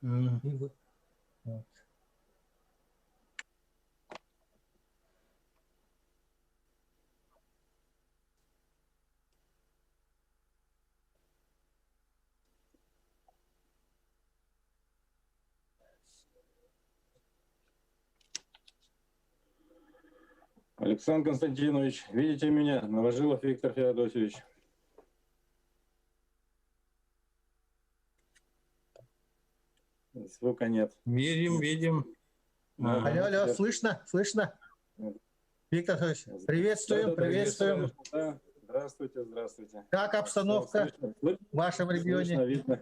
И вот. Александр Константинович, видите меня? Новожилов Виктор Феодосевич. Звука нет. Видим. Алло, слышно? Виктор Федорович, приветствуем. Да, здравствуйте. Как обстановка в вашем регионе? Слышно, видно.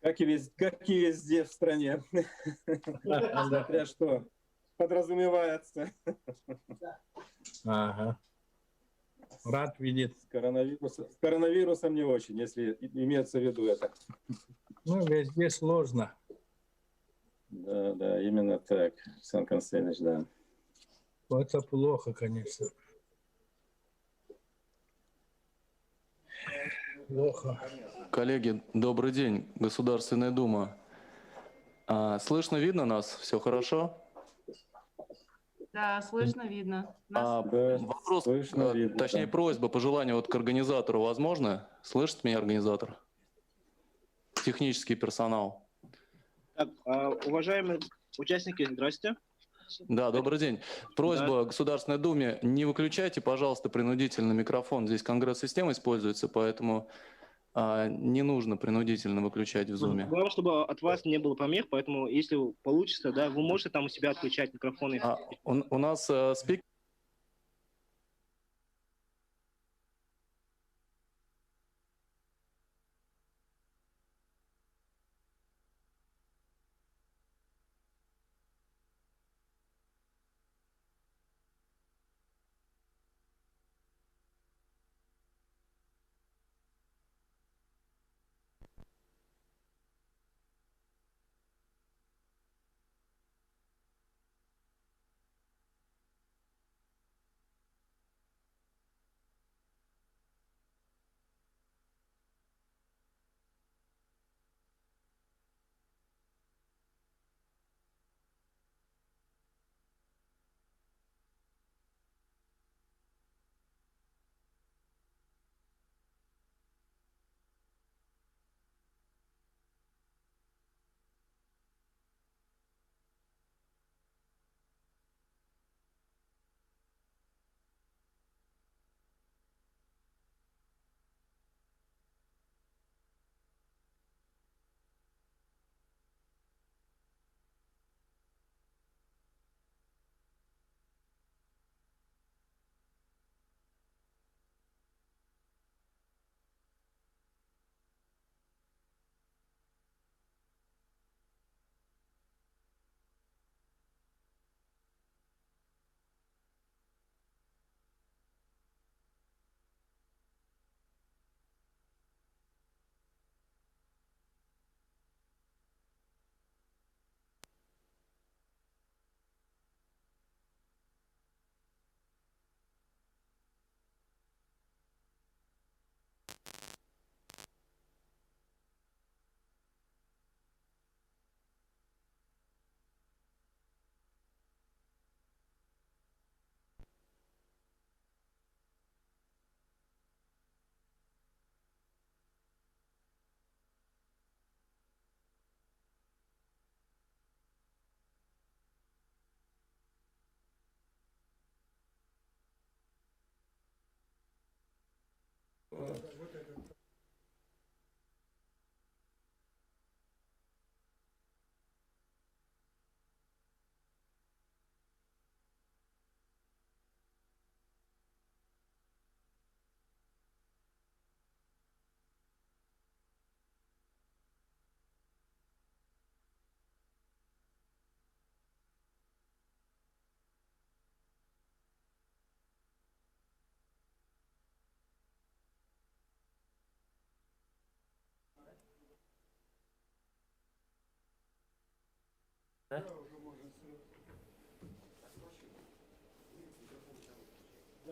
Как и везде в стране. Смотря что подразумевается. Ага. Рад видеть. С коронавирусом не очень, если имеется в виду это. Ну, везде сложно. Да, именно так, Александр Константинович, да. Это плохо, конечно. Плохо. Коллеги, добрый день. Государственная Дума. Слышно, видно нас? Все хорошо? Да, слышно, видно. Вопрос, слышно, видно, точнее просьба, пожелание вот к организатору возможно? Слышит меня организатор? Технический персонал. Так, уважаемые участники, здрасте. Да, добрый день. Просьба Государственной Думе, не выключайте, пожалуйста, принудительно микрофон. Здесь конгресс-система используется, поэтому не нужно принудительно выключать в Zoom. Главное, чтобы от вас не было помех, поэтому если получится, да, вы можете там у себя отключать микрофоны. У нас спикер.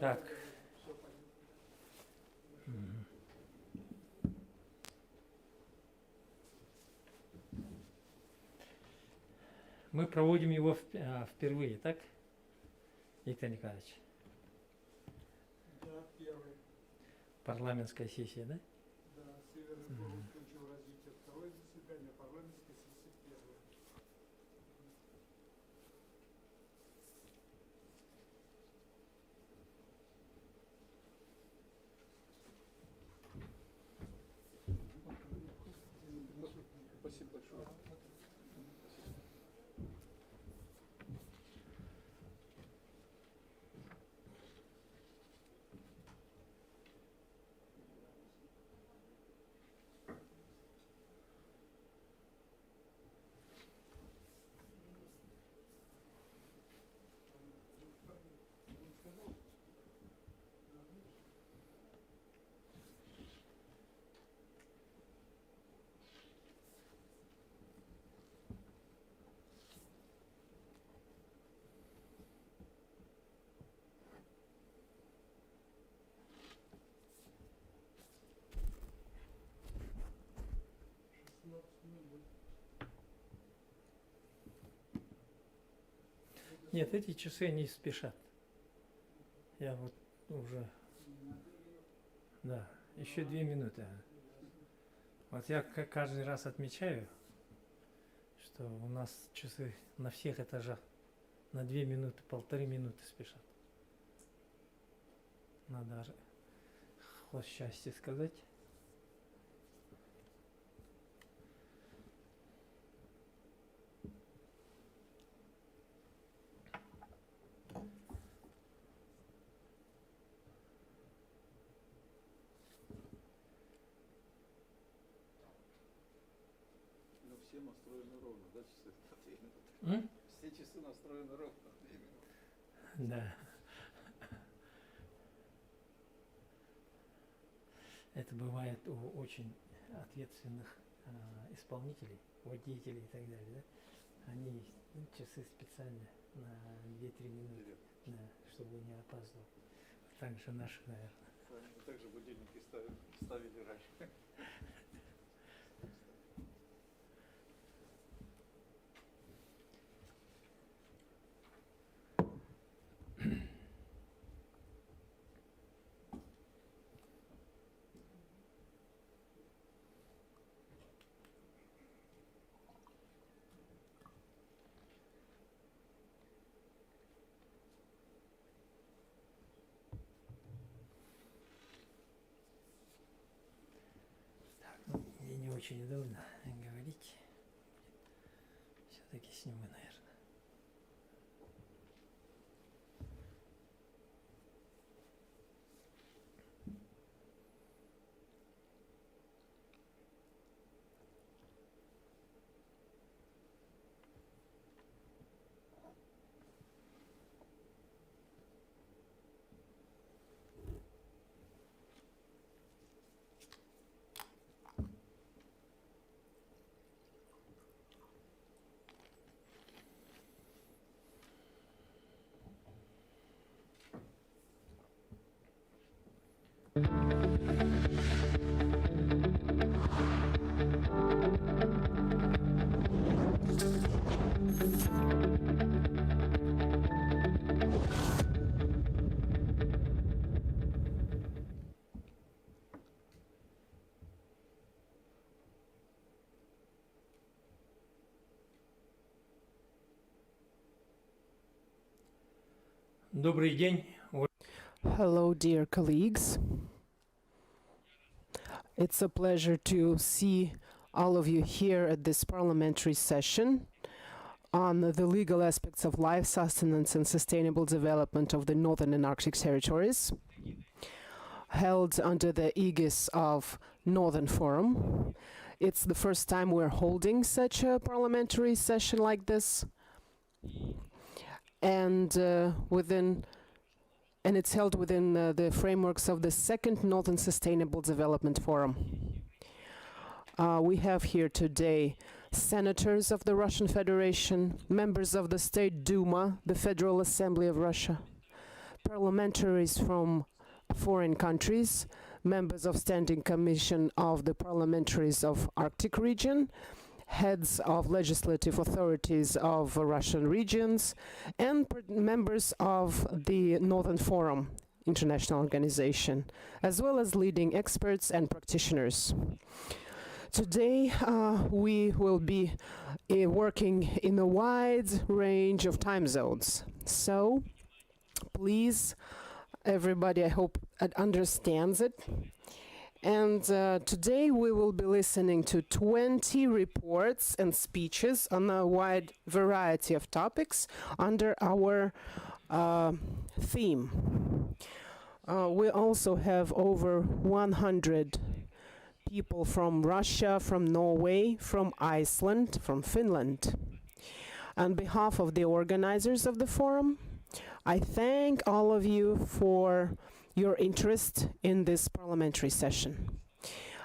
Так. Мы проводим его впервые, так, Виктор Николаевич? Да, первый. Парламентская сессия, да? Да, Северный включил развитие. Второе заседание, парламентской сессии первое. Спасибо большое. Нет, эти часы не спешат. Я вот уже... Да, еще 2 минуты. Вот я каждый раз отмечаю, что у нас часы на всех этажах на 2 минуты, 1,5 минуты спешат. Надо хвост счастья сказать. Но все настроены ровно, да, часы? Все часы настроены ровно. Да. Это бывает у очень ответственных исполнителей, водителей и так далее. Да? Они часы специально на 2-3 минуты, да, чтобы не опаздывал. Также наши, наверное. Мы также будильники ставили раньше. Мне не очень удобно говорить. Все-таки сниму, наверное. Добрый день. Hello, dear colleagues. It's a pleasure to see all of you here at this parliamentary session on the legal aspects of life, sustenance, and sustainable development of the Northern and Arctic territories, held under the aegis of Northern Forum. It's the first time we're holding such a parliamentary session like this, and it's held within the frameworks of the second Northern Sustainable Development Forum. We have here today senators of the Russian Federation, members of the State Duma, the Federal Assembly of Russia, parliamentaries from foreign countries, members of Standing Commission of the Parliamentaries of Arctic region, heads of legislative authorities of Russian regions, and members of the Northern Forum International Organization, as well as leading experts and practitioners. Today, we will be working in a wide range of time zones. So, please, everybody, I hope understands it. And today we will be listening to 20 reports and speeches on a wide variety of topics under our theme. We also have over 100 people from Russia, from Norway, from Iceland, from Finland. On behalf of the organizers of the forum, I thank all of you for your interest in this parliamentary session.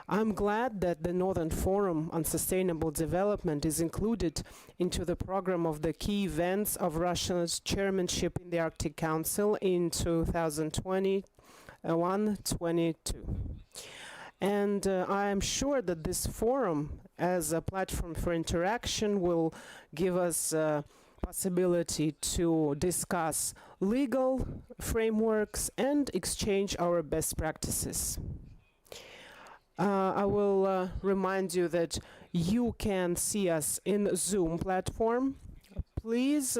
I'm glad that the Northern Forum on Sustainable Development is included into the program of the key events of Russia's chairmanship in the Arctic Council in 2021-22. And I am sure that this forum, as a platform for interaction, will give us possibility to discuss legal frameworks and exchange our best practices. I will remind you that you can see us in Zoom platform. Please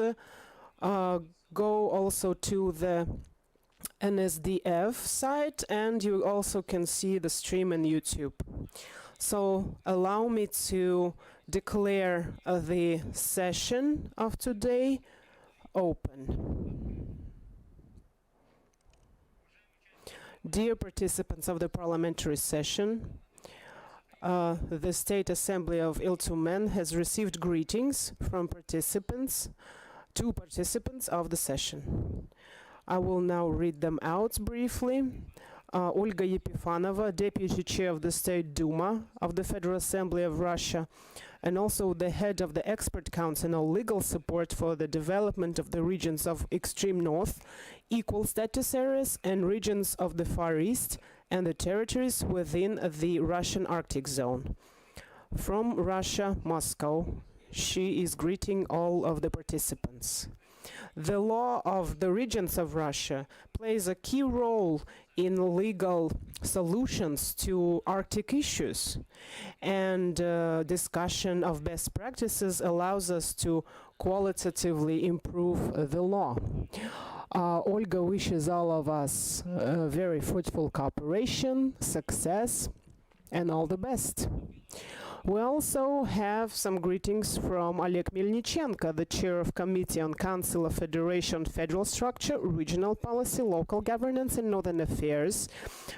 go also to the NSDF site, and you also can see the stream on YouTube. So allow me to declare the session of today open. Dear participants of the parliamentary session, the State Assembly of Iltumen has received greetings from two participants of the session. I will now read them out briefly. Olga Yepifanova, Deputy Chair of the State Duma of the Federal Assembly of Russia, and also the head of the Expert Council on Legal Support for the Development of the Regions of Extreme North, Equal Status Areas, and Regions of the Far East, and the territories within the Russian Arctic Zone. From Russia, Moscow, she is greeting all of the participants. The law of the regions of Russia plays a key role in legal solutions to Arctic issues, and discussion of best practices allows us to qualitatively improve the law. Olga wishes all of us very fruitful cooperation, success, and all the best. We also have some greetings from Oleg Melnichenko, the chair of Committee on Council of Federation, Federal Structure, Regional Policy, Local Governance and Northern Affairs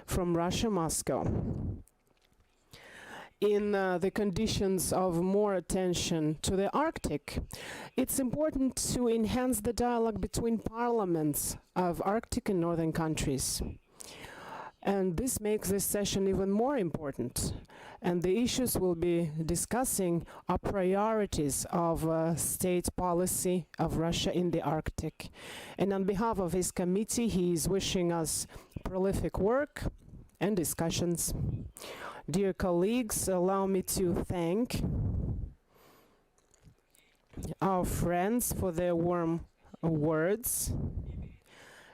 from Russia, Moscow. In the conditions of more attention to the Arctic, it's important to enhance the dialogue between parliaments of Arctic and Northern countries. And this makes this session even more important. And the issues we'll be discussing are priorities of state policy of Russia in the Arctic. And on behalf of his committee, he is wishing us prolific work and discussions. Dear colleagues, allow me to thank our friends for their warm words.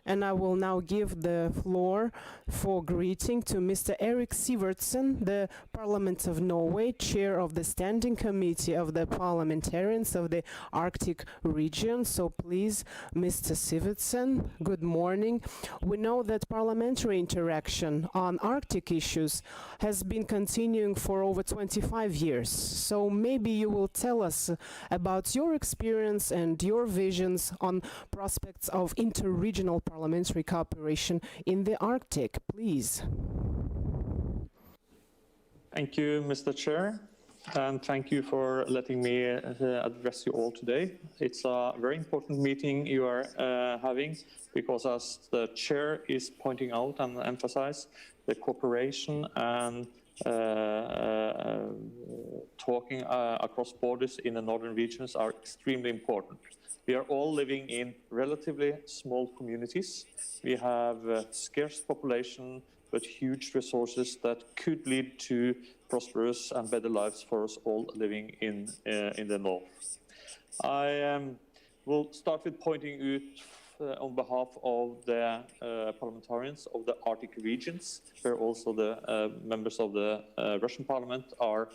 And I will now give the floor for greeting to Mr. Erik Sivertson, the Parliament of Norway, Chair of the Standing Committee of the Parliamentarians of the Arctic region. So please, Mr. Sivertson, good morning. We know that parliamentary interaction on Arctic issues has been continuing for over 25 years. So maybe you will tell us about your experience and your visions on prospects of interregional parliamentary cooperation in the Arctic, please. Thank you, Mr. Chair, and thank you for letting me address you all today. It's a very important meeting you are having, because as the chair is pointing out and emphasize, the cooperation and talking across borders in the northern regions are extremely important. We are all living in relatively small communities. We have scarce population, but huge resources that could lead to prosperous and better lives for us all living in the north. I will start with pointing out on behalf of the parliamentarians of the Arctic regions, where also the members of the Russian parliament are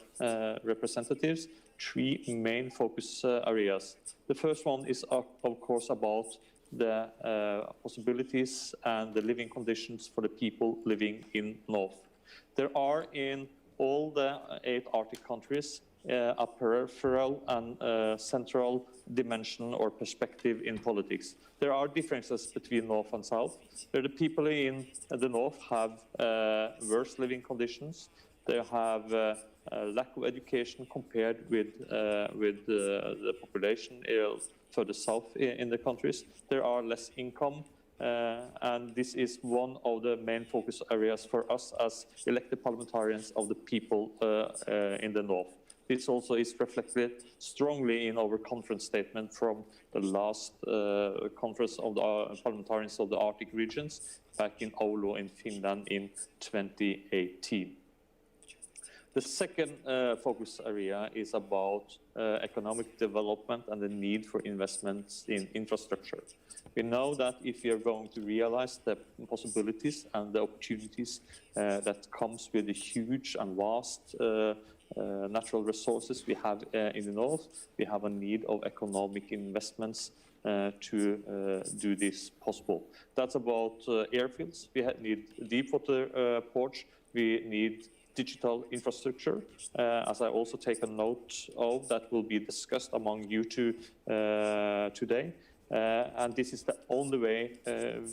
representatives, three main focus areas. The first one is, of course, about the possibilities and the living conditions for the people living in North. There are in all the 8 Arctic countries a peripheral and central dimension or perspective in politics. There are differences between North and South, where the people in the North have worse living conditions. They have lack of education compared with the population further south in the countries. There are less income, and this is one of the main focus areas for us as elected parliamentarians of the people in the North. This also is reflected strongly in our conference statement from the last conference of the parliamentarians of the Arctic regions back in Oulu in Finland in 2018. The second focus area is about economic development and the need for investments in infrastructure. We know that if we are going to realize the possibilities and the opportunities that comes with the huge and vast natural resources we have in the north, we have a need of economic investments to do this possible. That's about airfields. We need deep water ports. We need digital infrastructure, as I also take a note of that will be discussed among you two today. And this is the only way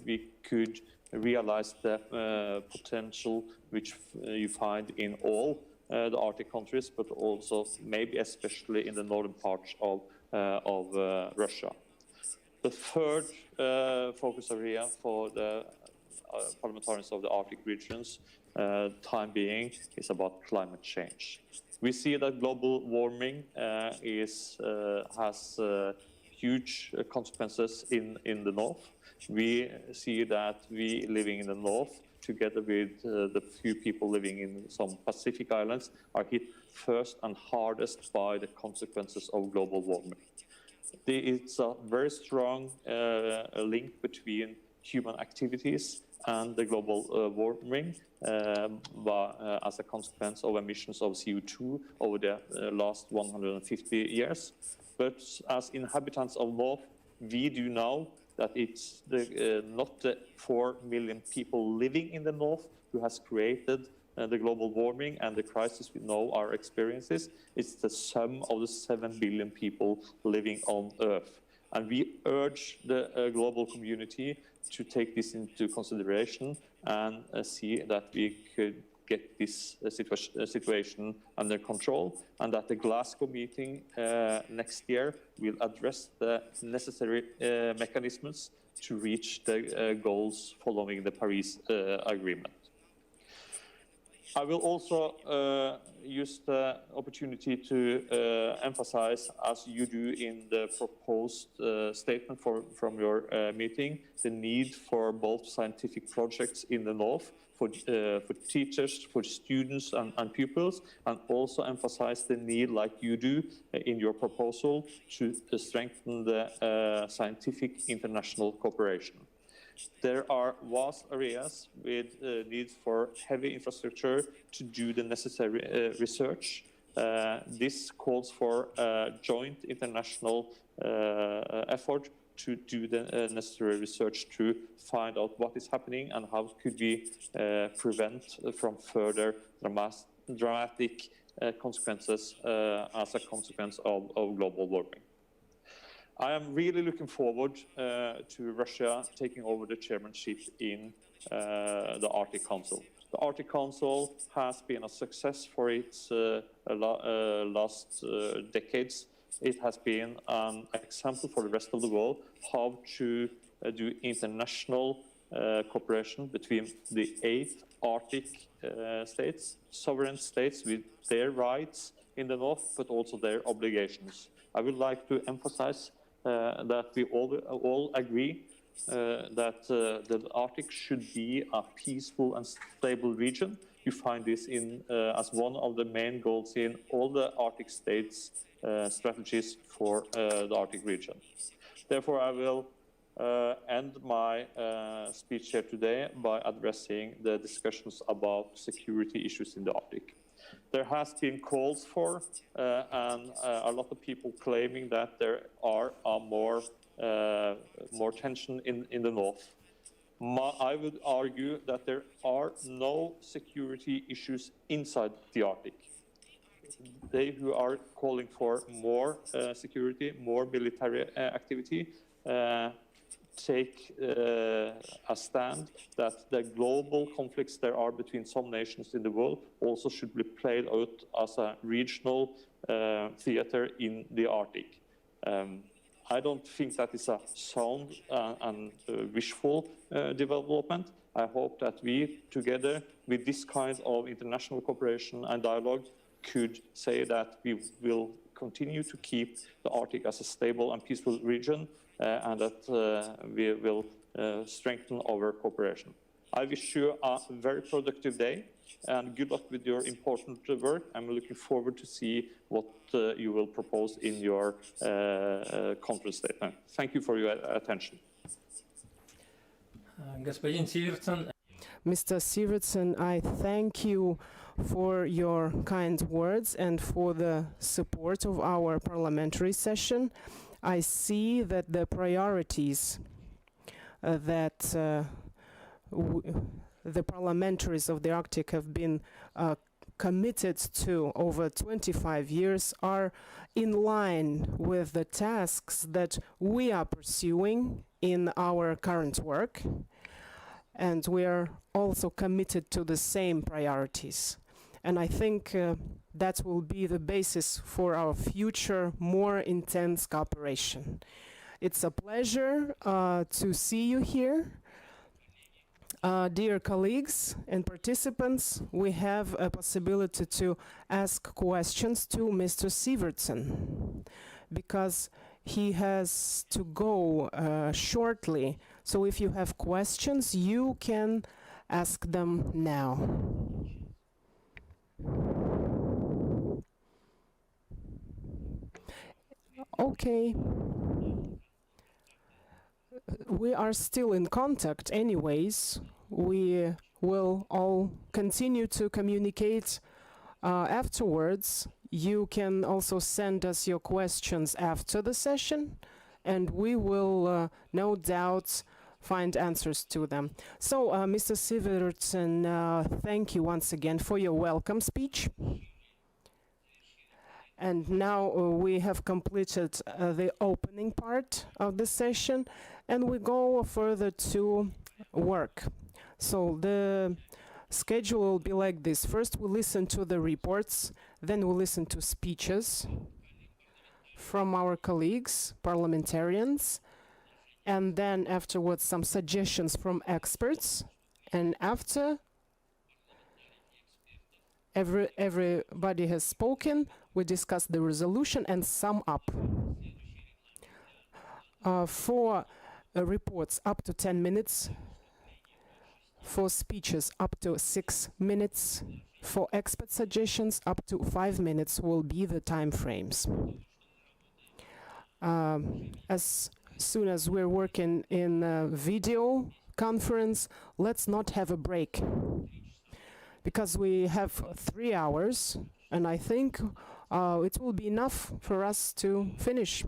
we could realize the potential which you find in all the Arctic countries, but also maybe especially in the northern parts of Russia. The third focus area for the parliamentarians of the Arctic regions time being is about climate change. We see that global warming has huge consequences in the north. We see that we living in the north, together with the few people living in some Pacific islands, are hit first and hardest by the consequences of global warming. It's a very strong link between human activities and the global warming as a consequence of emissions of CO2 over the last 150 years. But as inhabitants of North, we do know that it's not the 4 million people living in the North who has created the global warming and the crisis we know our experiences. It's the sum of the 7 billion people living on Earth. And we urge the global community to take this into consideration and see that we could get this situation under control, and that the Glasgow meeting next year will address the necessary mechanisms to reach the goals following the Paris Agreement. I will also use the opportunity to emphasize, as you do in the proposed statement from your meeting, the need for both scientific projects in the North, for teachers, for students and pupils, and also emphasize the need, like you do in your proposal, to strengthen the scientific international cooperation. There are vast areas with need for heavy infrastructure to do the necessary research. This calls for a joint international effort to do the necessary research to find out what is happening and how could we prevent from further dramatic consequences as a consequence of global warming. I am really looking forward to Russia taking over the chairmanship in the Arctic Council. The Arctic Council has been a success for its last decades. It has been an example for the rest of the world how to do international cooperation between the 8 Arctic states, sovereign states with their rights in the north, but also their obligations. I would like to emphasize that we all agree that the Arctic should be a peaceful and stable region. You find this in as one of the main goals in all the Arctic states' strategies for the Arctic region. Therefore, I will end my speech here today by addressing the discussions about security issues in the Arctic. There has been calls for and a lot of people claiming that there are more tension in the north. I would argue that there are no security issues inside the Arctic. They who are calling for more security, more military activity, take a stand that the global conflicts there are between some nations in the world also should be played out as a regional theater in the Arctic. I don't think that is a sound and wishful development. I hope that we, together with this kind of international cooperation and dialogue, could say that we will continue to keep the Arctic as a stable and peaceful region, and that we will strengthen our cooperation. I wish you a very productive day and good luck with your important work. I'm looking forward to see what you will propose in your conference statement. Thank you for your attention. Господин Сиверtson. Mr. Sivertson, I thank you for your kind words and for the support of our parliamentary session. I see that the priorities that the parliamentaries of the Arctic have been committed to over 25 years are in line with the tasks that we are pursuing in our current work, and we are also committed to the same priorities. And I think that will be the basis for our future more intense cooperation. It's a pleasure to see you here. Dear colleagues and participants, we have a possibility to ask questions to Mr. Sivertson because he has to go shortly. So if you have questions, you can ask them now. Okay. We are still in contact anyways. We will all continue to communicate afterwards. You can also send us your questions after the session, and we will no doubt find answers to them. So, Mr. Sivertson, thank you once again for your welcome speech. And now we have completed the opening part of the session, and we go further to work. So the schedule will be like this. First we listen to the reports, then we listen to speeches from our colleagues, parliamentarians, and then afterwards some suggestions from experts, and after everybody has spoken, we discuss the resolution and sum up. For reports up to 10 minutes, for speeches up to 6 minutes, for expert suggestions up to 5 minutes will be the time frames. As soon as we're working in a video conference, let's not have a break, because we have 3 hours, and I think it will be enough for us to finish.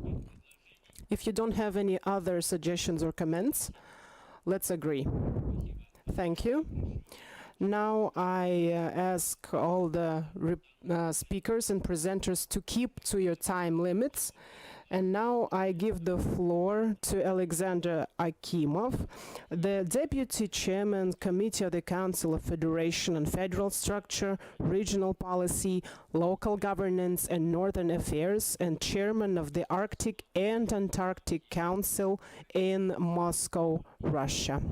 If you don't have any other suggestions or comments, let's agree. Thank you. Now I ask all the speakers and presenters to keep to your time limits. And now I give the floor to Alexander Akimov, the Deputy Chairman, Committee of the Council of Federation and Federal Structure, Regional Policy, Local Governance and Northern Affairs, and Chairman of the Arctic and Antarctic Council in Moscow, Russia.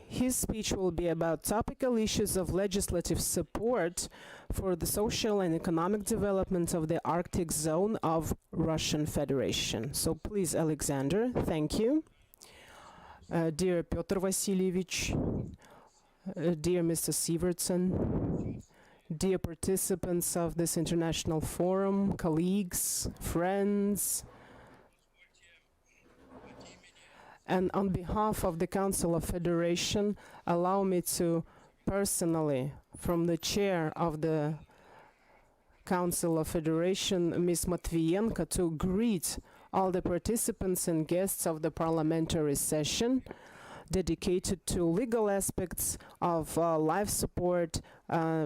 His speech will be about topical issues of legislative support for the social and economic development of the Arctic zone of Russian Federation. So please, Alexander, thank you. Dear Pyotr Vasilievich, dear Mr. Sivertson, dear participants of this international forum, colleagues, friends, and on behalf of the Council of Federation, allow me to personally, from the chair of the Council of Federation, Ms. Matvienko, to greet all the participants and guests of the parliamentary session dedicated to legal aspects of life support,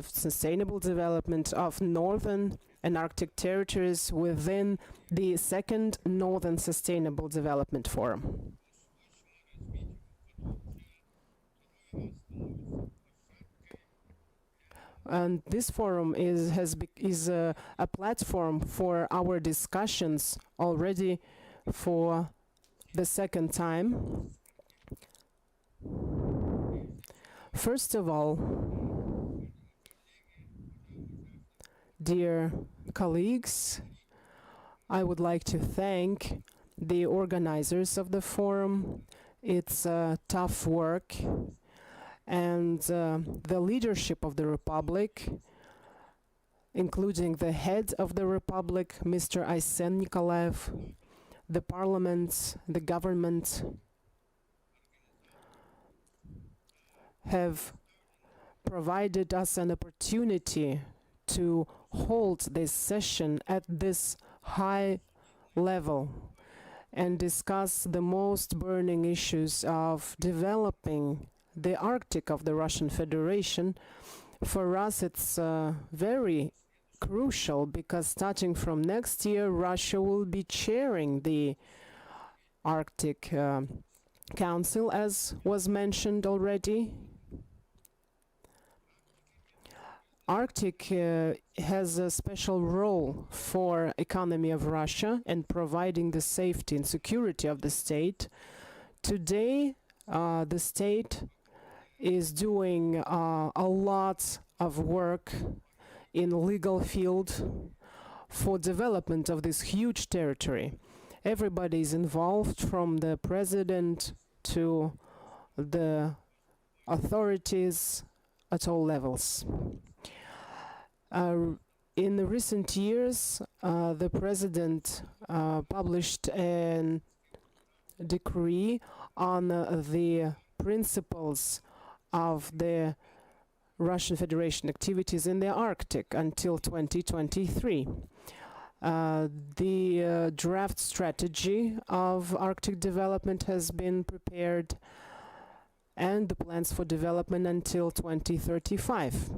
sustainable development of northern and Arctic territories within the second Northern Sustainable Development Forum. And this forum is a platform for our discussions already for the second time. First of all, dear colleagues, I would like to thank the organizers of the forum. It's tough work, and the leadership of the Republic, including the head of the Republic, Mr. Aysen Nikolaev, the Parliament, the government, have provided us an opportunity to hold this session at this high level and discuss the most burning issues of developing the Arctic of the Russian Federation. For us, it's very crucial because starting from next year, Russia will be chairing the Arctic Council, as was mentioned already. Arctic has a special role for economy of Russia and providing the safety and security of the state. Today, the state is doing a lot of work in legal field for development of this huge territory. Everybody is involved, from the president to the authorities at all levels. In the recent years, the president published a decree on the principles of the Russian Federation activities in the Arctic until 2023. The draft strategy of Arctic development has been prepared, and the plans for development until 2035.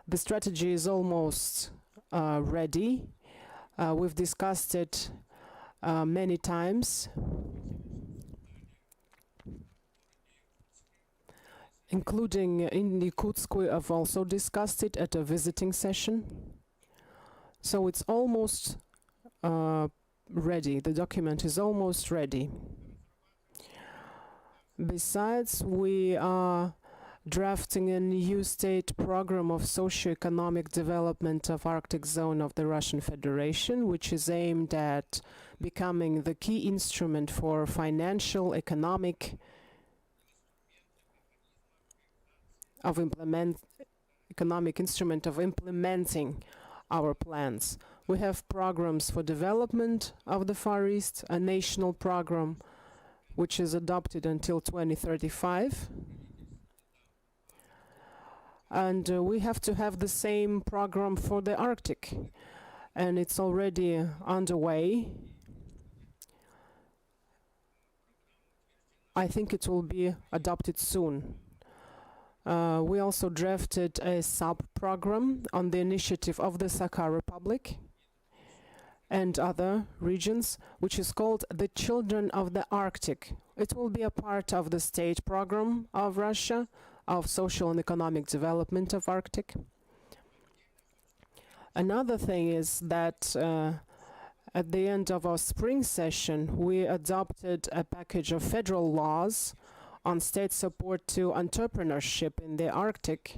The strategy is almost ready. We've discussed it many times, including in Yakutsk. We have also discussed it at a visiting session. So it's almost ready. The document is almost ready. Besides, we are drafting a new state program of socio-economic development of Arctic zone of the Russian Federation, which is aimed at becoming the key instrument for financial, economic instrument of implementing our plans. We have programs for development of the Far East, a national program which is adopted until 2035. And we have to have the same program for the Arctic, and it's already underway. I think it will be adopted soon. We also drafted a sub-program on the initiative of the Sakha Republic and other regions, which is called the Children of the Arctic. It will be a part of the state program of Russia of social and economic development of Arctic. Another thing is that at the end of our spring session, we adopted a package of federal laws on state support to entrepreneurship in the Arctic,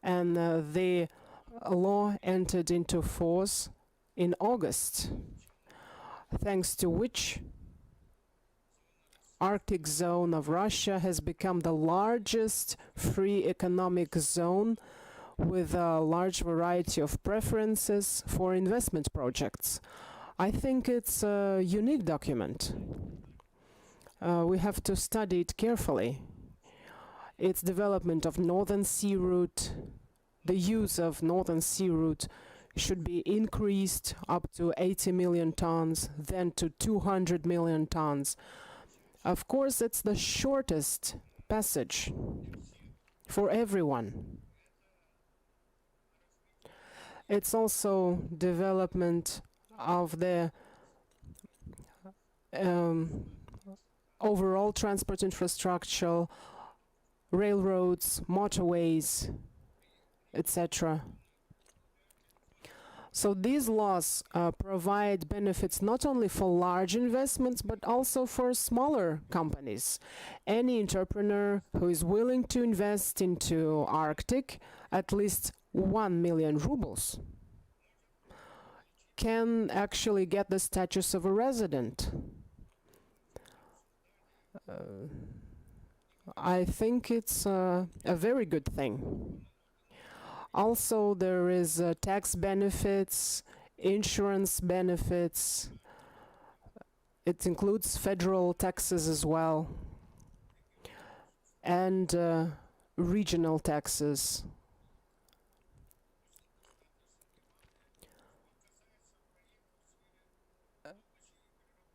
and the law entered into force in August, thanks to which Arctic zone of Russia has become the largest free economic zone with a large variety of preferences for investment projects. I think it's a unique document. We have to study it carefully. Its development of Northern Sea Route, the use of Northern Sea Route should be increased up to 80 million tons, then to 200 million tons. Of course, it's the shortest passage for everyone. It's also development of the overall transport infrastructure, railroads, motorways, etc. So these laws provide benefits not only for large investments, but also for smaller companies. Any entrepreneur who is willing to invest into Arctic at least 1 million rubles can actually get the status of a resident. I think it's a very good thing. Also, there is tax benefits, insurance benefits. It includes federal taxes as well, and regional taxes.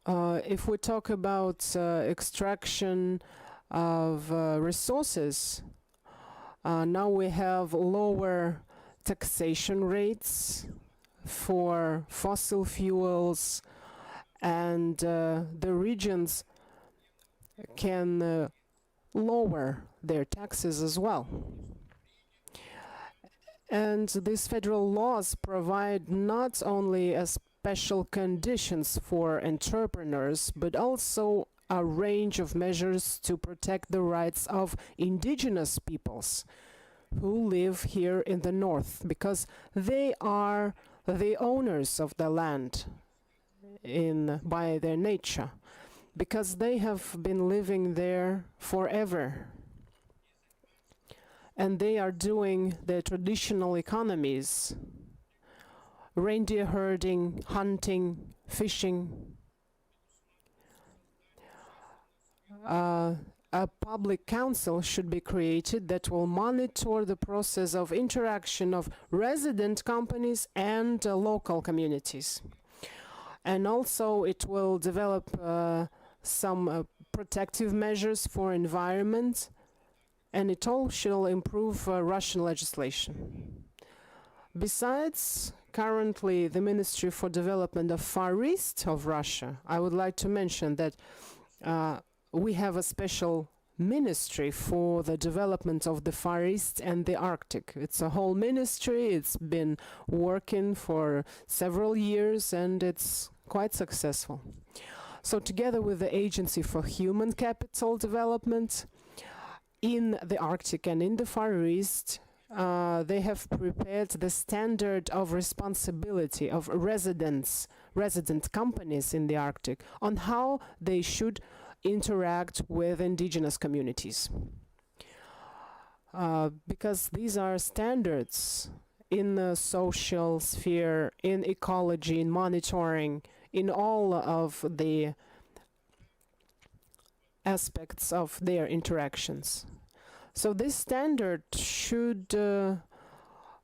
If we talk about extraction of resources, now we have lower taxation rates for fossil fuels, and the regions can lower their taxes as well. And these federal laws provide not only a special conditions for entrepreneurs, but also a range of measures to protect the rights of indigenous peoples who live here in the north, because they are the owners of the land by their nature, because they have been living there forever. And they are doing their traditional economies, reindeer herding, hunting, fishing. A public council should be created that will monitor the process of interaction of resident companies and local communities. And also it will develop some protective measures for environment, and it all shall improve Russian legislation. Besides, currently the Ministry for Development of Far East of Russia, I would like to mention that we have a special ministry for the development of the Far East and the Arctic. It's a whole ministry. It's been working for several years and it's quite successful. So together with the Agency for Human Capital Development in the Arctic and in the Far East, they have prepared the standard of responsibility of resident companies in the Arctic on how they should interact with indigenous communities. Because these are standards in the social sphere, in ecology, in monitoring, in all of the aspects of their interactions. So this standard should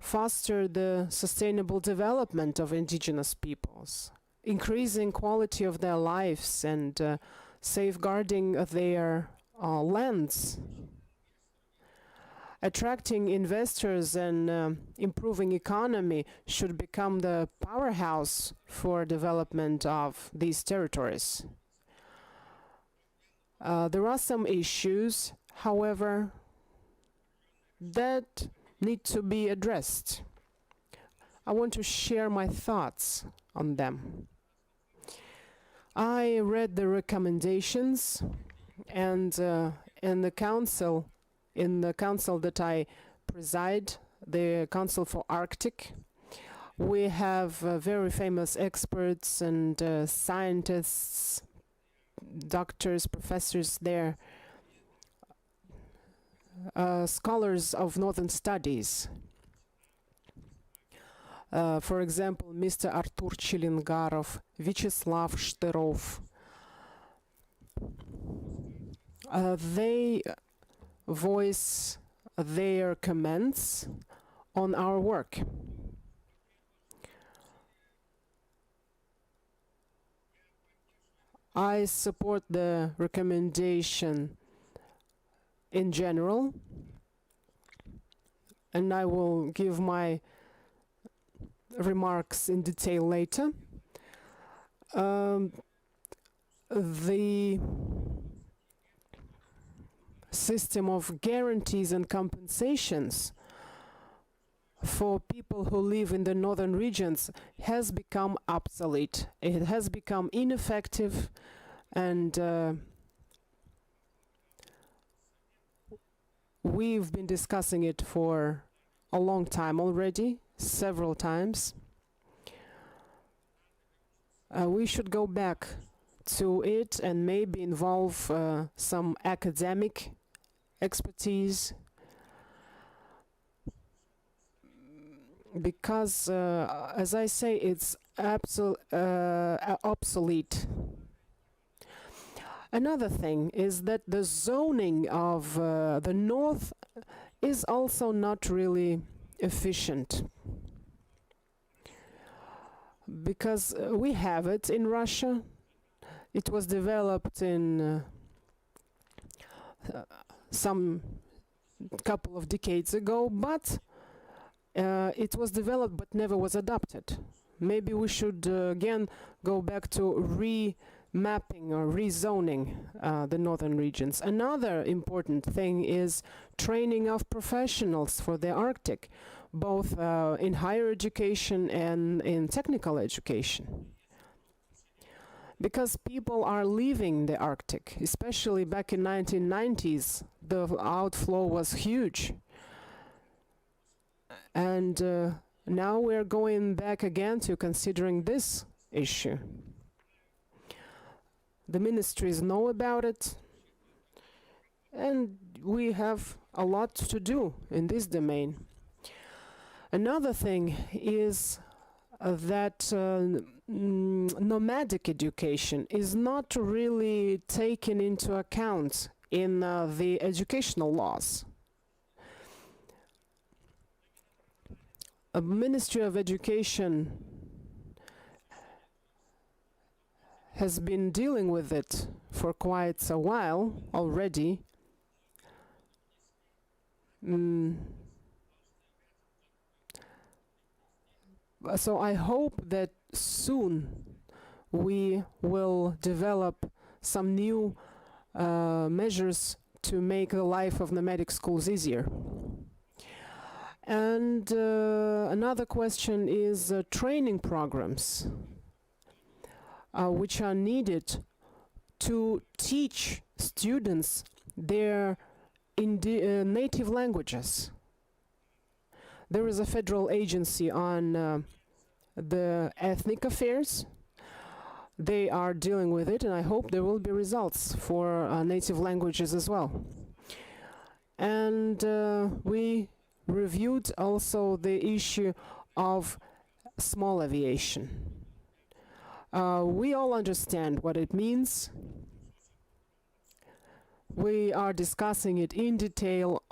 foster the sustainable development of indigenous peoples, increasing quality of their lives and safeguarding their lands, attracting investors and improving economy should become the powerhouse for development of these territories. There are some issues, however, that need to be addressed. I want to share my thoughts on them. I read the recommendations, and in the council that I preside, the Council for Arctic, we have very famous experts and scientists, doctors, professors there, scholars of northern studies. For example, Mr. Artur Chelingarov, Vyacheslav Shterov. They voice their comments on our work. I support the recommendation in general, and I will give my remarks in detail later. The system of guarantees and compensations for people who live in the northern regions has become obsolete. It has become ineffective, and we've been discussing it for a long time already, several times. We should go back to it and maybe involve some academic expertise, because, as I say, it's obsolete. Another thing is that the zoning of the north is also not really efficient, because we have it in Russia. It was developed in some couple of decades ago, but it was developed but never was adopted. Maybe we should again go back to remapping or rezoning the northern regions. Another important thing is training of professionals for the Arctic, both in higher education and in technical education. Because people are leaving the Arctic, especially back in 1990s, the outflow was huge. And now we're going back again to considering this issue. The ministries know about it, and we have a lot to do in this domain. Another thing is that nomadic education is not really taken into account in the educational laws. A Ministry of Education has been dealing with it for quite a while already. So I hope that soon we will develop some new measures to make the life of nomadic schools easier. And another question is training programs which are needed to teach students their native languages. There is a federal agency on the ethnic affairs. They are dealing with it, and I hope there will be results for native languages as well. And we reviewed also the issue of small aviation. We all understand what it means. We are discussing it in detail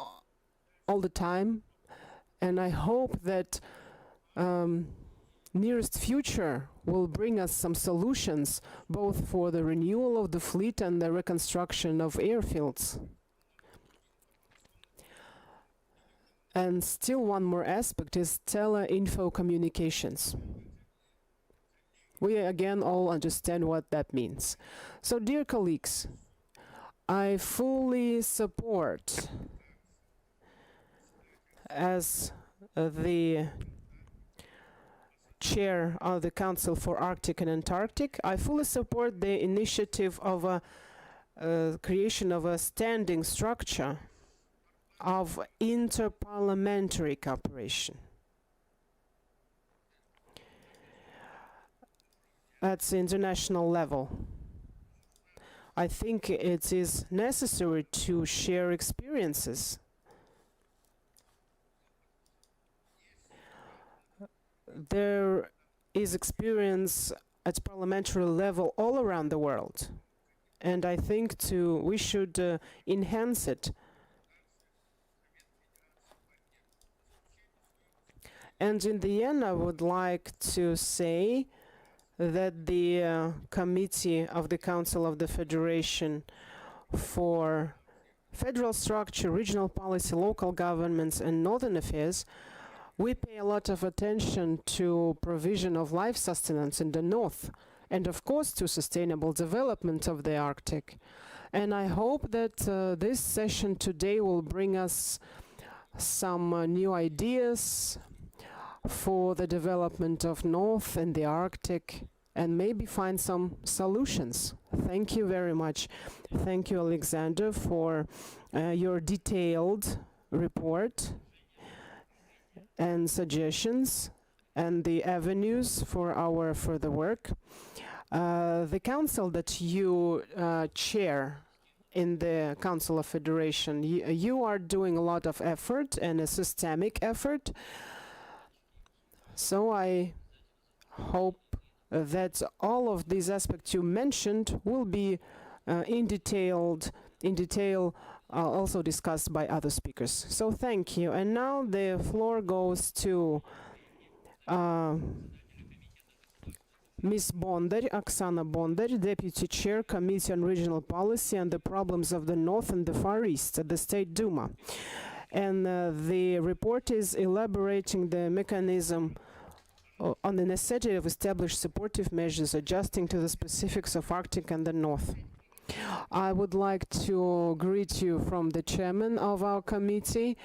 all the time, and I hope that nearest future will bring us some solutions, both for the renewal of the fleet and the reconstruction of airfields. And still one more aspect is tele-info communications. We again all understand what that means. So, dear colleagues, I fully support, as the chair of the Council for Arctic and Antarctic, I fully support the initiative of creation of a standing structure of interparliamentary cooperation. At the international level. I think it is necessary to share experiences. There is experience at parliamentary level all around the world, and I think we should enhance it. And in the end, I would like to say that the Committee of the Council of the Federation for Federal Structure, Regional Policy, Local Governments and Northern Affairs, we pay a lot of attention to provision of life sustenance in the north, and of course to sustainable development of the Arctic. And I hope that this session today will bring us some new ideas for the development of North and the Arctic, and maybe find some solutions. Thank you very much. Thank you, Alexander, for your detailed report and suggestions and the avenues for our further work. The council that you chair in the Council of Federation, you are doing a lot of effort and a systemic effort. So I hope that all of these aspects you mentioned will be in detail also discussed by other speakers. So thank you. And now the floor goes to Ms. Bonder, Oksana Bonder, Deputy Chair, Committee on Regional Policy and the Problems of the North and the Far East at the State Duma. And the report is elaborating the mechanism on the necessity of establish supportive measures adjusting to the specifics of Arctic and the North. I would like to greet you from the chairman of our committee,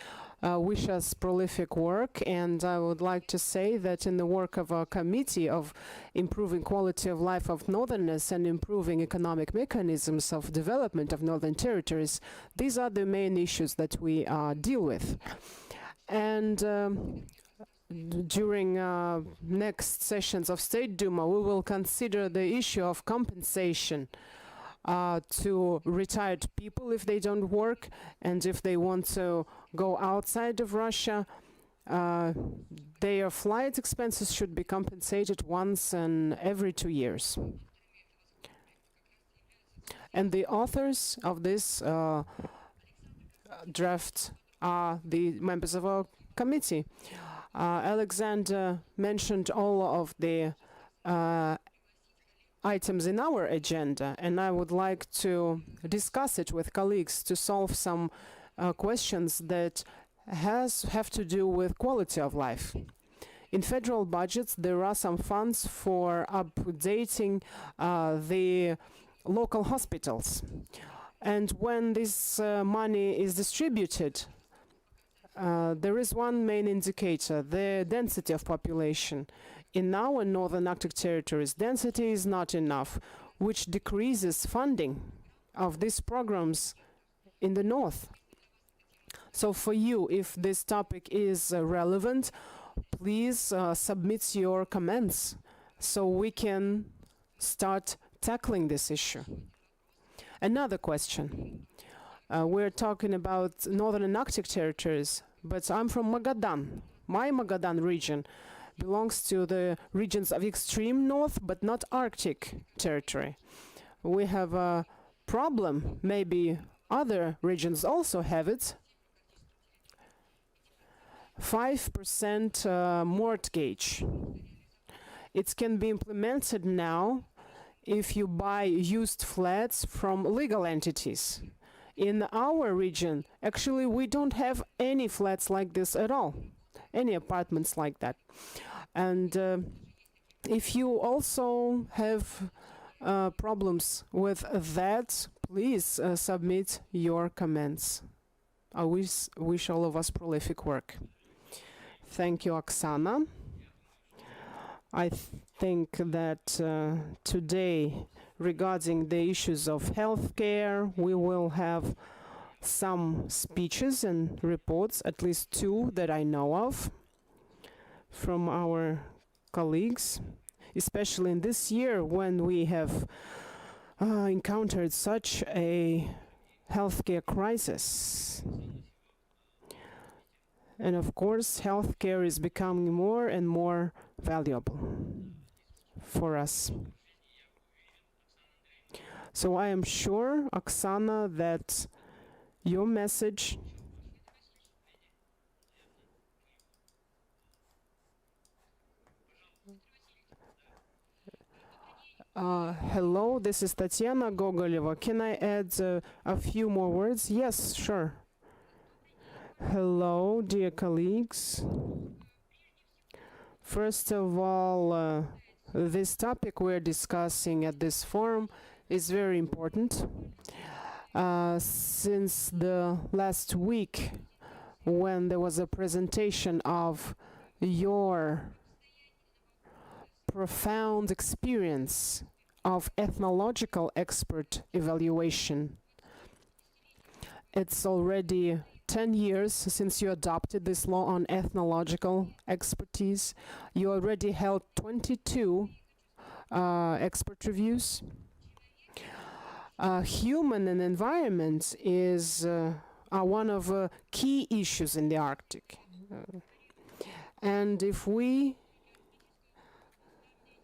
wish us prolific work, and I would like to say that in the work of our committee of improving quality of life of northerners and improving economic mechanisms of development of northern territories, these are the main issues that we deal with. And during next sessions of State Duma, we will consider the issue of compensation to retired people if they don't work, and if they want to go outside of Russia, their flight expenses should be compensated once in every 2 years. And the authors of this draft are the members of our committee. Alexander mentioned all of the items in our agenda, and I would like to discuss it with colleagues to solve some questions that have to do with quality of life. In federal budgets, there are some funds for updating the local hospitals. And when this money is distributed, there is one main indicator, the density of population. In our northern Arctic territories, density is not enough, which decreases funding of these programs in the north. So for you, if this topic is relevant, please submit your comments so we can start tackling this issue. Another question. We're talking about northern and Arctic territories, but I'm from Magadan. My Magadan region belongs to the regions of extreme north, but not Arctic territory. We have a problem, maybe other regions also have it. 5% mortgage. It can be implemented now if you buy used flats from legal entities. In our region, actually, we don't have any flats like this at all, any apartments like that. And if you also have problems with that, please submit your comments. I wish all of us prolific work. Thank you, Oksana. I think that today regarding the issues of healthcare. We will have some speeches and reports, at least 2 that I know of, from our colleagues, especially in this year when we have encountered such a healthcare crisis. And of course, healthcare is becoming more and more valuable for us. So I am sure, Oksana, that your message hello, this is Tatiana Gogoleva. Can I add a few more words? Yes, sure. Hello, dear colleagues. First of all, this topic we're discussing at this forum is very important. Since the last week, when there was a presentation of your profound experience of ethnological expert evaluation. It's already 10 years since you adopted this law on ethnological expertise. You already held 22 expert reviews. Human and environment are one of key issues in the Arctic. And if we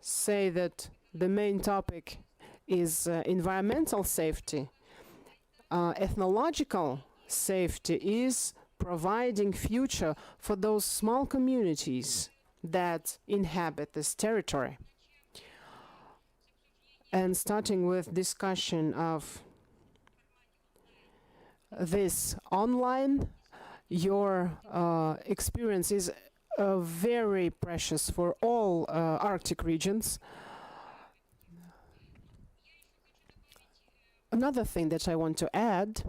say that the main topic is environmental safety, ethnological safety is providing future for those small communities that inhabit this territory. And starting with discussion of this online, your experience is very precious for all Arctic regions. Another thing that I want to add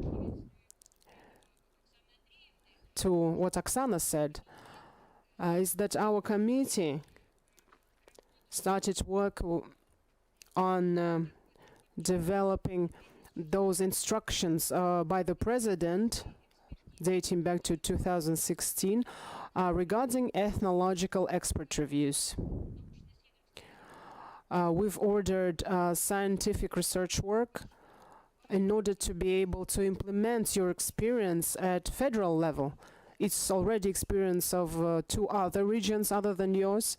to what Oksana said is that our committee started work on developing those instructions by the President dating back to 2016 regarding ethnological expert reviews. We've ordered scientific research work in order to be able to implement your experience at federal level. It's already experience of 2 other regions other than yours.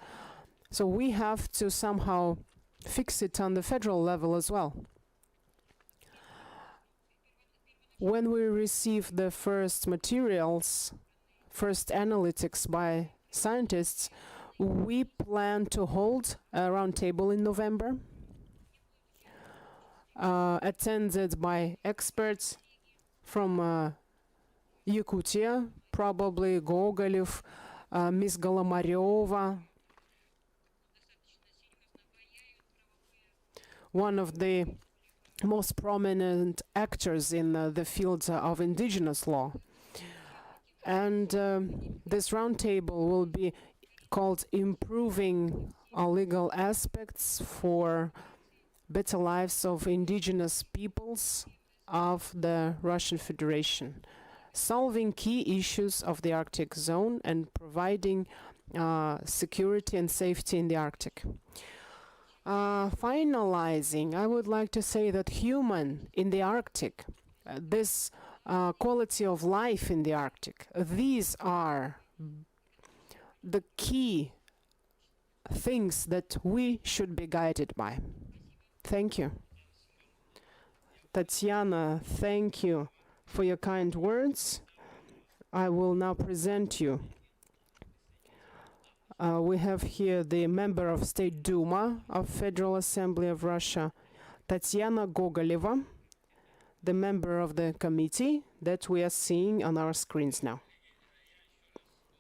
So we have to somehow fix it on the federal level as well. When we receive the first materials, first analytics by scientists, we plan to hold a roundtable in November, attended by experts from Yakuza, probably Gogolev, Ms. Golomaryova, one of the most prominent actors in the field of indigenous law. And this roundtable will be called Improving Legal Aspects for Better Lives of Indigenous Peoples of the Russian Federation, solving key issues of the Arctic zone and providing security and safety in the Arctic. Finalizing, I would like to say that human in the Arctic, this quality of life in the Arctic, these are the key things that we should be guided by. Thank you. Tatiana, thank you for your kind words. I will now present you. We have here the member of State Duma of Federal Assembly of Russia, Tatiana Gogoleva, the member of the committee that we are seeing on our screens now.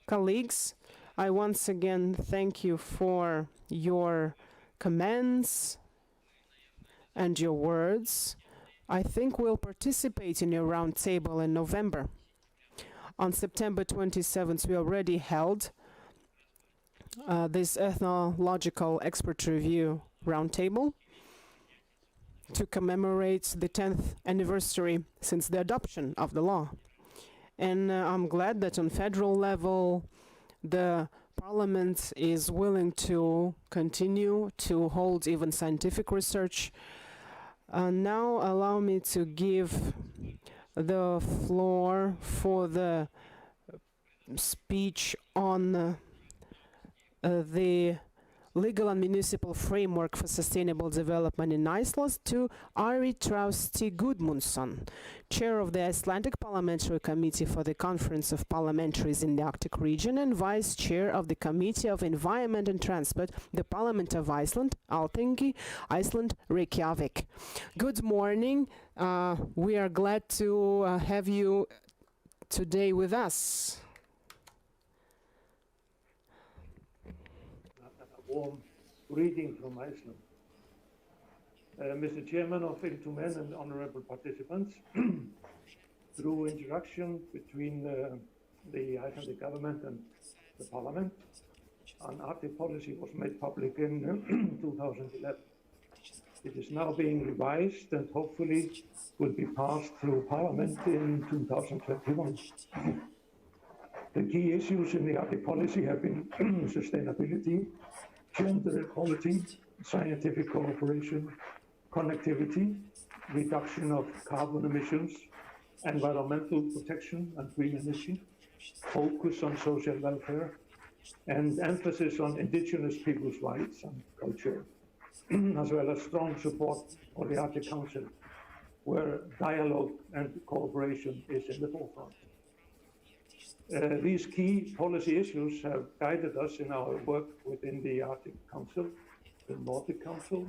Colleagues, I once again thank you for your comments and your words. I think we'll participate in your roundtable in November. On September 27th, we already held this ethnological expert review roundtable. to commemorate the 10th anniversary since the adoption of the law. And I'm glad that on federal level, the Parliament is willing to continue to hold even scientific research. Now allow me to give the floor for the speech on the legal and municipal framework for sustainable development in Iceland to Ari Trausti Gudmundsson, chair of the Icelandic Parliamentary Committee for the Conference of Parliamentaries in the Arctic region and vice chair of the Committee of Environment and Transport, the Parliament of Iceland, Alþingi, Iceland, Reykjavik. Good morning. We are glad to have you today with us. Warm greeting from Iceland. Mr. Chairman of Iltumen and honorable participants, through interaction between the Icelandic government and the Parliament, an Arctic policy was made public in 2011. It is now being revised and hopefully will be passed through Parliament in 2021. The key issues in the Arctic policy have been sustainability, gender equality, scientific cooperation, connectivity, reduction of carbon emissions, environmental protection and green energy, focus on social welfare, and emphasis on indigenous people's rights and culture, as well as strong support for the Arctic Council, where dialogue and cooperation is in the forefront. These key policy issues have guided us in our work within the Arctic Council, the Nordic Council,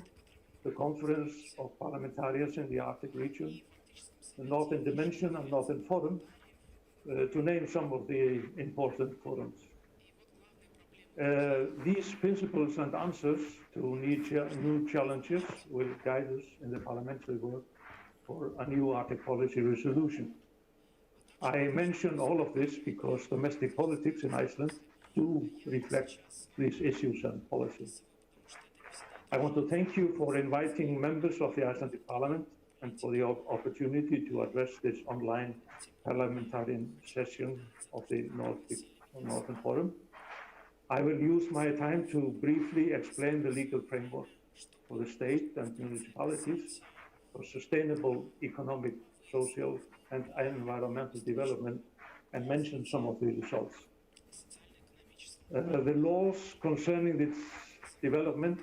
the Conference of Parliamentarians in the Arctic region, the Northern Dimension and Northern Forum, to name some of the important forums. These principles and answers to new challenges will guide us in the parliamentary work for a new Arctic policy resolution. I mention all of this because domestic politics in Iceland do reflect these issues and policies. I want to thank you for inviting members of the Icelandic Parliament and for the opportunity to address this online parliamentarian session of the Northern Forum. I will use my time to briefly explain the legal framework for the state and municipalities for sustainable economic, social, and environmental development, and mention some of the results. The laws concerning this development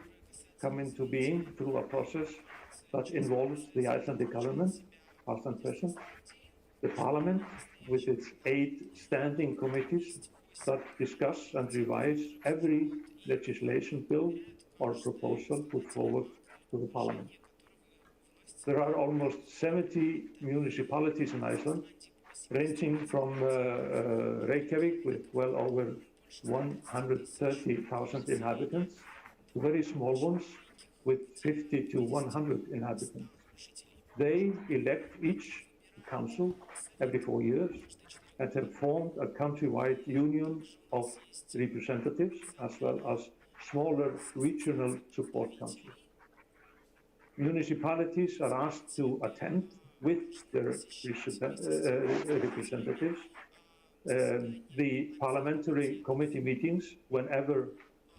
come into being through a process that involves the Icelandic government, past and present, the Parliament with its 8 standing committees that discuss and revise every legislation bill or proposal put forward to the Parliament. There are almost 70 municipalities in Iceland, ranging from Reykjavik with well over 130,000 inhabitants to very small ones with 50 to 100 inhabitants. They elect each council every 4 years and have formed a countrywide union of representatives as well as smaller regional support councils. Municipalities are asked to attend with their representatives the parliamentary committee meetings whenever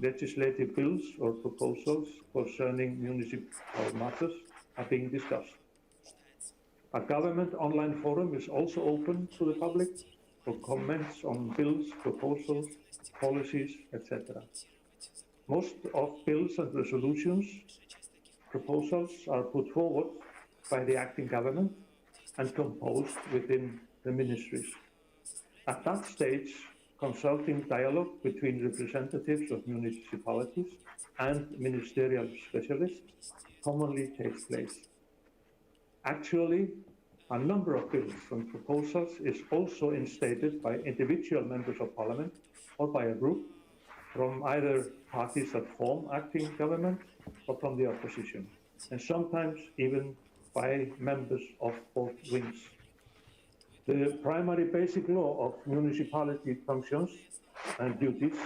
legislative bills or proposals concerning municipal matters are being discussed. A government online forum is also open to the public for comments on bills, proposals, policies, etc. Most of bills and resolutions proposals are put forward by the acting government and composed within the ministries. At that stage, consulting dialogue between representatives of municipalities and ministerial specialists commonly takes place. Actually, a number of bills and proposals is also instated by individual members of parliament or by a group from either parties that form acting government or from the opposition, and sometimes even by members of both wings. The primary basic law of municipality functions and duties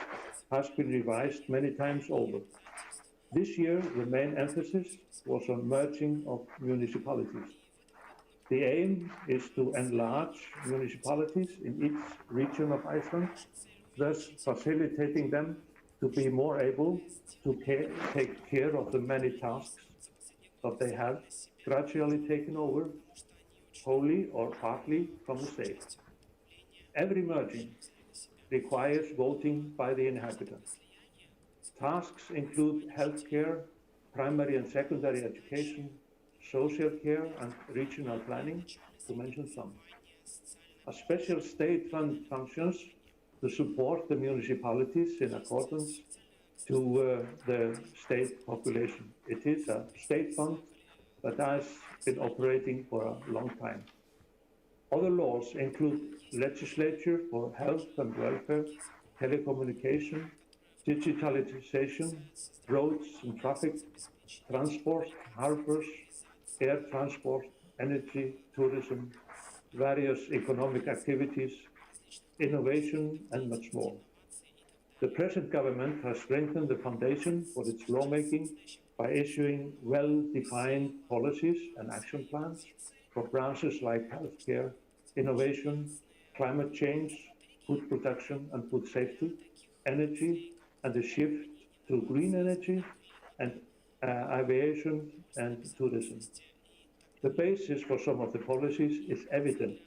has been revised many times over. This year, the main emphasis was on merging of municipalities. The aim is to enlarge municipalities in each region of Iceland, thus facilitating them to be more able to take care of the many tasks that they have gradually taken over, wholly or partly from the state. Every merging requires voting by the inhabitants. Tasks include healthcare, primary and secondary education, social care, and regional planning, to mention some. A special state fund functions to support the municipalities in accordance to the state population. It is a state fund that has been operating for a long time. Other laws include legislature for health and welfare, telecommunication, digitalization, roads and traffic, transport, harbors, air transport, energy, tourism, various economic activities, innovation, and much more. The present government has strengthened the foundation for its lawmaking by issuing well-defined policies and action plans for branches like healthcare, innovation, climate change, food production and food safety, energy, and the shift to green energy, and aviation and tourism. The basis for some of the policies is evident: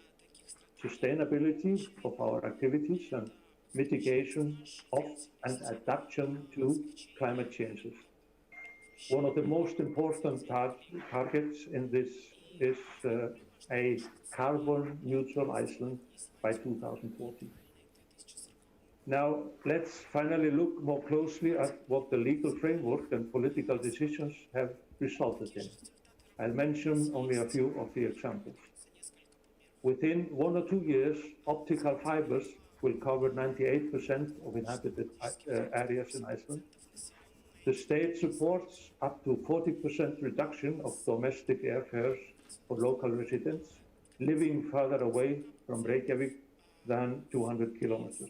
sustainability of our activities and mitigation of and adaptation to climate changes. One of the most important targets in this is a carbon neutral Iceland by 2040. Now, let's finally look more closely at what the legal framework and political decisions have resulted in. I'll mention only a few of the examples. Within 1 or 2 years, optical fibers will cover 98% of inhabited areas in Iceland. The state supports up to 40% reduction of domestic airfares for local residents living further away from Reykjavik than 200 kilometers.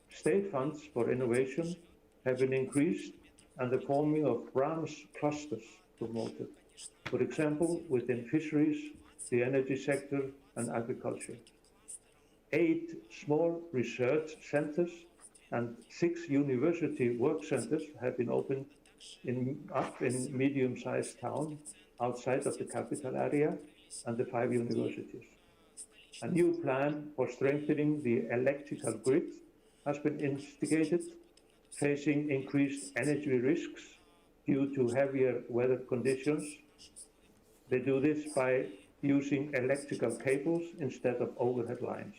State funds for innovation have been increased and the forming of branch clusters promoted, for example, within fisheries, the energy sector, and agriculture. 8 small research centers and 6 university work centers have been opened up in medium-sized towns outside of the capital area and the 5 universities. A new plan for strengthening the electrical grid has been instigated, facing increased energy risks due to heavier weather conditions. They do this by using electrical cables instead of overhead lines.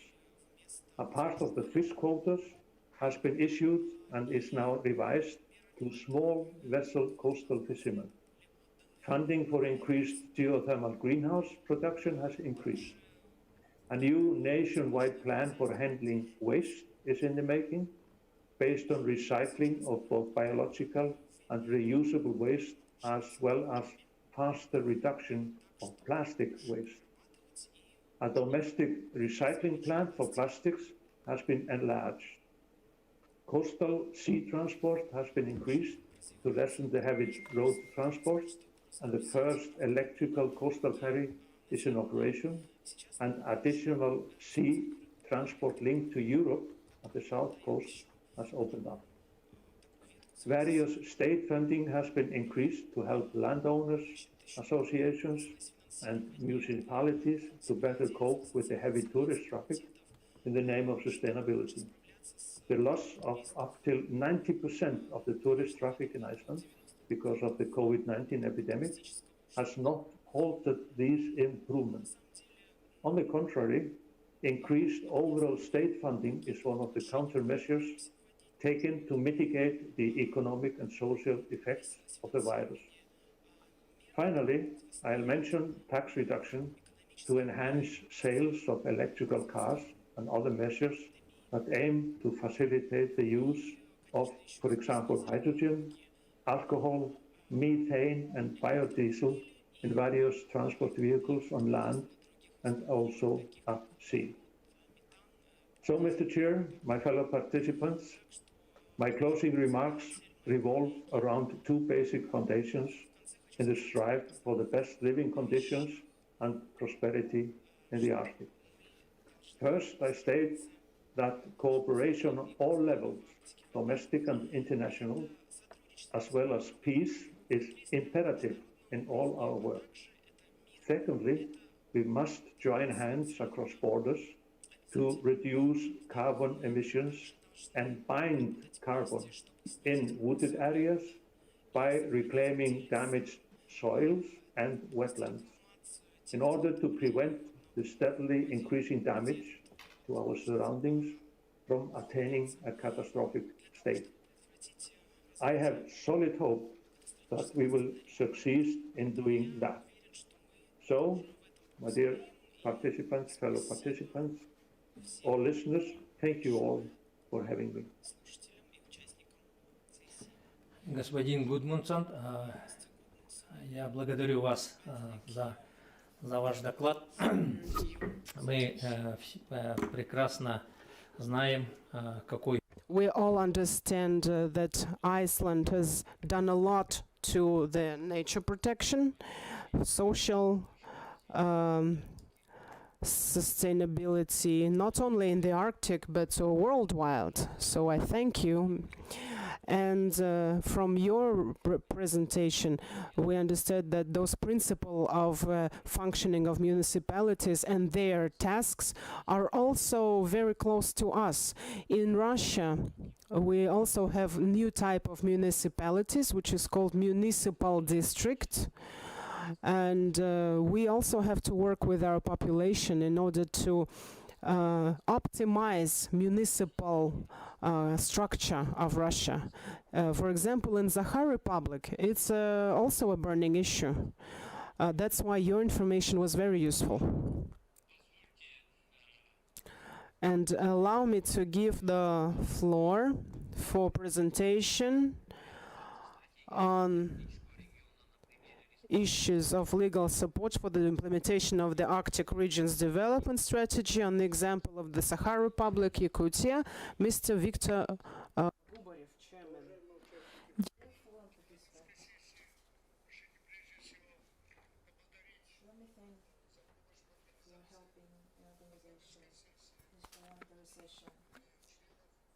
A part of the fish quotas has been issued and is now revised to small vessel coastal fishermen. Funding for increased geothermal greenhouse production has increased. A new nationwide plan for handling waste is in the making, based on recycling of both biological and reusable waste, as well as faster reduction of plastic waste. A domestic recycling plant for plastics has been enlarged. Coastal sea transport has been increased to lessen the heavy road transport, and the first electrical coastal ferry is in operation, and additional sea transport link to Europe at the south coast has opened up. Various state funding has been increased to help landowners, associations, and municipalities to better cope with the heavy tourist traffic in the name of sustainability. The loss of up till 90% of the tourist traffic in Iceland because of the COVID-19 epidemic has not halted these improvements. On the contrary, increased overall state funding is one of the countermeasures taken to mitigate the economic and social effects of the virus. Finally, I'll mention tax reduction to enhance sales of electrical cars and other measures that aim to facilitate the use of, for example, hydrogen, alcohol, methane, and biodiesel in various transport vehicles on land and also at sea. So, Mr. Chair, my fellow participants, my closing remarks revolve around two basic foundations in the strive for the best living conditions and prosperity in the Arctic. First, I state that cooperation on all levels, domestic and international, as well as peace, is imperative in all our work. Secondly, we must join hands across borders to reduce carbon emissions and bind carbon in wooded areas by reclaiming damaged soils and wetlands in order to prevent the steadily increasing damage to our surroundings from attaining a catastrophic state. I have solid hope that we will succeed in doing that. So, my dear participants, fellow participants, all listeners, thank you all for having me. Господин Гудмунсон, я благодарю вас за ваш доклад. Мы прекрасно знаем, какой... We all understand that Iceland has done a lot to the nature protection, social sustainability, not only in the Arctic, but worldwide. So I thank you. And from your presentation, we understood that those principles of functioning of municipalities and their tasks are also very close to us. In Russia, we also have new type of municipalities, which is called municipal district. And we also have to work with our population in order to optimize municipal structure of Russia. For example, in Sakha Republic, it's also a burning issue. That's why your information was very useful. And allow me to give the floor for presentation on issues of legal support for the implementation of the Arctic region's development strategy on the example of the Sakha Republic, Yakutia, Mr. Victor Gubarev, Chairman. Let me thank your helping organization, this parliamentary session.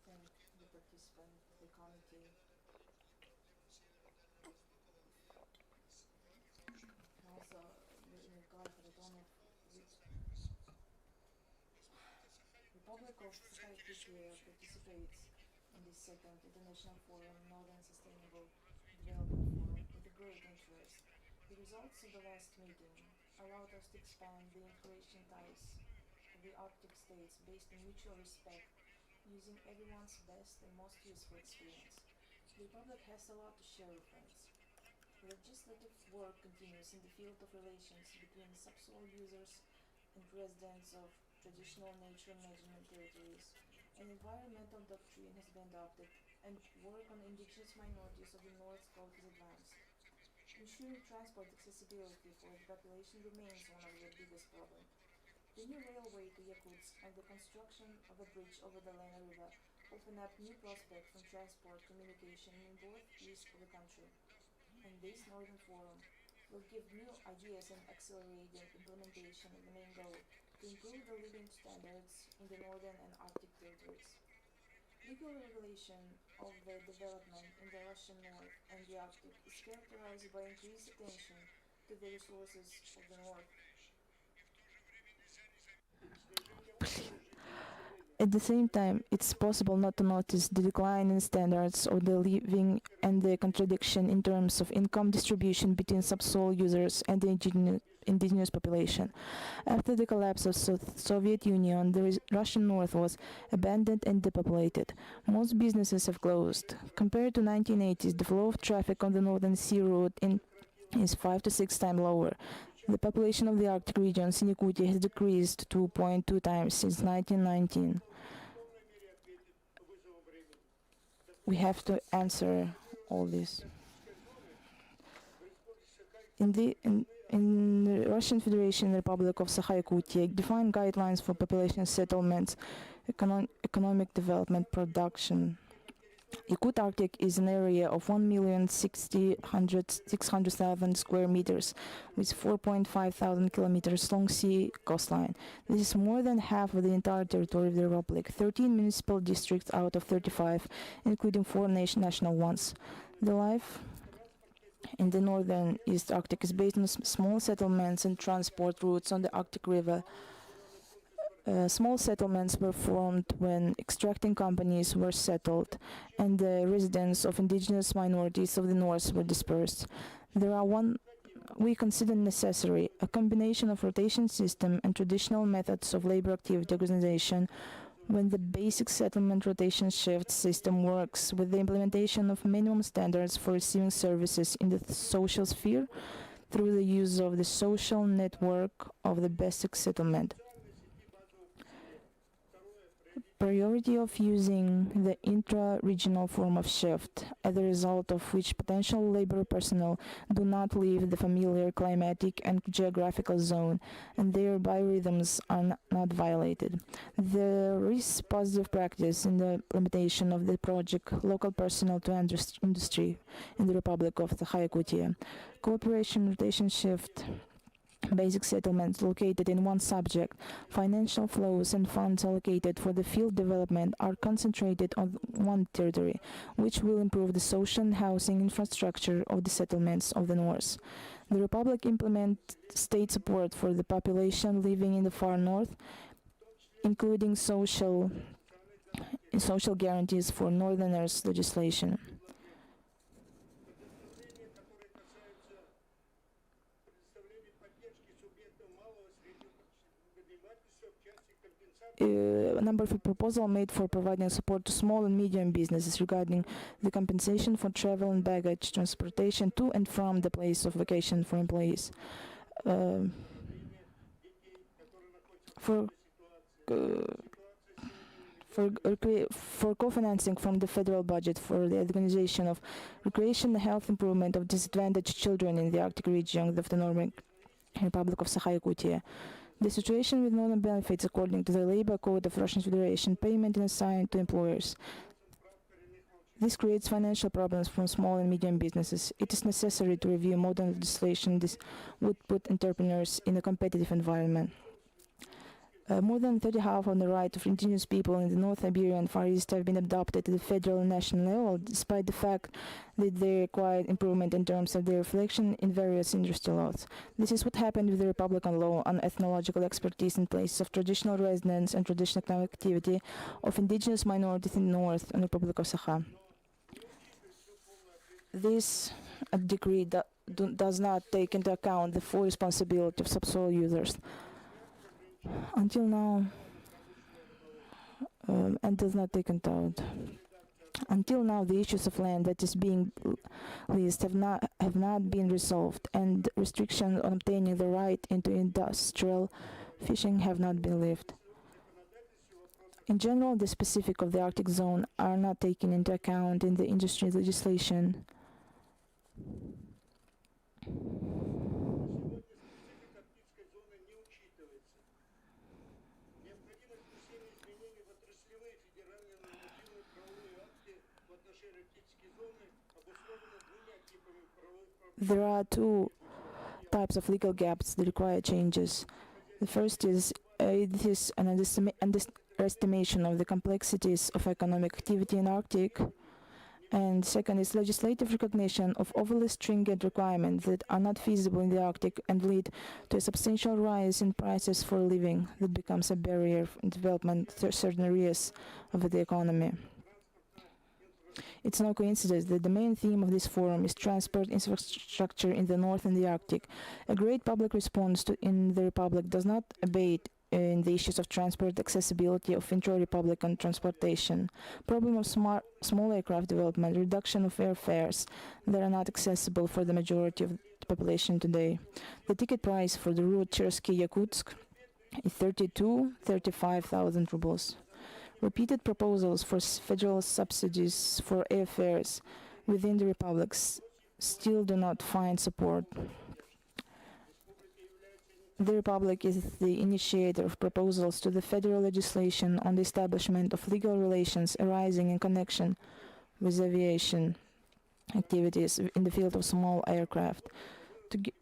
Thank the participants, the committee. Also, Republic of Sakha participates in the second International Forum, Northern Sustainable Development Forum, with a great interest. The results of the last meeting allowed us to expand the integration ties of the Arctic states based on mutual respect, using everyone's best and most useful experience. The Republic has a lot to share with us. Legislative work continues in the field of relations between subsoil users and residents of traditional nature management territories. An environmental doctrine has been adopted, and work on indigenous minorities of the North Scope is advanced. Ensuring transport accessibility for the population remains one of the biggest problems. The new railway to Yakutsk and the construction of a bridge over the Lena River open up new prospects for transport communication in both east of the country. And this Northern Forum will give new ideas and accelerate the implementation of the main goal to improve the living standards in the northern and Arctic territories. Legal regulation of the development in the Russian North and the Arctic is characterized by increased attention to the resources of the North. At the same time, it's possible not to notice the decline in standards of the living and the contradiction in terms of income distribution between subsoil users and the indigenous population. After the collapse of the Soviet Union, the Russian North was abandoned and depopulated. Most businesses have closed. Compared to 1980s, the flow of traffic on the Northern Sea Road is 5 to 6 times lower. The population of the Arctic regions in Yakutia has decreased 2.2 times since 1919. We have to answer all this. In the Russian Federation Republic of Sakha-Yakutia, define guidelines for population settlements, economic development, production. Yakut Arctic is an area of 1,600,000 square meters with 4.5 thousand kilometers long sea coastline. This is more than half of the entire territory of the Republic, 13 municipal districts out of 35, including 4 national ones. The life in the northern East Arctic is based on small settlements and transport routes on the Arctic River. Small settlements were formed when extracting companies were settled and the residents of indigenous minorities of the north were dispersed. There are we consider necessary a combination of rotation system and traditional methods of labor activity organization when the basic settlement rotation shift system works with the implementation of minimum standards for receiving services in the social sphere through the use of the social network of the basic settlement. Priority of using the intra-regional form of shift, as a result of which potential labor personnel do not leave the familiar climatic and geographical zone, and their biorhythms are not violated. There is positive practice in the implementation of the project local personnel to industry in the Republic of Sakha Yakutia. Cooperation rotation shift basic settlements located in one subject, financial flows and funds allocated for the field development are concentrated on one territory, which will improve the social and housing infrastructure of the settlements of the north. The Republic implements state support for the population living in the far north, including social guarantees for northerners legislation. A number of proposals made for providing support to small and medium businesses regarding the compensation for travel and baggage transportation to and from the place of vacation for employees. For co-financing from the federal budget for the organization of recreation and health improvement of disadvantaged children in the Arctic region of the Norway Republic of Sakha Yakutia. The situation with northern benefits according to the Labor Code of Russian Federation, payment and assigned to employers. This creates financial problems for small and medium businesses. It is necessary to review modern legislation. This would put entrepreneurs in a competitive environment. More than 30% of the rights of indigenous people in the North Iberia and Far East have been adopted at the federal and national level, despite the fact that they required improvement in terms of their reflection in various industry laws. This is what happened with the Republican law on ethnological expertise in places of traditional residence and traditional economic activity of indigenous minorities in the North and the Republic of Sakha. This decree does not take into account the full responsibility of subsoil users. Until now, and does not take into account. Until now, the issues of land that is being leased have not been resolved, and restrictions on obtaining the right into industrial fishing have not been lifted. In general, the specifics of the Arctic zone are not taken into account in the industry legislation. There are two types of legal gaps that require changes. The first is this is an underestimation of the complexities of economic activity in Arctic, and second is legislative recognition of overly stringent requirements that are not feasible in the Arctic and lead to a substantial rise in prices for living that becomes a barrier in development to certain areas of the economy. It's no coincidence that the main theme of this forum is transport infrastructure in the North and the Arctic. A great public response in the Republic does not abate in the issues of transport accessibility of intra-republican transportation, problem of small aircraft development, reduction of airfares that are not accessible for the majority of the population today. The ticket price for the route Cherski-Yakutsk is 35,000 rubles. Repeated proposals for federal subsidies for airfares within the Republic still do not find support. The Republic is the initiator of proposals to the federal legislation on the establishment of legal relations arising in connection with aviation activities in the field of small aircraft. To gi-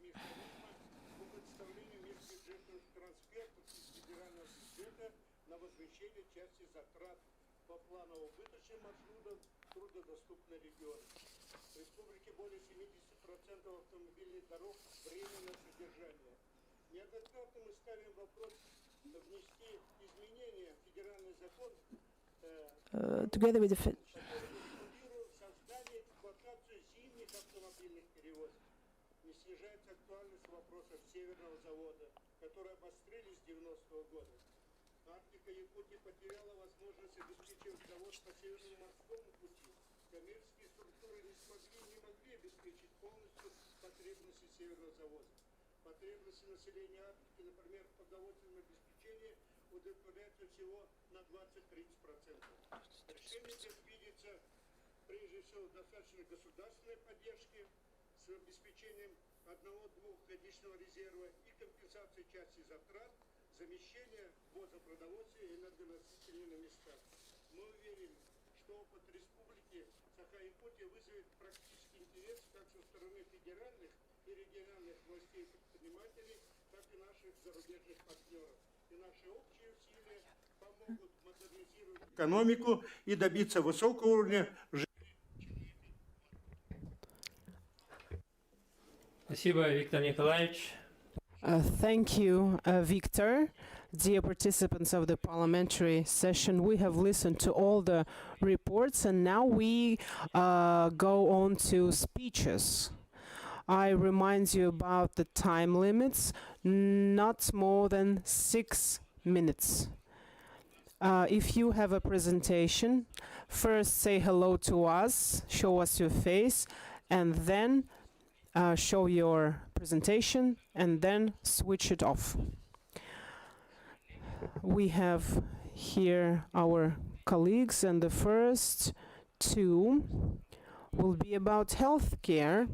together with the Потребности населения Арктики, например, в продовольственном обеспечении удовлетворяются всего на 20-30%. Решение здесь видится прежде всего достаточно государственной поддержки с обеспечением 1-2 годичного резерва и компенсации части затрат, замещения ввоза продовольствия и энергоносителей на местах. Мы уверены, что опыт республики Саха-Якутия вызовет практический интерес как со стороны федеральных и региональных властей и предпринимателей, так и наших зарубежных партнеров. И наши общие усилия помогут модернизировать экономику и добиться высокого уровня жизни. Спасибо, Виктор Николаевич. Thank you, Victor. Dear participants of the parliamentary session, we have listened to all the reports and now we go on to speeches. I remind you about the time limits, not more than 6 minutes. If you have a presentation, first say hello to us, show us your face, and then show your presentation, and then switch it off. We have here our colleagues, and the first two will be about healthcare,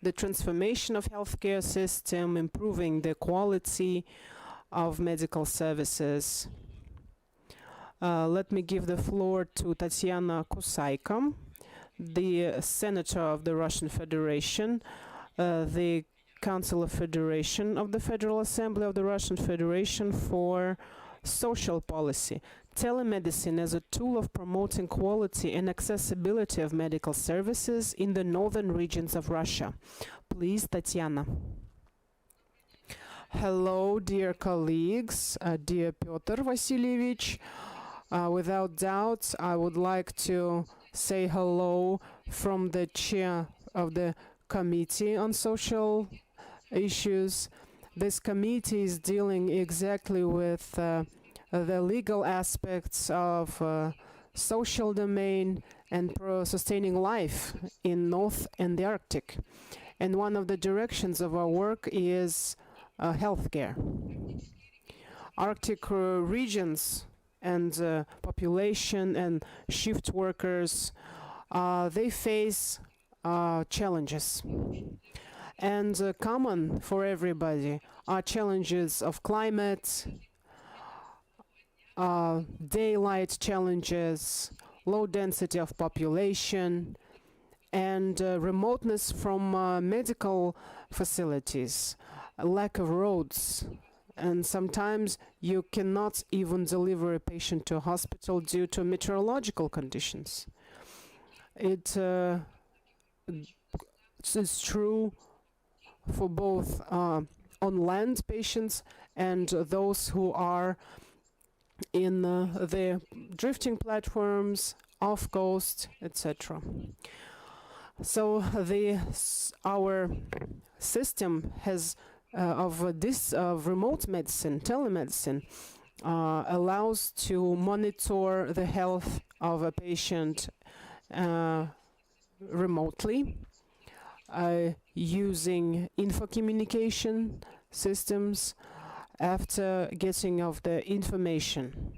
the transformation of healthcare system, improving the quality of medical services. Let me give the floor to Tatiana Kusaiko, the Senator of the Russian Federation, the Council of Federation of the Federal Assembly of the Russian Federation for Social Policy. Telemedicine as a tool of promoting quality and accessibility of medical services in the northern regions of Russia. Please, Tatiana. Hello, dear colleagues, dear Pyotr Vasilievich. Without doubt, I would like to say hello from the chair of the Committee on Social Issues. This committee is dealing exactly with the legal aspects of social domain and sustaining life in North and the Arctic. And one of the directions of our work is healthcare. Arctic regions and population and shift workers, they face challenges. And common for everybody are challenges of climate, daylight challenges, low density of population, and remoteness from medical facilities, lack of roads, and sometimes you cannot even deliver a patient to a hospital due to meteorological conditions. It's true for both on land patients and those who are in the drifting platforms, off coast, etc. So our system has of remote medicine, telemedicine, allows to monitor the health of a patient remotely using info communication systems after getting of the information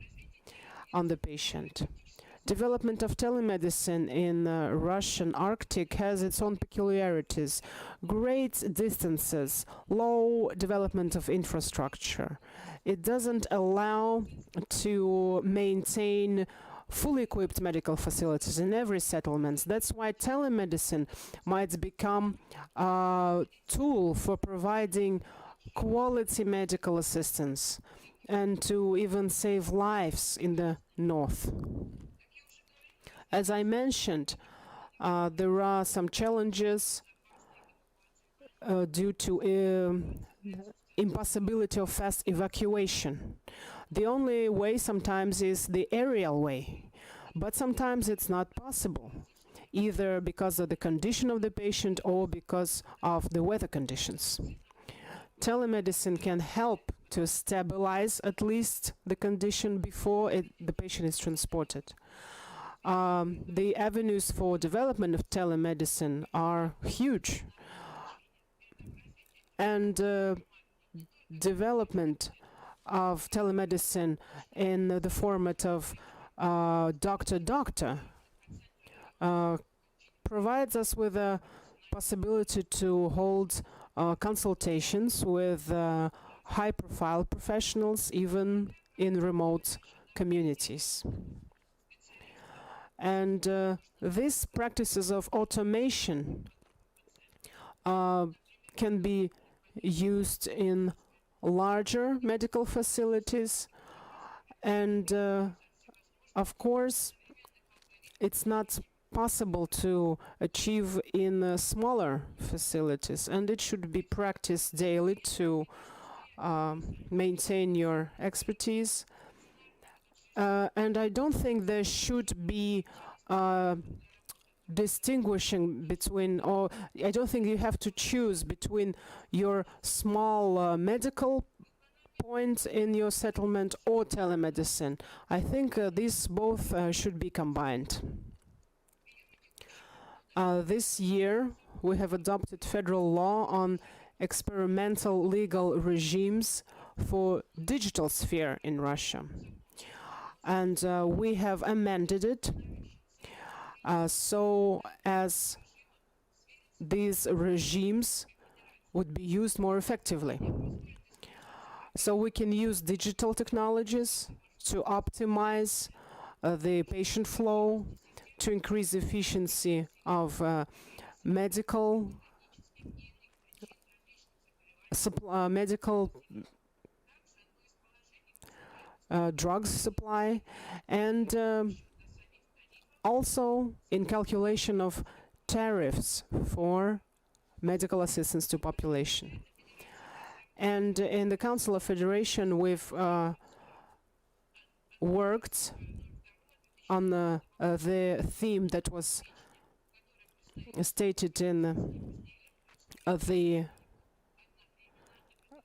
on the patient. Development of telemedicine in Russian Arctic has its own peculiarities. Great distances, low development of infrastructure. It doesn't allow to maintain fully equipped medical facilities in every settlement. That's why telemedicine might become a tool for providing quality medical assistance and to even save lives in the north. As I mentioned, there are some challenges due to impossibility of fast evacuation. The only way sometimes is the aerial way, but sometimes it's not possible, either because of the condition of the patient or because of the weather conditions. Telemedicine can help to stabilize at least the condition before the patient is transported. The avenues for development of telemedicine are huge, and development of telemedicine in the format of doctor-doctor provides us with a possibility to hold consultations with high-profile professionals, even in remote communities. And these practices of automation can be used in larger medical facilities, and of course it's not possible to achieve in smaller facilities, and it should be practiced daily to maintain your expertise. And I don't think there should be distinguishing between, or I don't think you have to choose between your small medical points in your settlement or telemedicine. I think these both should be combined. This year we have adopted federal law on experimental legal regimes for digital sphere in Russia, and we have amended it so as these regimes would be used more effectively. So we can use digital technologies to optimize the patient flow, to increase efficiency of medical drugs supply, and also in calculation of tariffs for medical assistance to population. And in the Council of Federation, we've worked on the theme that was stated in the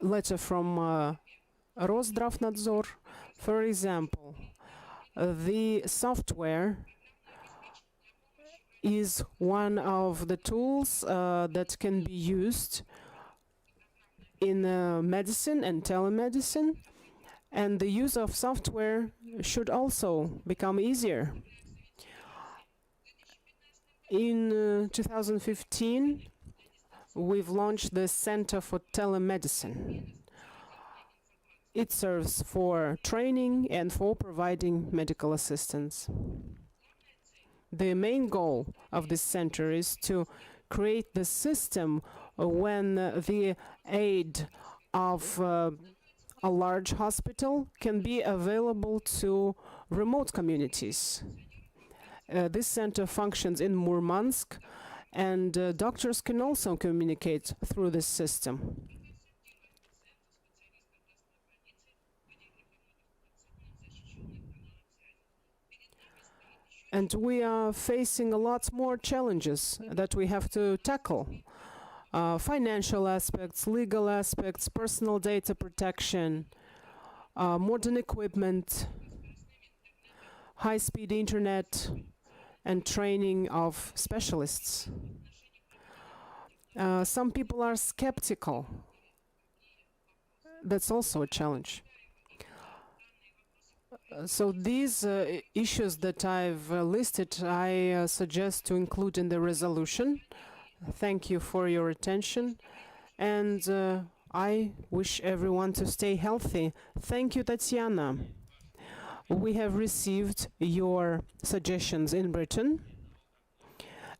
letter from Roszdravnadzor. For example, the software is one of the tools that can be used in medicine and telemedicine, and the use of software should also become easier. In 2015, we've launched the Center for Telemedicine. It serves for training and for providing medical assistance. The main goal of this center is to create the system when the aid of a large hospital can be available to remote communities. This center functions in Murmansk, and doctors can also communicate through this system. And we are facing a lot more challenges that we have to tackle. Financial aspects, legal aspects, personal data protection, modern equipment, high-speed internet, and training of specialists. Some people are skeptical. That's also a challenge. So these issues that I've listed, I suggest to include in the resolution. Thank you for your attention, and I wish everyone to stay healthy. Thank you, Tatiana. We have received your suggestions in written,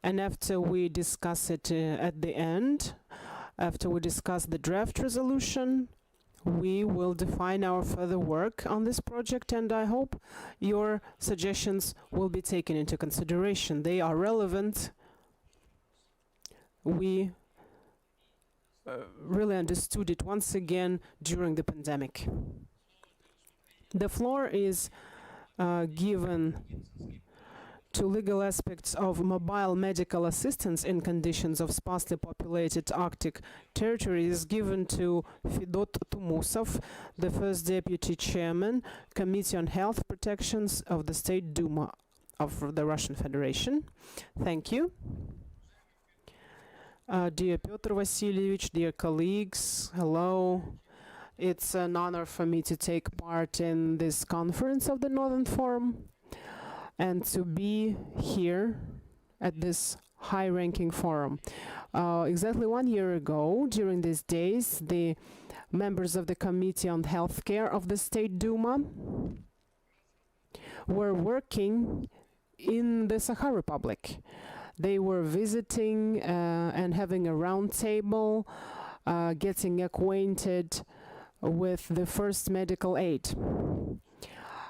and after we discuss it at the end, after we discuss the draft resolution, we will define our further work on this project, and I hope your suggestions will be taken into consideration. They are relevant. We really understood it once again during the pandemic. The floor is given to legal aspects of mobile medical assistance in conditions of sparsely populated Arctic territories, given to Fedot Tumusov, the first Deputy Chairman, Committee on Health Protections of the State Duma of the Russian Federation. Thank you. Dear Pyotr Vasilievich, dear colleagues, hello. It's an honor for me to take part in this conference of the Northern Forum and to be here at this high-ranking forum. Exactly 1 year ago, during these days, the members of the Committee on Healthcare of the State Duma were working in the Sakha Republic. They were visiting and having a round table, getting acquainted with the first medical aid.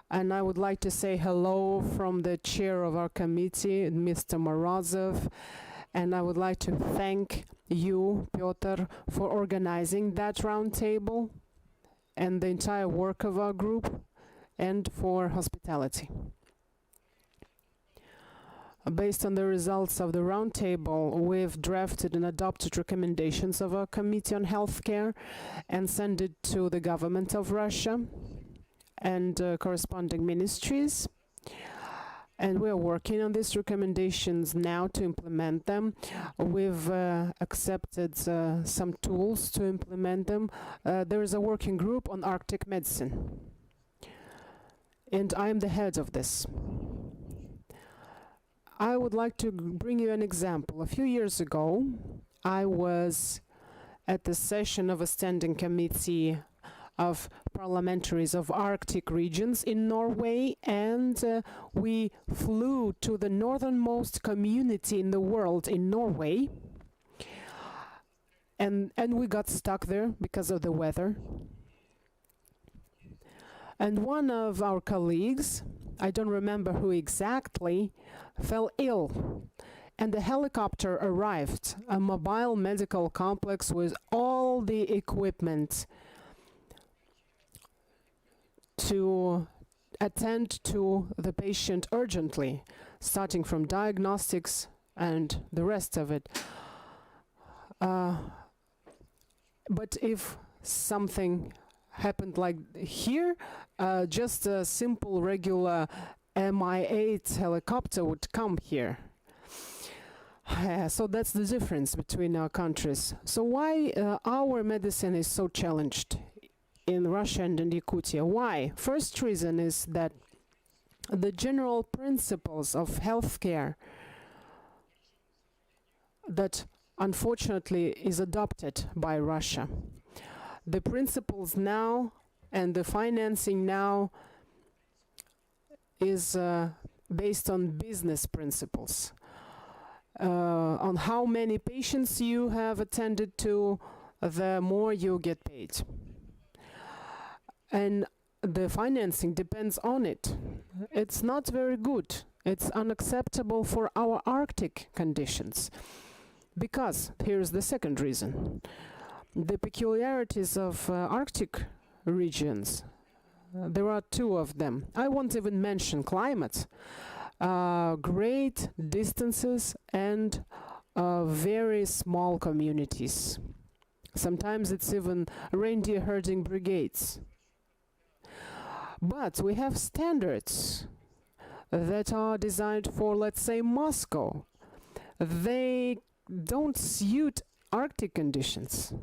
And I would like to say hello from the chair of our committee, Mr. Morozov, and I would like to thank you, Pyotr, for organizing that round table and the entire work of our group, and for hospitality. Based on the results of the roundtable, we've drafted and adopted recommendations of our Committee on Healthcare and sent it to the government of Russia and corresponding ministries. And we're working on these recommendations now to implement them. We've accepted some tools to implement them. There is a working group on Arctic medicine, and I'm the head of this. I would like to bring you an example. A few years ago, I was at the session of a standing committee of parliamentaries of Arctic regions in Norway, and we flew to the northernmost community in the world in Norway, and we got stuck there because of the weather. And one of our colleagues, I don't remember who exactly, fell ill, and the helicopter arrived, a mobile medical complex with all the equipment to attend to the patient urgently, starting from diagnostics and the rest of it. But if something happened like here, just a simple regular Mi-8 helicopter would come here. So that's the difference between our countries. So why our medicine is so challenged in Russia and in Yakutia? Why? First reason is that the general principles of healthcare that unfortunately is adopted by Russia. The principles now and the financing now is based on business principles, on how many patients you have attended to, the more you get paid. And the financing depends on it. It's not very good. It's unacceptable for our Arctic conditions. Because, here's the second reason. The peculiarities of Arctic regions, there are two of them. I won't even mention climate. Great distances and very small communities. Sometimes it's even reindeer herding brigades. But we have standards that are designed for, let's say, Moscow. They don't suit Arctic conditions.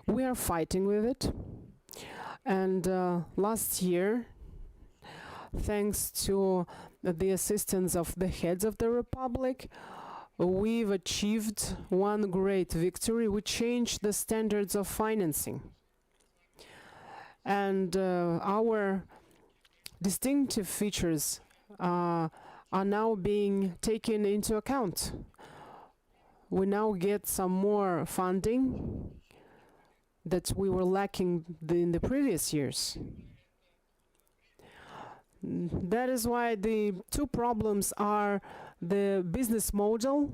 We are fighting with it. And last year, thanks to the assistance of the heads of the Republic, we've achieved one great victory. We changed the standards of financing. And our distinctive features are now being taken into account. We now get some more funding that we were lacking in the previous years. That is why the two problems are the business model,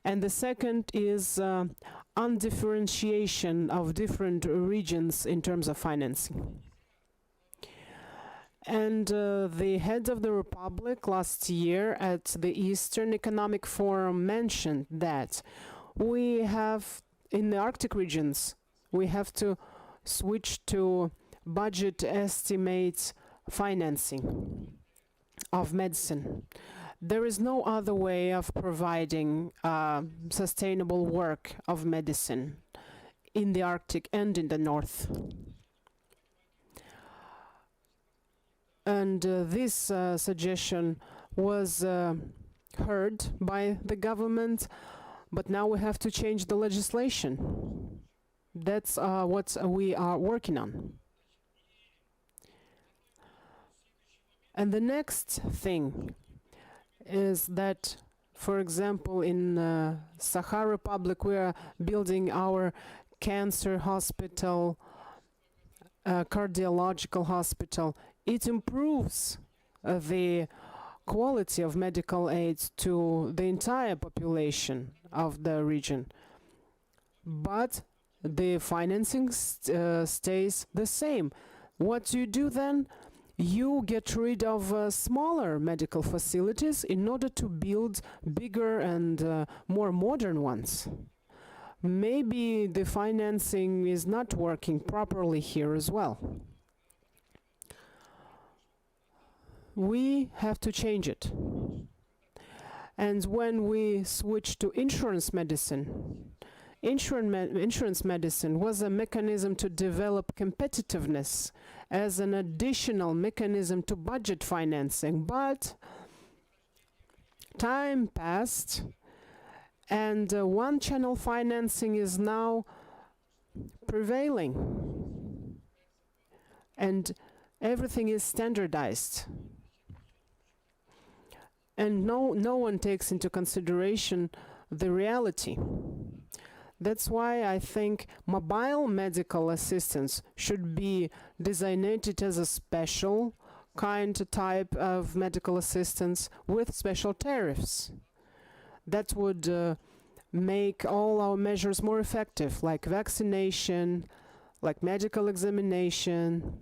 and the second is undifferentiation of different regions in terms of financing. And the head of the Republic last year at the Eastern Economic Forum mentioned that we have, in the Arctic regions, we have to switch to budget estimates financing of medicine. There is no other way of providing sustainable work of medicine in the Arctic and in the North. And this suggestion was heard by the government, but now we have to change the legislation. That's what we are working on. And the next thing is that, for example, in Sakha Republic, we are building our cancer hospital, cardiological hospital. It improves the quality of medical aids to the entire population of the region. But the financing stays the same. What you do then? You get rid of smaller medical facilities in order to build bigger and more modern ones. Maybe the financing is not working properly here as well. We have to change it. And when we switch to insurance medicine, insurance medicine was a mechanism to develop competitiveness as an additional mechanism to budget financing. But time passed, and one-channel financing is now prevailing, and everything is standardized. And no one takes into consideration the reality. That's why I think mobile medical assistance should be designated as a special type of medical assistance with special tariffs. That would make all our measures more effective, like vaccination, like medical examination,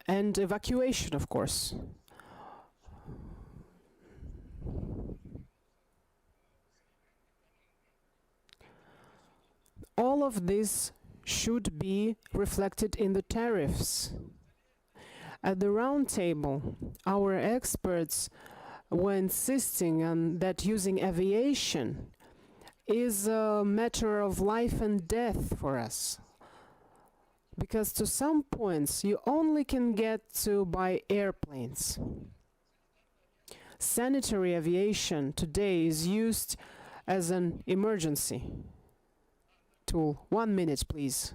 and evacuation, of course. All of this should be reflected in the tariffs. At the round table, our experts were insisting on that using aviation is a matter of life and death for us. Because to some points, you only can get to by airplanes. Sanitary aviation today is used as an emergency tool. 1 minute, please.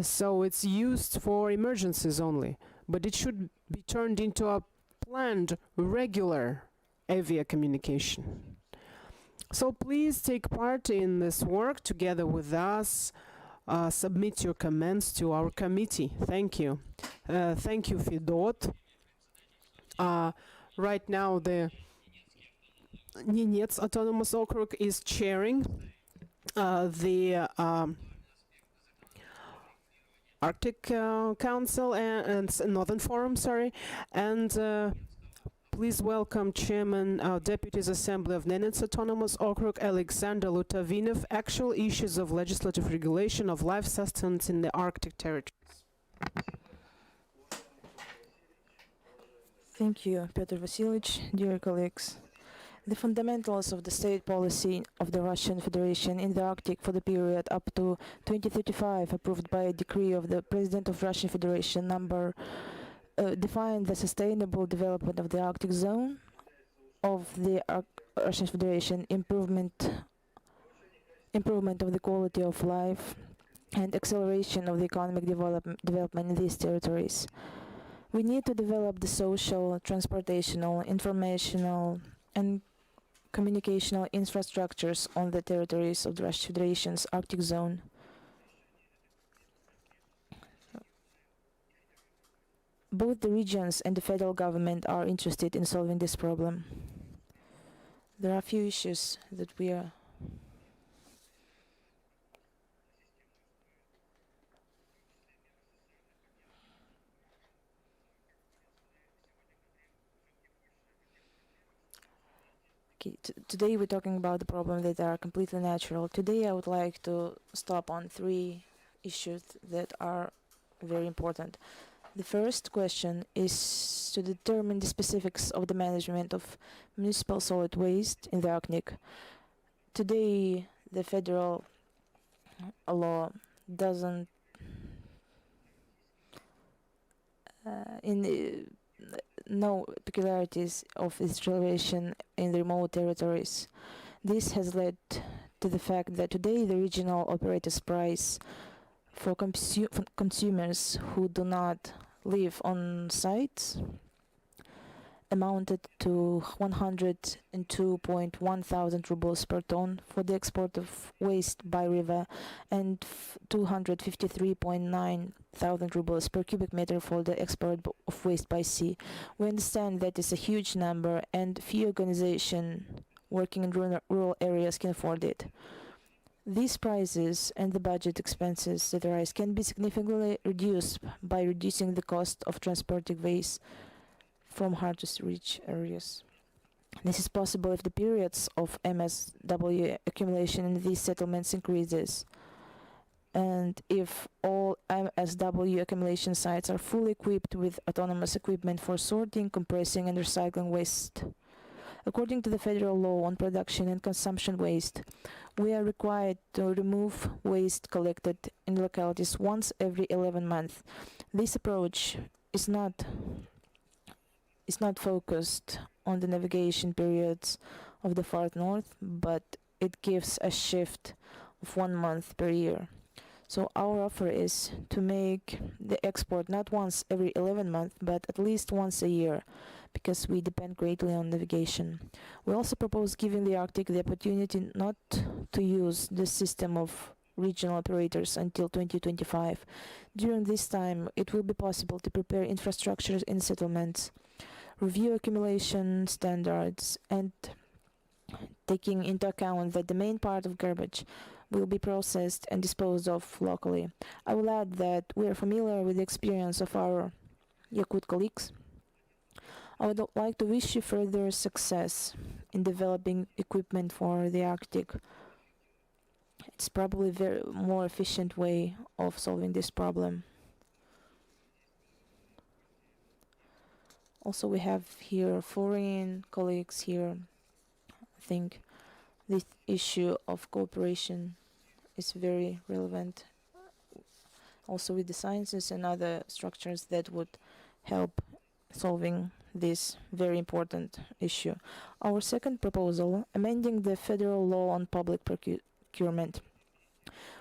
So it's used for emergencies only, but it should be turned into a planned, regular avia communication. So please take part in this work together with us. Submit your comments to our committee. Thank you. Thank you, Fedot. Right now, the Ninets Autonomous Okrug is chairing the Arctic Council and Northern Forum, and please welcome Chairman of Deputies Assembly of Nenets Autonomous Okrug, Alexander Lutavinov, actual issues of legislative regulation of life sustenance in the Arctic territories. Thank you, Peter Vasilyevich. Dear colleagues, the fundamentals of the state policy of the Russian Federation in the Arctic for the period up to 2035, approved by a decree of the President of Russian Federation define the sustainable development of the Arctic zone of the Russian Federation, improvement of the quality of life and acceleration of the economic development in these territories. We need to develop the social, transportational, informational, and communicational infrastructures on the territories of the Russian Federation's Arctic zone. Both the regions and the federal government are interested in solving this problem. There are a few issues that we are today we're talking about the problems that are completely natural. Today I would like to stop on 3 issues that are very important. The first question is to determine the specifics of the management of municipal solid waste in the Arctic. Today the federal law doesn't no peculiarities of its relation in the remote territories. This has led to the fact that today the regional operators' price for consumers who do not live on sites amounted to 102.1 thousand rubles per ton for the export of waste by river and 253.9 thousand rubles per cubic meter for the export of waste by sea. We understand that is a huge number and few organizations working in rural areas can afford it. These prices and the budget expenses that arise can be significantly reduced by reducing the cost of transporting waste from hard-to-reach areas. This is possible if the periods of MSW accumulation in these settlements increases, and if all MSW accumulation sites are fully equipped with autonomous equipment for sorting, compressing, and recycling waste. According to the federal law on production and consumption waste, we are required to remove waste collected in localities once every 11 months. This approach is not focused on the navigation periods of the far north, but it gives a shift of 1 month per year. So our offer is to make the export not once every 11 months, but at least once a year, because we depend greatly on navigation. We also propose giving the Arctic the opportunity not to use the system of regional operators until 2025. During this time, it will be possible to prepare infrastructures in settlements, review accumulation standards, and taking into account that the main part of garbage will be processed and disposed of locally. I will add that we are familiar with the experience of our Yakut colleagues. I would like to wish you further success in developing equipment for the Arctic. It's probably a very more efficient way of solving this problem. Also, we have here foreign colleagues here. I think this issue of cooperation is very relevant. Also with the sciences and other structures that would help solving this very important issue. Our second proposal, amending the federal law on public procurement.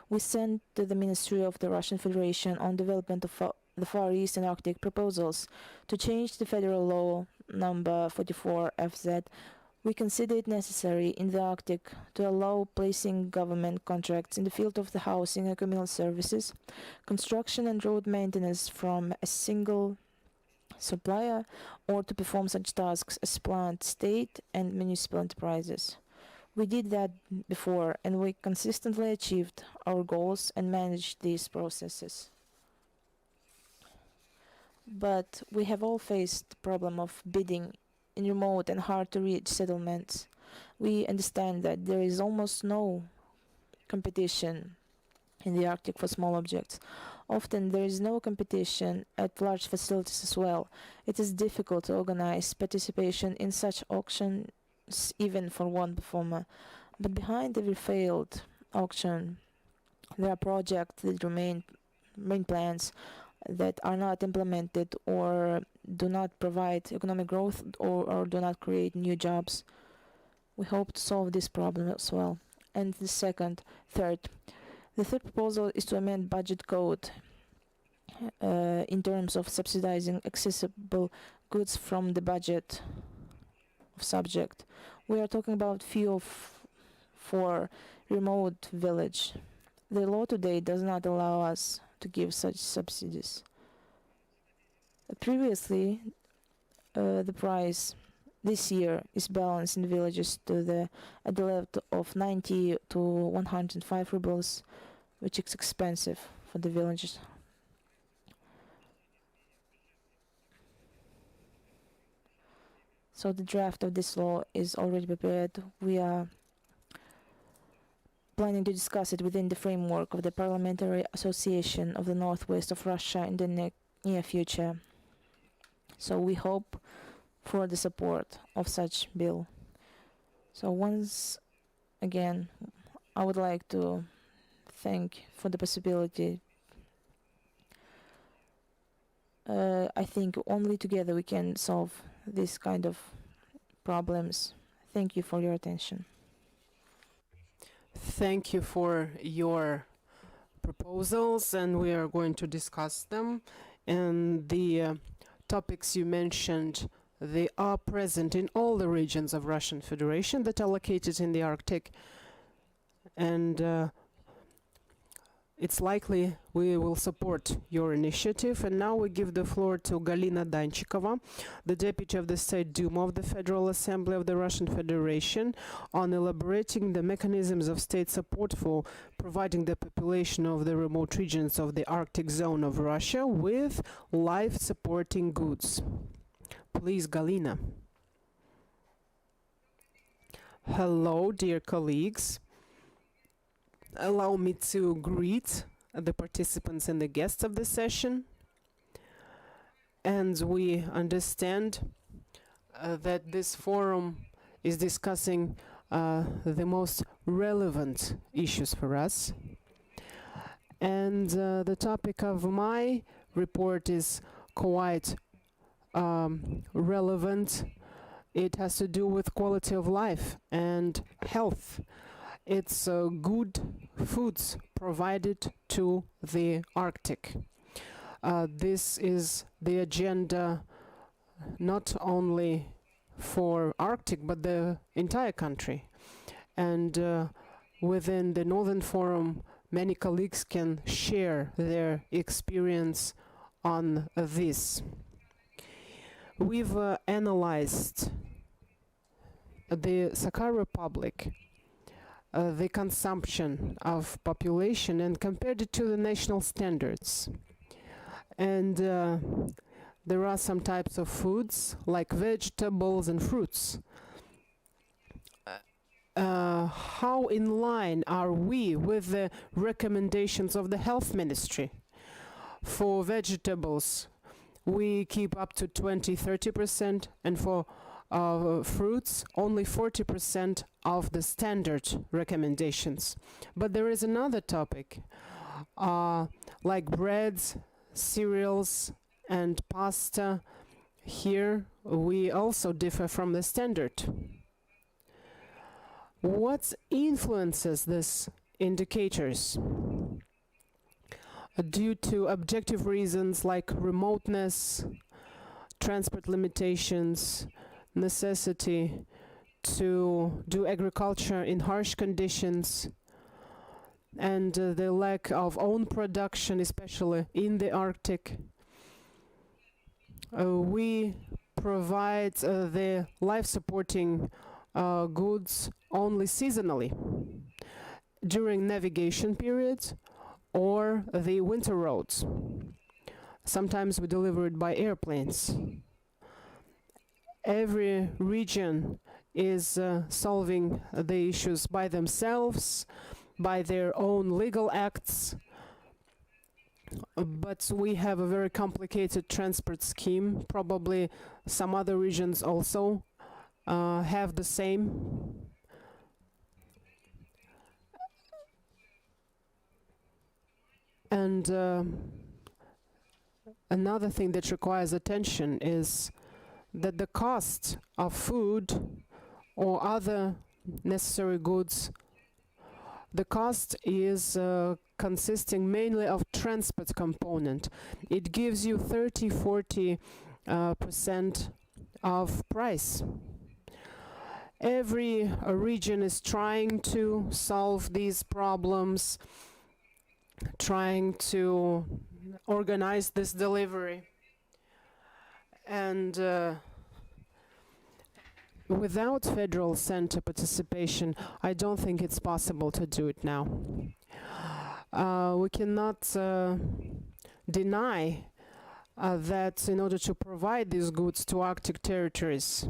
We sent to the Ministry of the Russian Federation on development of the Far East and Arctic proposals to change the federal law number 44 FZ. We consider it necessary in the Arctic to allow placing government contracts in the field of the housing and communal services, construction and road maintenance from a single supplier, or to perform such tasks as planned state and municipal enterprises. We did that before, and we consistently achieved our goals and managed these processes. But we have all faced the problem of bidding in remote and hard-to-reach settlements. We understand that there is almost no competition in the Arctic for small objects. Often there is no competition at large facilities as well. It is difficult to organize participation in such auctions even for one performer. But behind every failed auction, there are projects that remain plans that are not implemented or do not provide economic growth or do not create new jobs. We hope to solve this problem as well. And the third, The third proposal is to amend budget code in terms of subsidizing accessible goods from the budget of subject. We are talking about fuel for remote village. The law today does not allow us to give such subsidies. Previously, the price this year is balanced in villages at the level of 90 to 105 rubles, which is expensive for the villages. So the draft of this law is already prepared. We are planning to discuss it within the framework of the Parliamentary Association of the Northwest of Russia in the near future. So we hope for the support of such bill. So once again, I would like to thank for the possibility. I think only together we can solve this kind of problems. Thank you for your attention. Thank you for your proposals, and we are going to discuss them. And the topics you mentioned, they are present in all the regions of Russian Federation that are located in the Arctic. And it's likely we will support your initiative. And now we give the floor to Galina Danchikova, the Deputy of the State Duma of the Federal Assembly of the Russian Federation, on elaborating the mechanisms of state support for providing the population of the remote regions of the Arctic zone of Russia with life-supporting goods. Please, Galina. Hello, dear colleagues. Allow me to greet the participants and the guests of the session. And we understand that this forum is discussing the most relevant issues for us. And the topic of my report is quite relevant. It has to do with quality of life and health. It's good foods provided to the Arctic. This is the agenda not only for Arctic, but the entire country. And within the Northern Forum, many colleagues can share their experience on this. We've analyzed the Sakha Republic, the consumption of population, and compared it to the national standards. And there are some types of foods like vegetables and fruits. How in line are we with the recommendations of the Health Ministry? For vegetables, we keep up to 20-30%, and for fruits, only 40% of the standard recommendations. But there is another topic, like breads, cereals, and pasta. Here we also differ from the standard. What influences these indicators? Due to objective reasons like remoteness, transport limitations, necessity to do agriculture in harsh conditions, and the lack of own production, especially in the Arctic. We provide the life-supporting goods only seasonally, during navigation periods or the winter roads. Sometimes we deliver it by airplanes. Every region is solving the issues by themselves, by their own legal acts. But we have a very complicated transport scheme. Probably some other regions also have the same. And another thing that requires attention is that the cost of food or other necessary goods, The cost is consisting mainly of transport component. It gives you 30-40% of price. Every region is trying to solve these problems, trying to organize this delivery. And without federal center participation, I don't think it's possible to do it now. We cannot deny that in order to provide these goods to Arctic territories,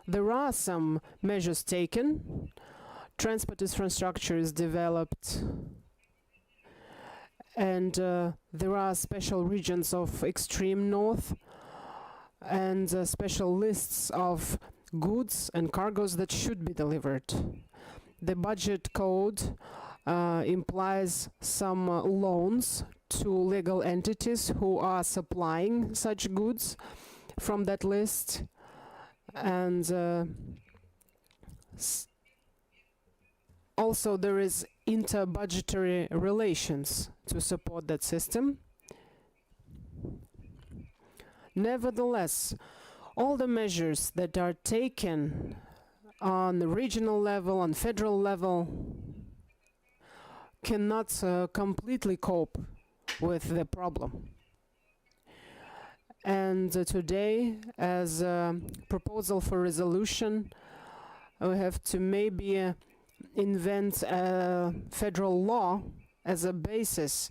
there are some measures taken. Transport infrastructure is developed, and there are special regions of extreme north and special lists of goods and cargoes that should be delivered. The budget code implies some loans to legal entities who are supplying such goods from that list, and also there is inter-budgetary relations to support that system. Nevertheless, all the measures that are taken on the regional level, on federal level, cannot completely cope with the problem. And today, as a proposal for resolution, we have to maybe invent a federal law as a basis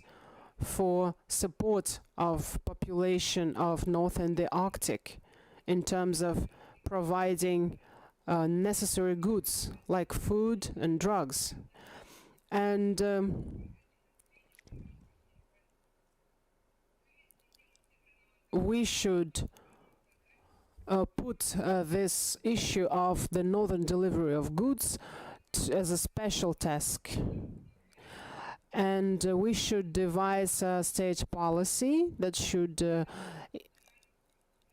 for support of population of North and the Arctic in terms of providing necessary goods like food and drugs. And we should put this issue of the northern delivery of goods as a special task. And we should devise a state policy that should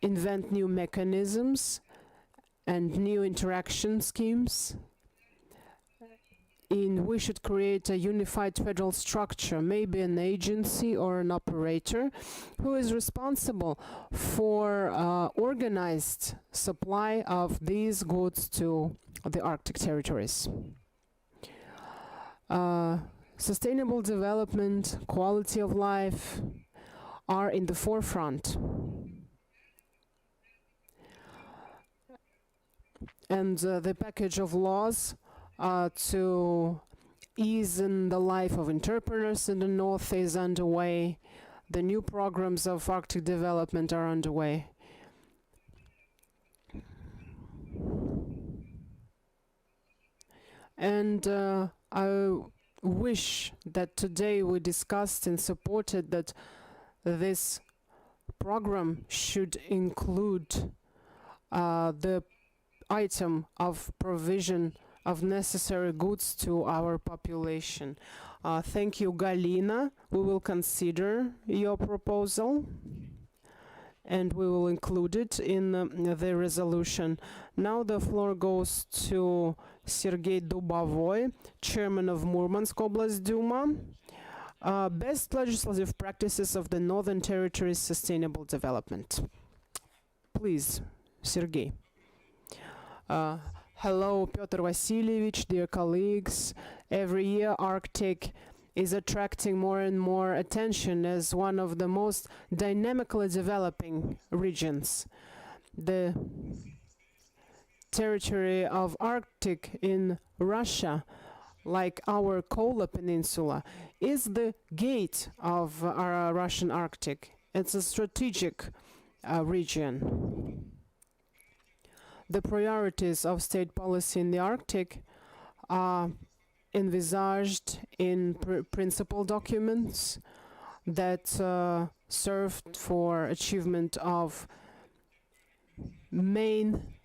invent new mechanisms and new interaction schemes. We should create a unified federal structure, maybe an agency or an operator who is responsible for organized supply of these goods to the Arctic territories. Sustainable development, quality of life are in the forefront. And the package of laws to ease in the life of entrepreneurs in the North is underway. The new programs of Arctic development are underway. And I wish that today we discussed and supported that this program should include the item of provision of necessary goods to our population. Thank you, Galina. We will consider your proposal and we will include it in the resolution. Now the floor goes to Sergei Dubovoi, Chairman of Murmansk Oblast Duma. Best legislative practices of the Northern Territories Sustainable Development. Please, Sergei. Hello, Pyotr Vasilievich, dear colleagues. Every year, Arctic is attracting more and more attention as one of the most dynamically developing regions. The territory of Arctic in Russia, like our Kola Peninsula, is the gate of our Russian Arctic. It's a strategic region. The priorities of state policy in the Arctic are envisaged in principal documents that served for achievement of main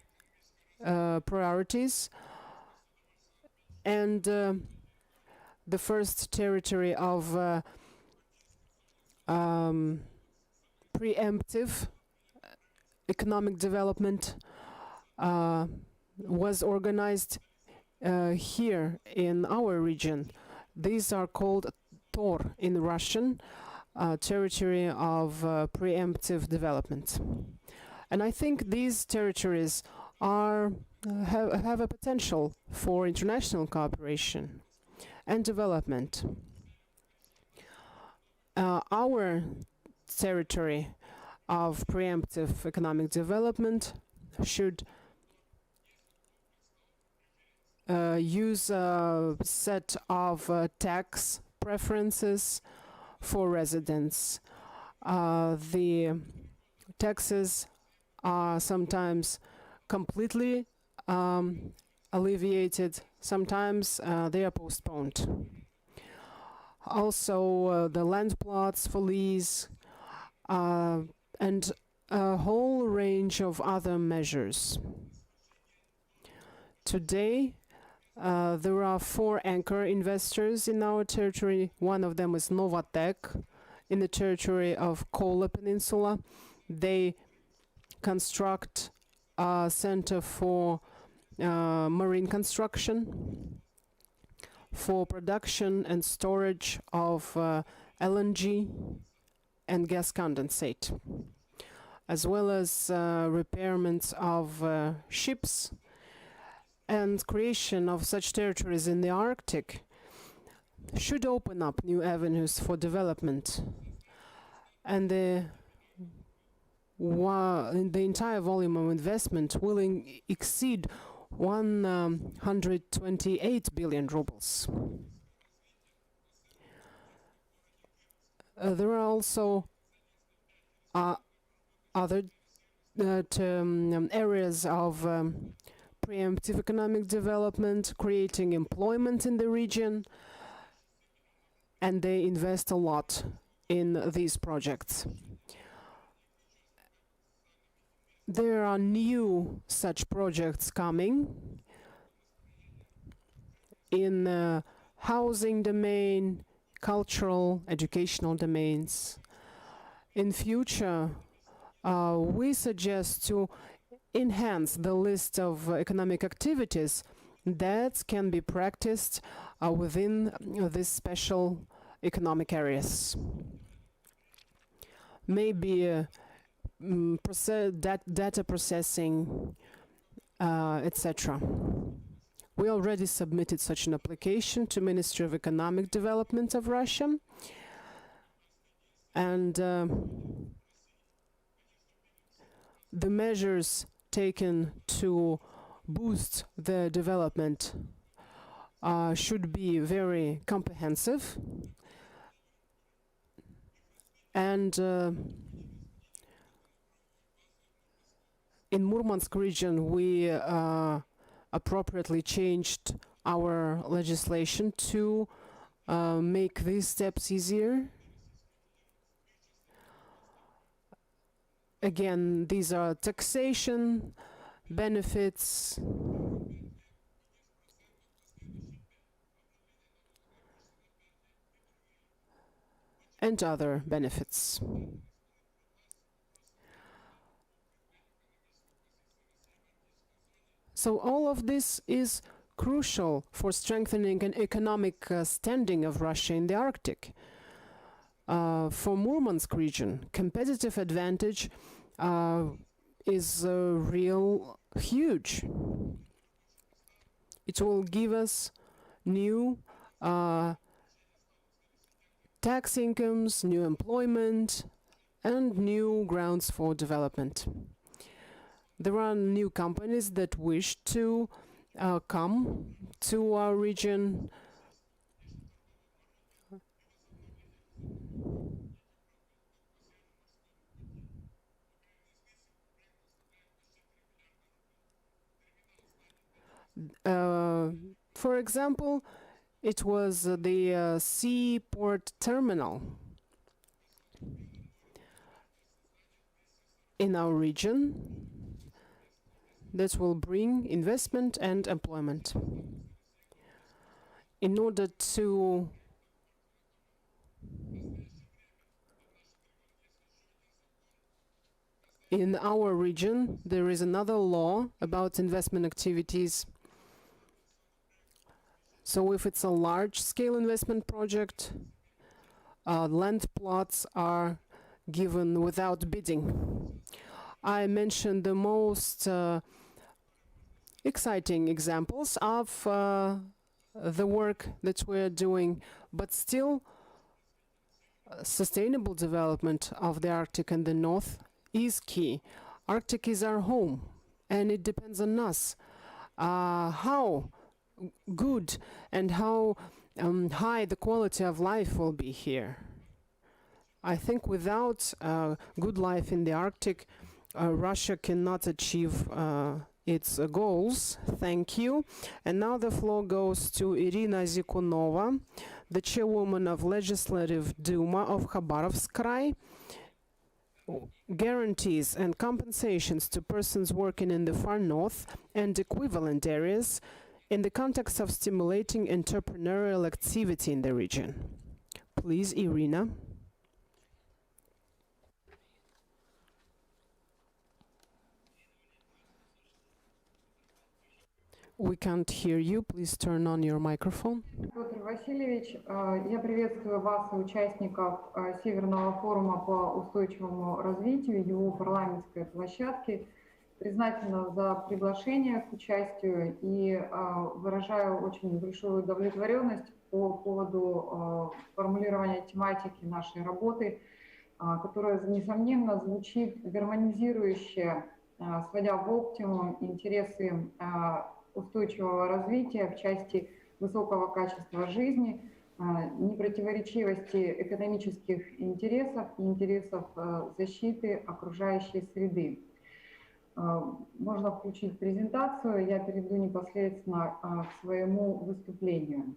priorities. And the first territory of preemptive economic development was organized here in our region, these are called TOR in Russian, territory of preemptive development. And I think these territories are have a potential for international cooperation and development. Our territory of preemptive economic development should use a set of tax preferences for residents. The taxes are sometimes completely alleviated, sometimes they are postponed. Also, the land plots for lease and a whole range of other measures. Today, there are 4 anchor investors in our territory. One of them is Novatek in the territory of Kola Peninsula. They construct a center for marine construction, for production and storage of LNG and gas condensate, as well as repairments of ships and creation of such territories in the Arctic should open up new avenues for development. And the entire volume of investment will exceed 128 billion rubles. There are also other areas of preemptive economic development, creating employment in the region, and they invest a lot in these projects. There are new such projects coming in housing domain, cultural, educational domains. In future, we suggest to enhance the list of economic activities that can be practiced within these special economic areas. Maybe data processing, etc. We already submitted such an application to Ministry of Economic Development of Russia, and the measures taken to boost the development should be very comprehensive, and in Murmansk region we appropriately changed our legislation to make these steps easier. Again, these are taxation, benefits, and other benefits. So all of this is crucial for strengthening an economic standing of Russia in the Arctic. For Murmansk region, competitive advantage is real huge. It will give us new tax incomes, new employment, and new grounds for development. There are new companies that wish to come to our region. For example, it was the seaport terminal in our region that will bring investment and employment. In order to in our region, there is another law about investment activities So if it's a large-scale investment project, land plots are given without bidding. I mentioned the most exciting examples of the work that we're doing, but still sustainable development of the Arctic and the North is key. Arctic is our home, and it depends on us. How good and how high the quality of life will be here. I think without good life in the Arctic, Russia cannot achieve its goals. Thank you. And now the floor goes to Irina Zikunova, the chairwoman of Legislative Duma of Khabarovsk Krai. Guarantees and compensations to persons working in the far north and equivalent areas in the context of stimulating entrepreneurial activity in the region. Please, Irina. We can't hear you. Please turn on your microphone. Петр Васильевич, я приветствую вас и участников Северного форума по устойчивому развитию, его парламентской площадки. Признательна за приглашение к участию и выражаю очень большую удовлетворенность по поводу формулирования тематики нашей работы, которая, несомненно, звучит гармонизирующе, сводя в оптимум интересы устойчивого развития в части высокого качества жизни, непротиворечивости экономических интересов и интересов защиты окружающей среды. Можно включить презентацию, я перейду непосредственно к своему выступлению.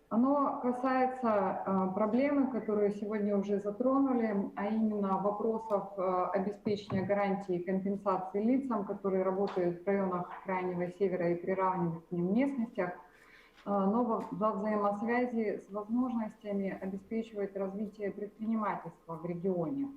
Оно касается проблемы, которую сегодня уже затронули, а именно вопросов обеспечения гарантии компенсации лицам, которые работают в районах Крайнего Севера и приравненных к ним местностях, но во взаимосвязи с возможностями обеспечивать развитие предпринимательства в регионе.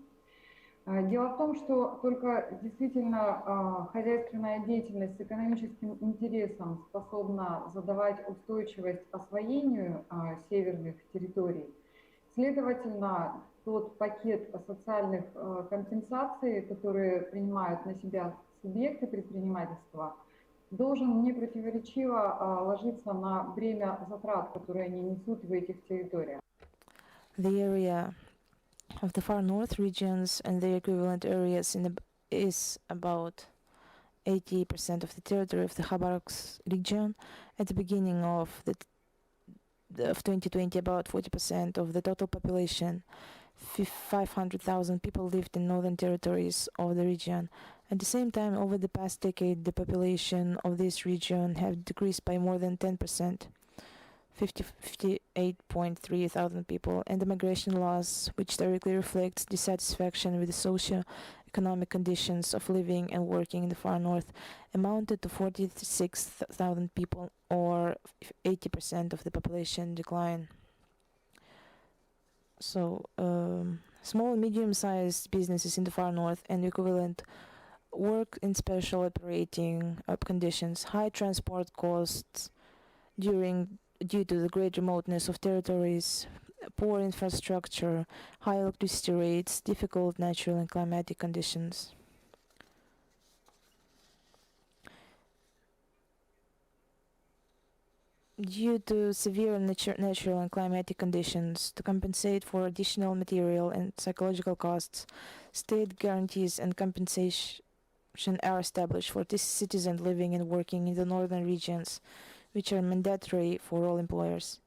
Дело в том, что только действительно хозяйственная деятельность с экономическим интересом способна задавать устойчивость освоению северных территорий. Следовательно, тот пакет социальных компенсаций, которые принимают на себя субъекты предпринимательства, должен непротиворечиво ложиться на бремя затрат, которые они несут в этих территориях. The area of the far north regions and the equivalent areas is about 80% of the territory of the Khabarovsk region. At the beginning of 2020, about 40% of the total population, 500,000 people lived in northern territories of the region. At the same time, over the past decade, the population of this region have decreased by more than 10%. 58.3 thousand people, and the migration laws, which directly reflects dissatisfaction with the socio-economic conditions of living and working in the far north, amounted to 46,000 people, or 80% of the population decline. So, small and medium-sized businesses in the far north and equivalent work in special operating conditions, high transport costs due to the great remoteness of territories, poor infrastructure, high electricity rates, difficult natural and climatic conditions. Due to severe natural and climatic conditions, to compensate for additional material and psychological costs, state guarantees and compensation are established for citizens living and working in the northern regions, which are mandatory for all employers,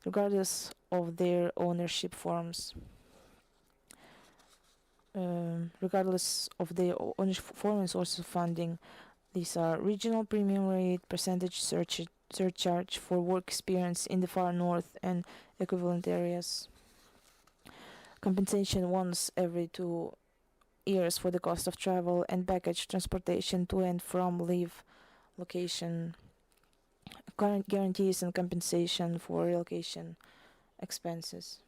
regardless of their ownership forms. Regardless of their ownership form and sources of funding, these are regional premium rate, percentage surcharge for work experience in the far north and equivalent areas, compensation once every 2 years for the cost of travel and package transportation to and from leave location, current guarantees and compensation for relocation expenses.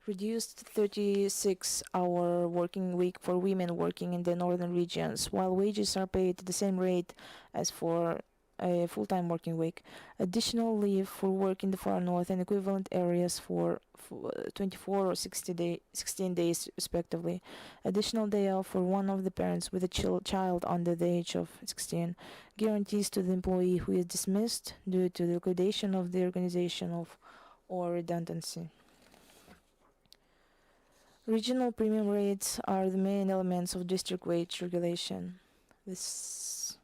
Reduced 36-hour working week for women working in the northern regions, while wages are paid at the same rate as for a full-time working week, additional leave for work in the far north and equivalent areas for 24 or 16 days respectively, additional day off for one of the parents with a child under the age of 16, guarantees to the employee who is dismissed due to the liquidation of the organization or redundancy. Regional premium rates are the main elements of district wage regulation. This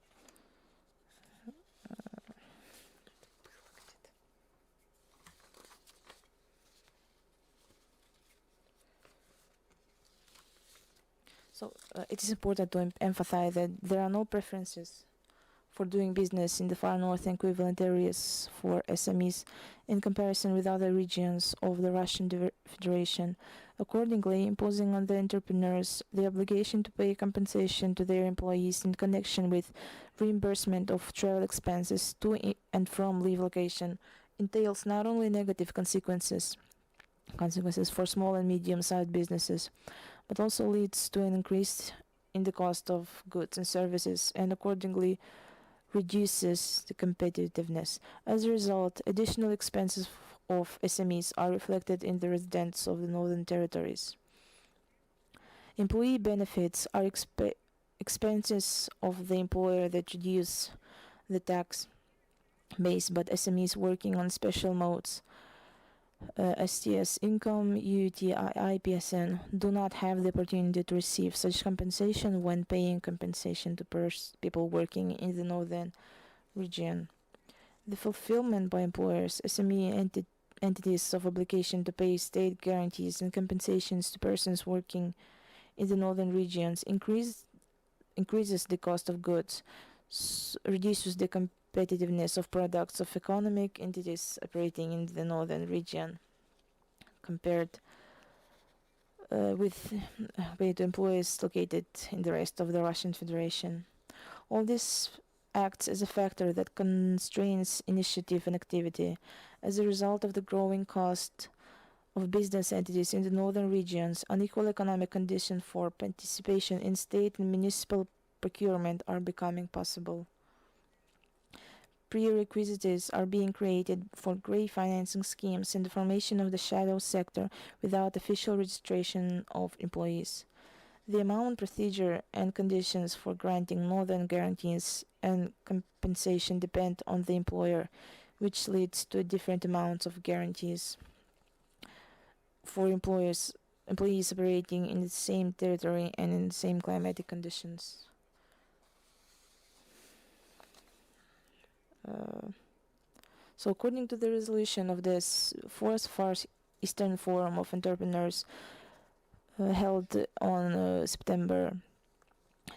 it is important to emphasize that there are no preferences for doing business in the far north and equivalent areas for SMEs in comparison with other regions of the Russian Federation. Accordingly, imposing on the entrepreneurs the obligation to pay compensation to their employees in connection with reimbursement of travel expenses to and from leave location entails not only negative consequences for small and medium-sized businesses, but also leads to an increase in the cost of goods and services and accordingly reduces the competitiveness. As a result, additional expenses of SMEs are reflected in the residents of the Northern Territories. Employee benefits are expenses of the employer that reduce the tax base, but SMEs working on special modes STS income, UTI, PSN do not have the opportunity to receive such compensation when paying compensation to people working in the northern region. The fulfillment by employers, SME entities of obligation to pay state guarantees and compensations to persons working in the northern regions increases the cost of goods, reduces the competitiveness of products of economic entities operating in the northern region compared with employees located in the rest of the Russian Federation. All this acts as a factor that constrains initiative and activity. As a result of the growing cost of business entities in the northern regions, unequal economic conditions for participation in state and municipal procurement are becoming possible. Prerequisites are being created for grey financing schemes and the formation of the shadow sector without official registration of employees. The amount, procedure, and conditions for granting northern guarantees and compensation depend on the employer, which leads to different amounts of guarantees for employees operating in the same territory and in the same climatic conditions. So according to the resolution of this fourth Far Eastern Forum of Entrepreneurs held on September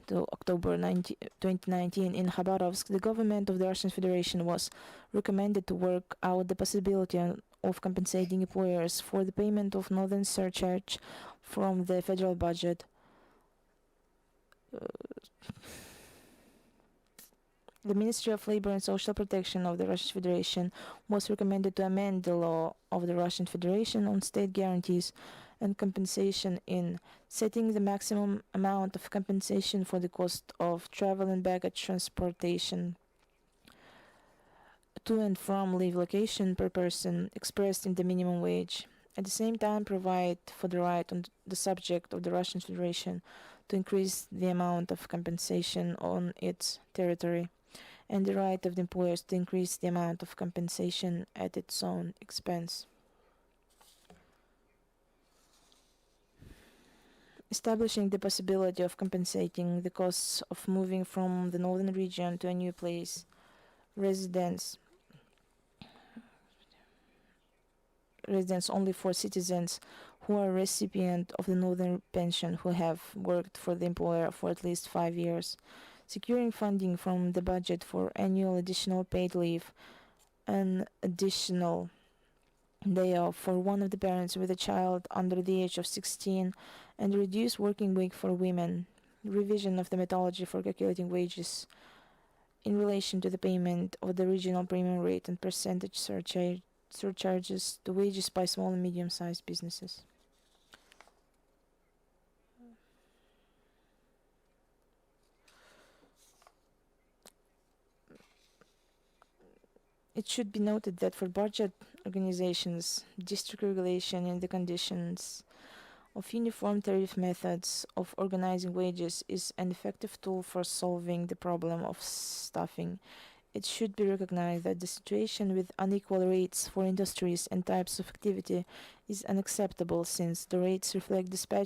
to October 2019 in Khabarovsk, the government of the Russian Federation was recommended to work out the possibility of compensating employers for the payment of northern surcharge from the federal budget. The Ministry of Labor and Social Protection of the Russian Federation was recommended to amend the law of the Russian Federation on state guarantees and compensation in setting the maximum amount of compensation for the cost of travel and baggage transportation to and from leave location per person expressed in the minimum wage. At the same time, provide for the right on the subject of the Russian Federation to increase the amount of compensation on its territory, and the right of the employers to increase the amount of compensation at its own expense. Establishing the possibility of compensating the costs of moving from the northern region to a new place, residence only for citizens who are recipient of the northern pension who have worked for the employer for at least 5 years, securing funding from the budget for annual additional paid leave, an additional day off for one of the parents with a child under the age of 16, and a reduced working week for women, revision of the methodology for calculating wages in relation to the payment of the regional premium rate and percentage surcharges to wages by small and medium-sized businesses. It should be noted that for budget organizations, district regulation and the conditions of uniform tariff methods of organizing wages is an effective tool for solving the problem of staffing. It should be recognized that the situation with unequal rates for industries and types of activity is unacceptable since the rates reflect the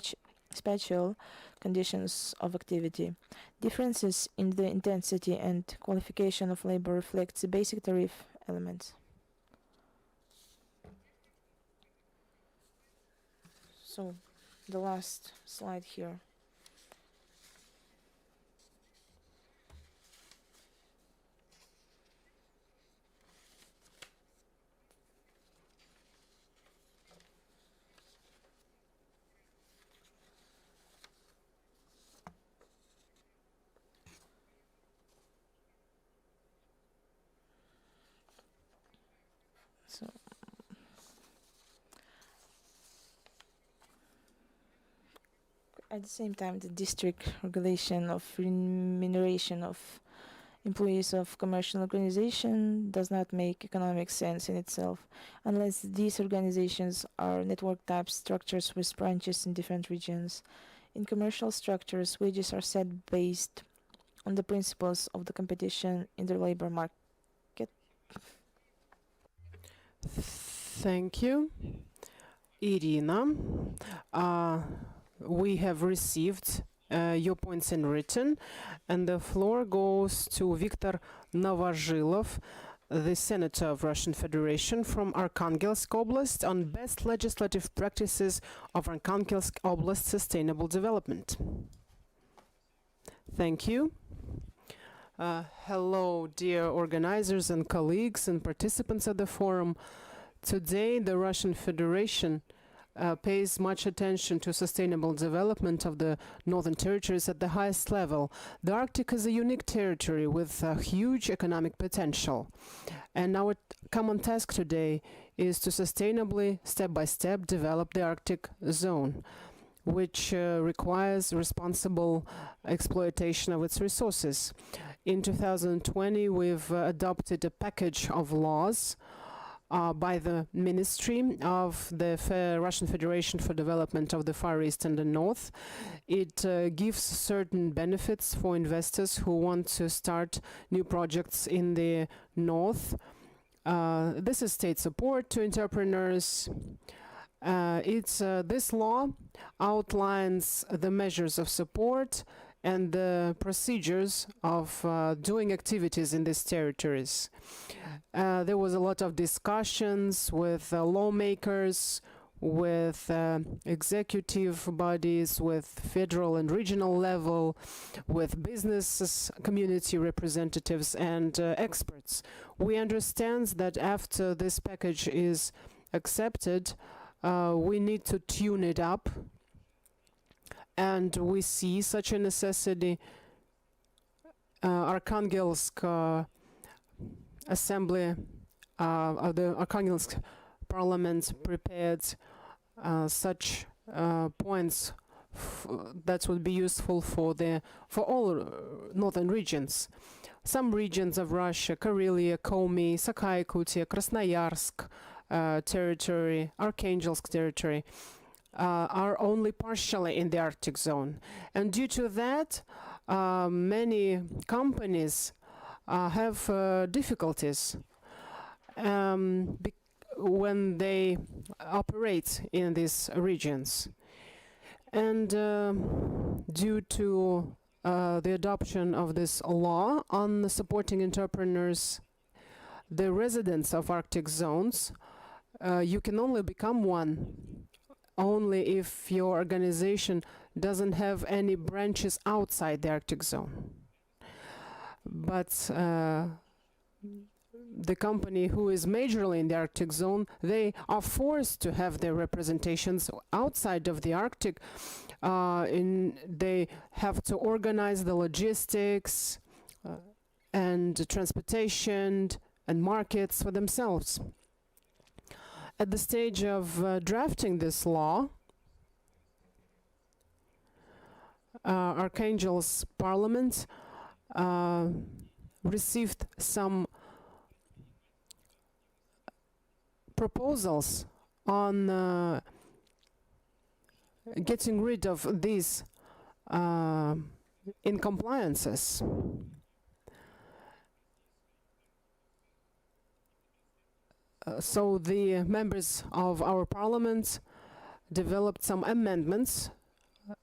spatial conditions of activity. Differences in the intensity and qualification of labor reflect the basic tariff elements. So, the last slide here. So, at the same time, the district regulation of remuneration of employees of commercial organization does not make economic sense in itself, unless these organizations are network type structures with branches in different regions. In commercial structures, wages are set based on the principles of the competition in the labor market. Thank you, Irina. We have received your points in written, and the floor goes to Viktor Novozhilov, the Senator of Russian Federation from Arkhangelsk Oblast, on best legislative practices of Arkhangelsk Oblast sustainable development. Thank you. Hello, dear organizers and colleagues and participants at the forum. Today, the Russian Federation pays much attention to sustainable development of the northern territories at the highest level. The Arctic is a unique territory with huge economic potential. And our common task today is to sustainably, step by step, develop the Arctic zone, which requires responsible exploitation of its resources. In 2020, we've adopted a package of laws by the Ministry of the Russian Federation for Development of the Far East and the North. It gives certain benefits for investors who want to start new projects in the North. This is state support to entrepreneurs. This law outlines the measures of support and the procedures of doing activities in these territories. There was a lot of discussions with lawmakers, with executive bodies, with federal and regional level, with business community representatives and experts. We understand that after this package is accepted, we need to tune it up, and we see such a necessity. Arkhangelsk Assembly of the Arkhangelsk Parliament prepared such points that would be useful for all northern regions. Some regions of Russia, Karelia, Komi, Sakha-Yakutia, Krasnoyarsk territory, Arkhangelsk territory, are only partially in the Arctic zone. And due to that, many companies have difficulties when they operate in these regions. And due to the adoption of this law on supporting entrepreneurs, the residents of Arctic zones, you can only become one only if your organization doesn't have any branches outside the Arctic zone. But the company who is majorly in the Arctic zone, they are forced to have their representations outside of the Arctic. They have to organize the logistics and transportation and markets for themselves. At the stage of drafting this law, Arkhangelsk Parliament received some proposals on getting rid of these incompliances. So the members of our parliament developed some amendments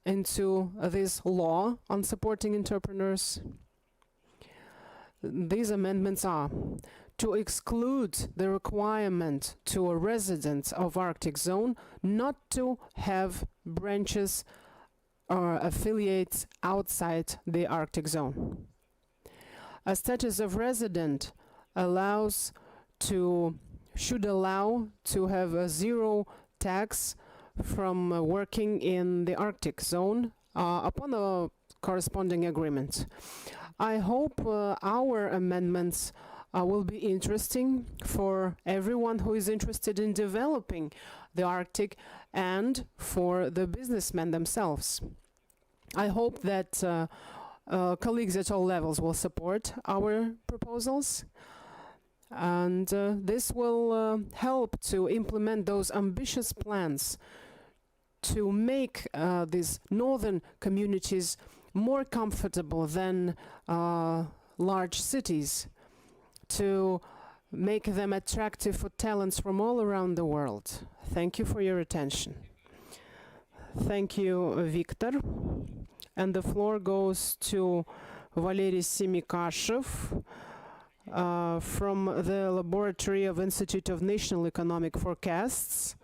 into this law on supporting entrepreneurs. These amendments are to exclude the requirement to a resident of Arctic zone not to have branches or affiliates outside the Arctic zone. A status of resident should allow to have a zero tax from working in the Arctic zone upon a corresponding agreement. I hope our amendments will be interesting for everyone who is interested in developing the Arctic and for the businessmen themselves. I hope that colleagues at all levels will support our proposals, and this will help to implement those ambitious plans to make these northern communities more comfortable than large cities, to make them attractive for talents from all around the world. Thank you for your attention. Thank you, Victor. And the floor goes to Valery Semikashev from the Laboratory of Institute of National Economic Forecasts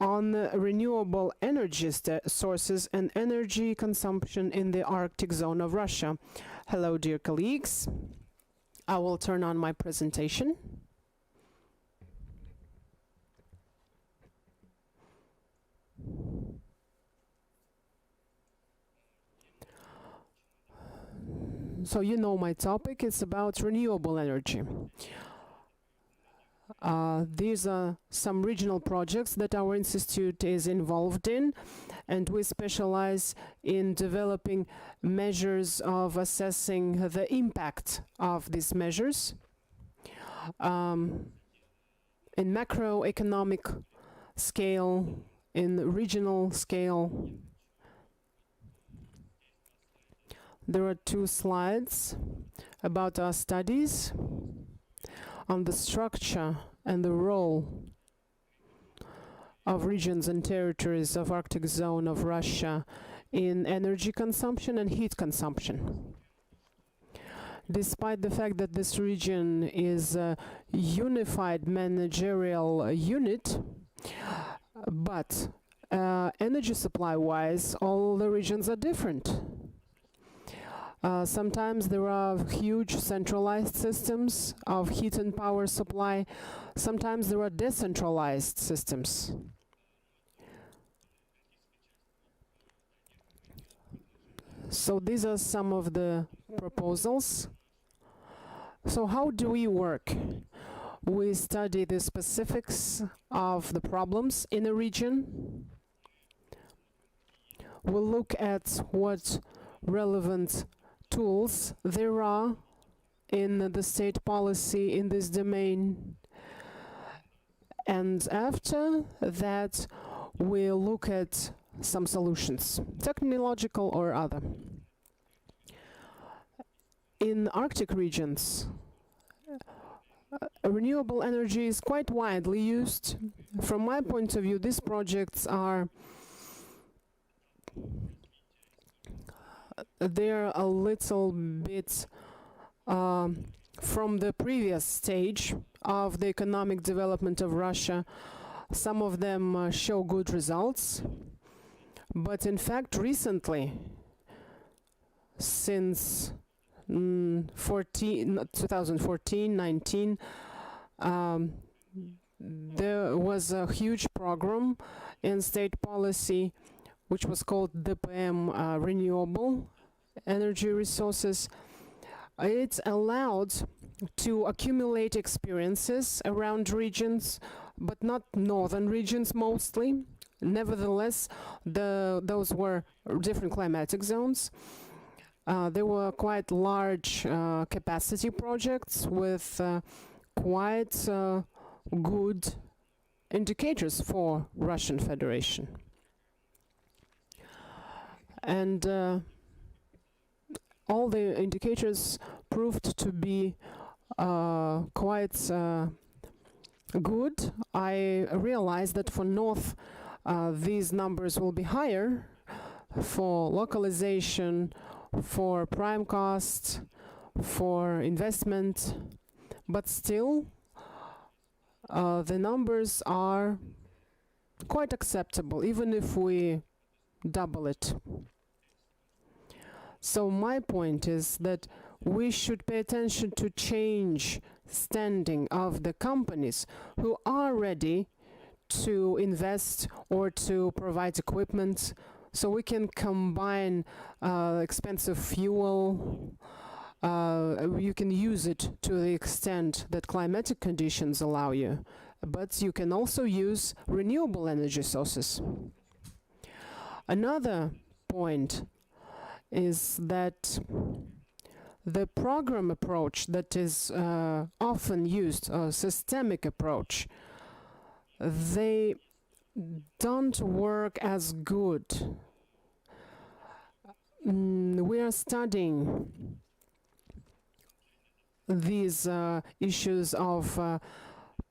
on renewable energy sources and energy consumption in the Arctic zone of Russia. Hello, dear colleagues. I will turn on my presentation. So you know my topic, it's about renewable energy. These are some regional projects that our institute is involved in, and we specialize in developing measures of assessing the impact of these measures in macroeconomic scale, in regional scale. There are 2 slides about our studies on the structure and the role of regions and territories of Arctic zone of Russia in energy consumption and heat consumption. Despite the fact that this region is a unified managerial unit, but energy supply-wise, all the regions are different. Sometimes there are huge centralized systems of heat and power supply. Sometimes there are decentralized systems. So these are some of the proposals. So how do we work? We study the specifics of the problems in a region. We look at what relevant tools there are in the state policy in this domain. And after that, we look at some solutions, technological or other. In Arctic regions, renewable energy is quite widely used. From my point of view, these projects are they're a little bit from the previous stage of the economic development of Russia. Some of them show good results, but in fact recently, since 2014-19, there was a huge program in state policy which was called DPM Renewable Energy Resources. It's allowed to accumulate experiences around regions, but not northern regions mostly. Nevertheless, those were different climatic zones. There were quite large capacity projects with quite good indicators for Russian Federation. And all the indicators proved to be quite good. I realized that for North these numbers will be higher for localization, for prime costs, for investment, but still the numbers are quite acceptable, even if we double it. So my point is that we should pay attention to change standing of the companies who are ready to invest or to provide equipment, so we can combine expensive fuel. You can use it to the extent that climatic conditions allow you, but you can also use renewable energy sources. Another point is that the program approach that is often used, a systemic approach, they don't work as good. We are studying these issues of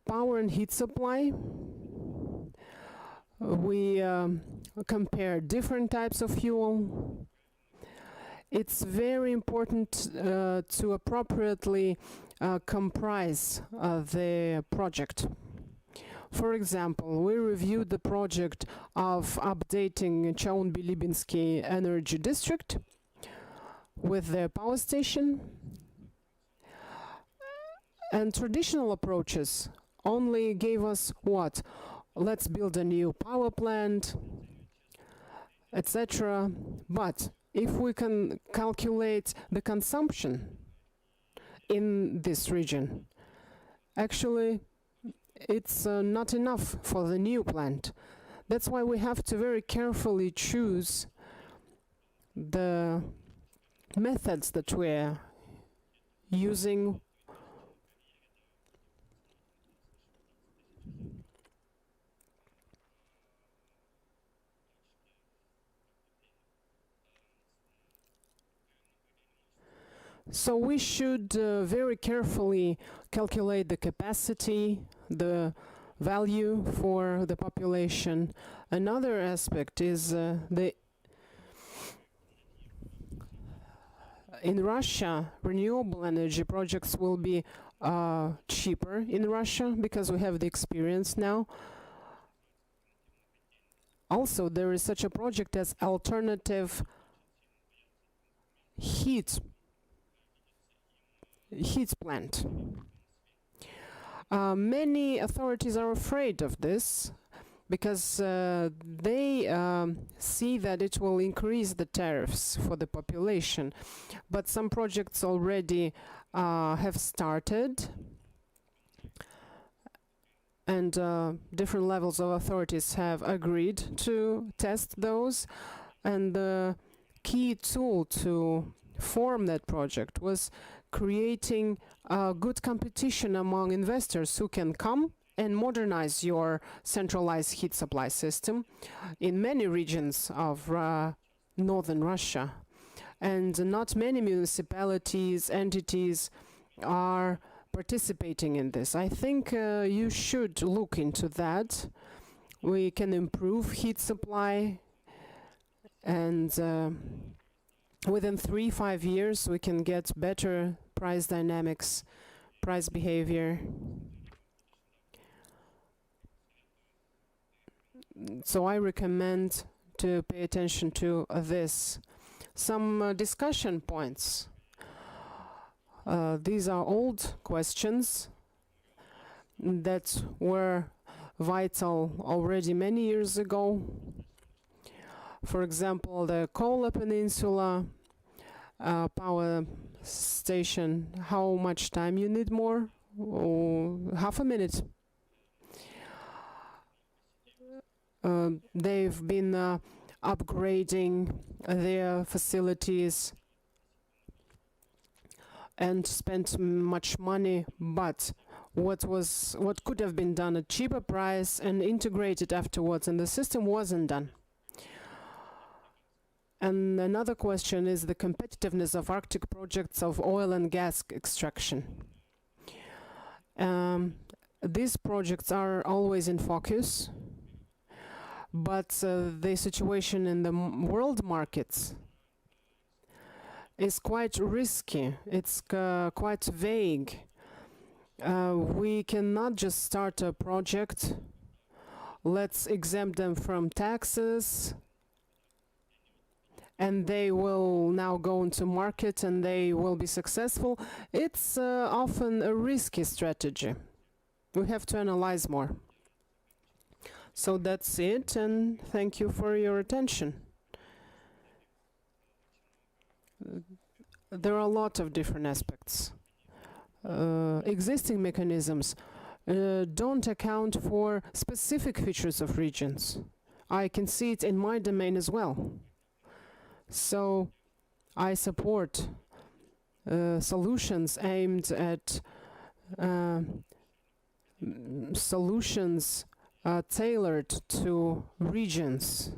power and heat supply. We compare different types of fuel. It's very important to appropriately comprise the project. For example, we reviewed the project of updating Chaun-Bilibinsky Energy District with their power station. And traditional approaches only gave us what? Let's build a new power plant, etc. But if we can calculate the consumption in this region, actually it's not enough for the new plant. That's why we have to very carefully choose the methods that we're using. So we should very carefully calculate the capacity, the value for the population. Another aspect is in Russia, renewable energy projects will be cheaper in Russia because we have the experience now. Also, there is such a project as alternative heat plant. Many authorities are afraid of this because they see that it will increase the tariffs for the population. But some projects already have started, and different levels of authorities have agreed to test those. And the key tool to form that project was creating a good competition among investors who can come and modernize your centralized heat supply system in many regions of northern Russia. And not many municipalities, entities are participating in this. I think you should look into that. We can improve heat supply, and within 3-5 years we can get better price dynamics, price behavior. So I recommend to pay attention to this. Some discussion points. These are old questions that were vital already many years ago. For example, the Kola Peninsula power station, how much time you need more? Oh, half a minute. They've been upgrading their facilities and spent much money, but what could have been done at cheaper price and integrated afterwards, and the system wasn't done. And another question is the competitiveness of Arctic projects of oil and gas extraction. These projects are always in focus, but the situation in the world markets is quite risky. It's quite vague. We cannot just start a project, let's exempt them from taxes, and they will now go into market and they will be successful. It's often a risky strategy. We have to analyze more. So that's it, and thank you for your attention. There are a lot of different aspects. Existing mechanisms don't account for specific features of regions. I can see it in my domain as well. So I support solutions aimed at solutions tailored to regions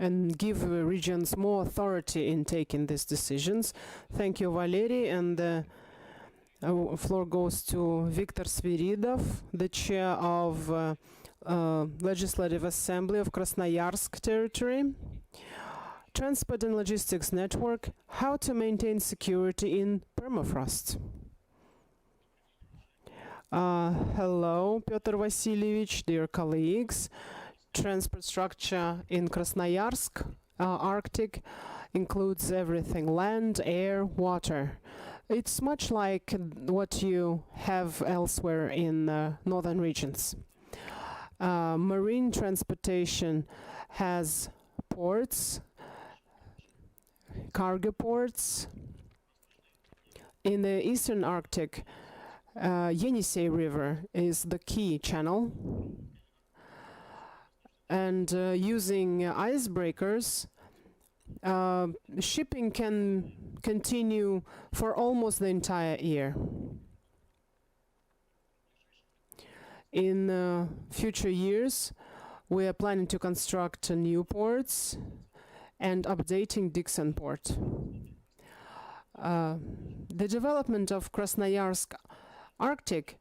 and give regions more authority in taking these decisions. Thank you, Valery, and the floor goes to Viktor Sviridov, the chair of Legislative Assembly of Krasnoyarsk Territory. Transport and Logistics Network, how to maintain security in permafrost. Hello, Pyotr Vasilievich, dear colleagues. Transport structure in Krasnoyarsk, Arctic, includes everything: land, air, water. It's much like what you have elsewhere in northern regions. Marine transportation has ports, cargo ports. In the eastern Arctic, Yenisei River is the key channel. And using icebreakers, shipping can continue for almost the entire year. In future years, we are planning to construct new ports and updating Dixon Port. The development of Krasnoyarsk Arctic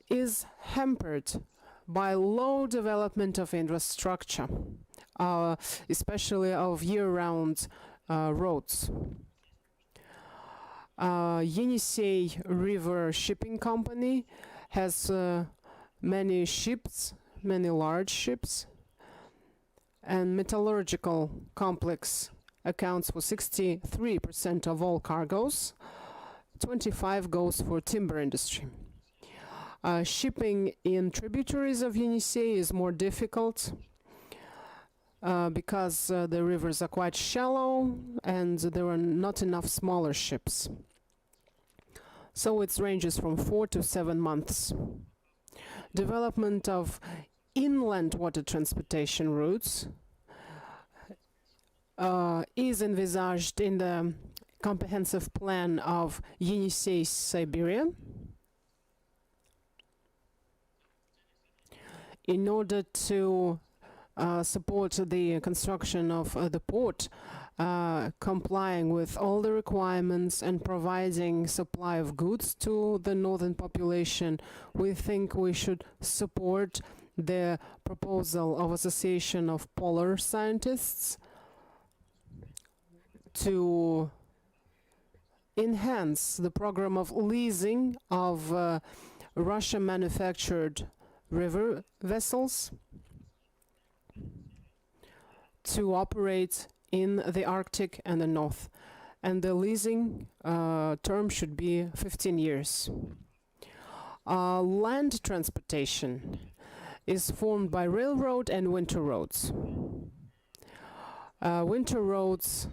is hampered by low development of infrastructure, especially of year-round roads. Yenisei River Shipping Company has many ships, many large ships, and metallurgical complex accounts for 63% of all cargoes. 25% goes for timber industry. Shipping in tributaries of Yenisei is more difficult because the rivers are quite shallow and there are not enough smaller ships. So it ranges from 4 to 7 months. Development of inland water transportation routes is envisaged in the comprehensive plan of Yenisei Siberia. In order to support the construction of the port, complying with all the requirements and providing supply of goods to the northern population, we think we should support the proposal of Association of Polar Scientists to enhance the program of leasing of Russian-manufactured river vessels to operate in the Arctic and the North. And the leasing term should be 15 years. Land transportation is formed by railroad and winter roads. Winter roads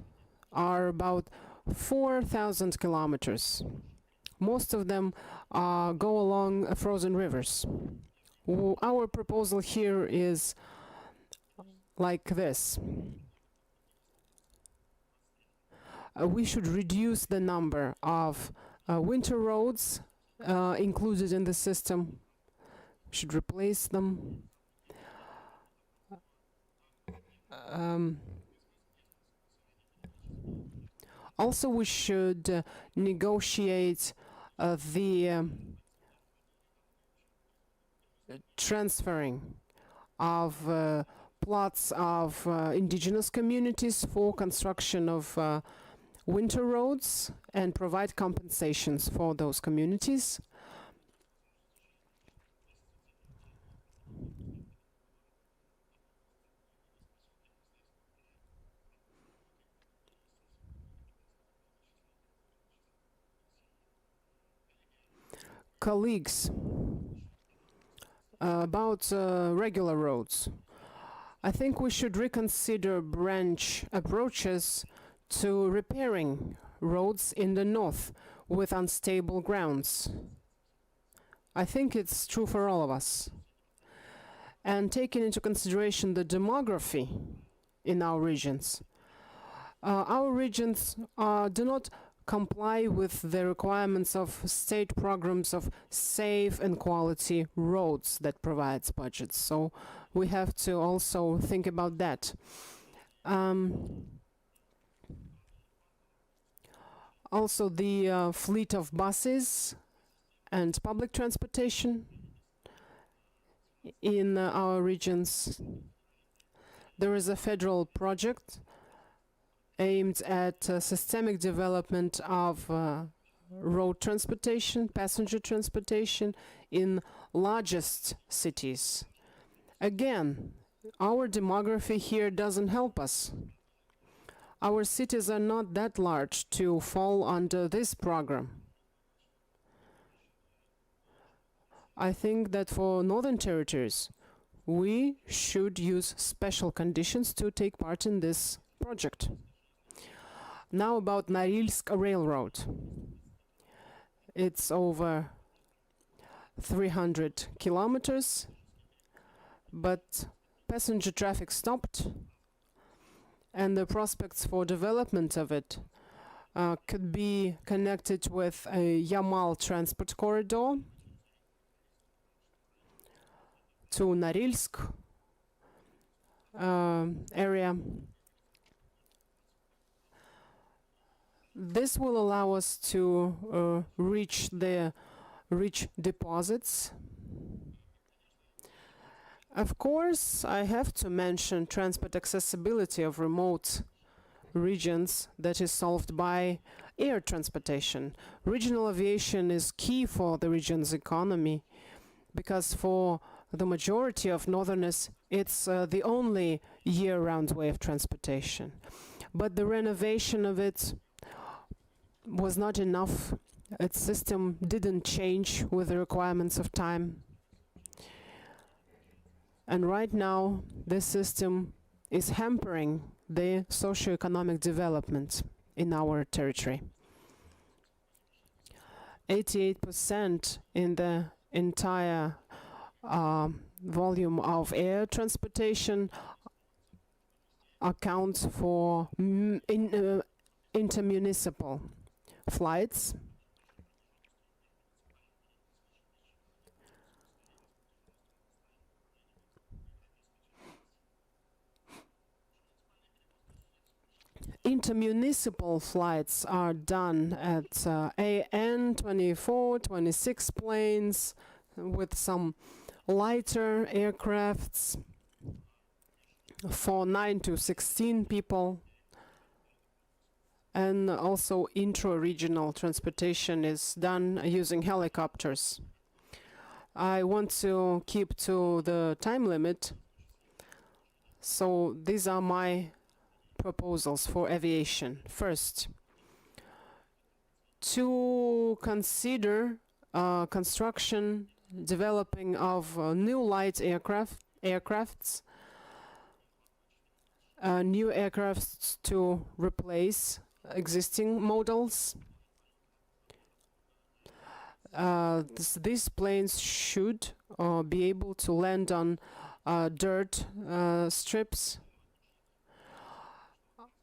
are about 4,000 kilometers. Most of them go along frozen rivers. Our proposal here is like this. We should reduce the number of winter roads included in the system. Should replace them. Also, we should negotiate the transferring of plots of indigenous communities for construction of winter roads and provide compensations for those communities. Colleagues, about regular roads. I think we should reconsider branch approaches to repairing roads in the north with unstable grounds. I think it's true for all of us. And taking into consideration the demography in our regions do not comply with the requirements of state programs of safe and quality roads that provides budgets. So we have to also think about that. Also the fleet of buses and public transportation in our regions. There is a federal project aimed at systemic development of road transportation, passenger transportation in largest cities. Again, our demography here doesn't help us. Our cities are not that large to fall under this program. I think that for northern territories, we should use special conditions to take part in this project. Now about Nailska Railroad. It's over 300 kilometers, but passenger traffic stopped, and the prospects for development of it could be connected with a Yamal transport corridor to Norilsk area. This will allow us to reach the rich deposits. Of course, I have to mention transport accessibility of remote regions that is solved by air transportation. Regional aviation is key for the region's economy because for the majority of northerners, it's the only year-round way of transportation. But the renovation of it was not enough. Its system didn't change with the requirements of time. And right now, this system is hampering the socio-economic development in our territory. 88% in the entire volume of air transportation accounts for intermunicipal flights. Intermunicipal flights are done at AN 24, 26 planes with some lighter aircrafts for 9 to 16 people. And also intra-regional transportation is done using helicopters. I want to keep to the time limit, so these are my proposals for aviation. First, to consider construction, developing of new light aircrafts, new aircrafts to replace existing models. These planes should be able to land on dirt strips.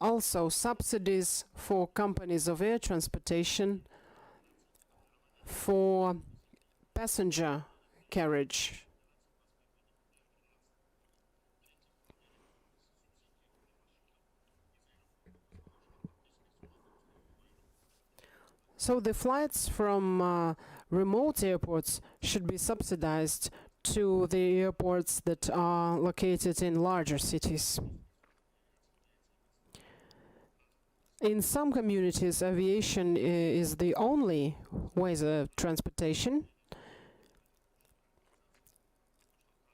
Also, subsidies for companies of air transportation for passenger carriage. So the flights from remote airports should be subsidized to the airports that are located in larger cities. In some communities, aviation is the only way of transportation.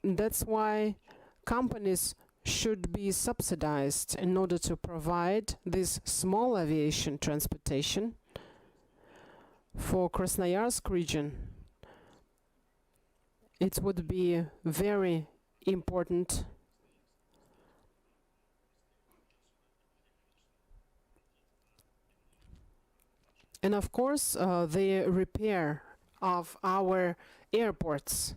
That's why companies should be subsidized in order to provide this small aviation transportation. For Krasnoyarsk region, it would be very important and of course the repair of our airports.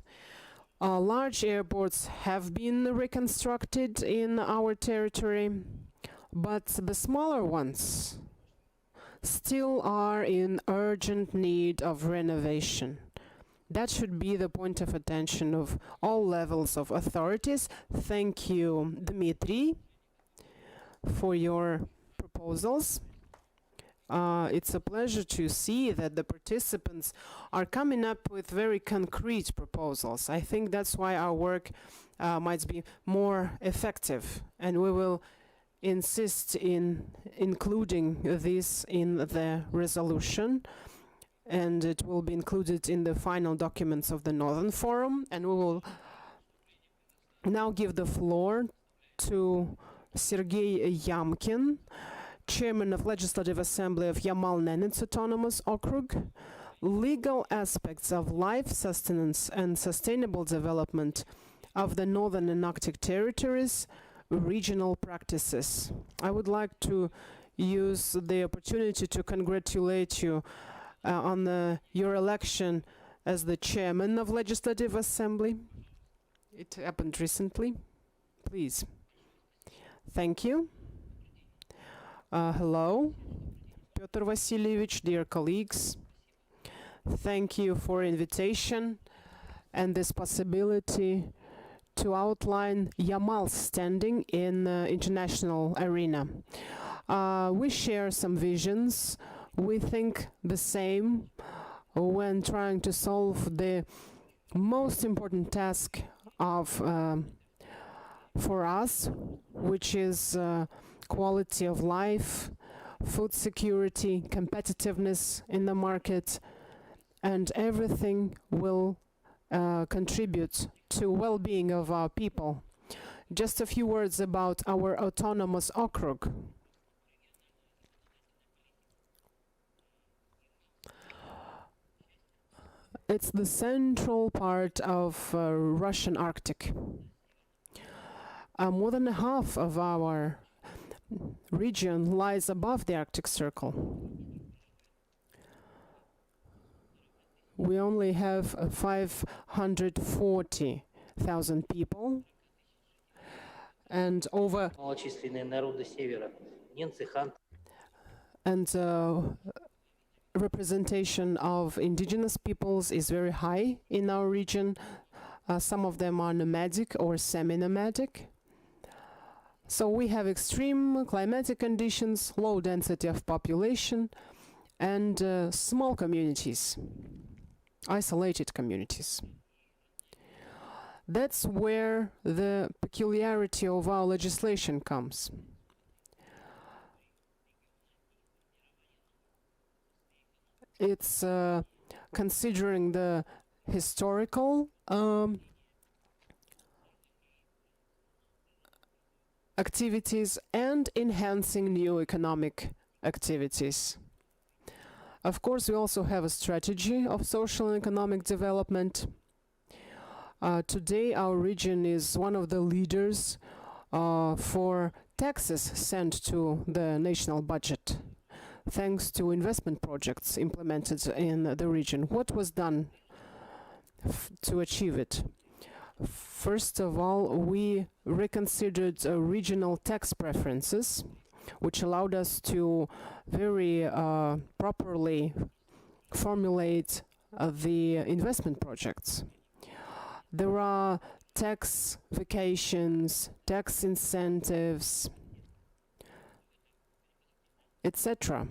Large airports have been reconstructed in our territory, but the smaller ones still are in urgent need of renovation. That should be the point of attention of all levels of authorities. Thank you, Dmitry, for your proposals. It's a pleasure to see that the participants are coming up with very concrete proposals. I think that's why our work might be more effective, and we will insist in including this in the resolution, and it will be included in the final documents of the Northern Forum. And we will now give the floor to Sergei Yamkin, Chairman of Legislative Assembly of Yamal-Nenets Autonomous Okrug. Legal aspects of life, sustenance and sustainable development of the Northern and Arctic territories, regional practices. I would like to use the opportunity to congratulate you on your election as the chairman of Legislative Assembly. It happened recently. Please. Thank you. Hello, Piotr Vasilievich, dear colleagues. Thank you for invitation and this possibility to outline Yamal's standing in the international arena. We share some visions. We think the same when trying to solve the most important task of for us, which is quality of life, food security, competitiveness in the market, and everything will contribute to well-being of our people. Just a few words about our autonomous okrug. It's the central part of Russian Arctic. More than half of our region lies above the Arctic Circle. We only have 540,000 people and over representation of indigenous peoples is very high in our region. Some of them are nomadic or semi-nomadic. So we have extreme climatic conditions, low density of population, and small communities, isolated communities. That's where the peculiarity of our legislation comes. It's considering the historical activities and enhancing new economic activities. Of course, we also have a strategy of social and economic development. Today, our region is one of the leaders for taxes sent to the national budget, thanks to investment projects implemented in the region. What was done to achieve it? First of all, we reconsidered regional tax preferences, which allowed us to very properly formulate the investment projects. There are tax vacations, tax incentives, etc.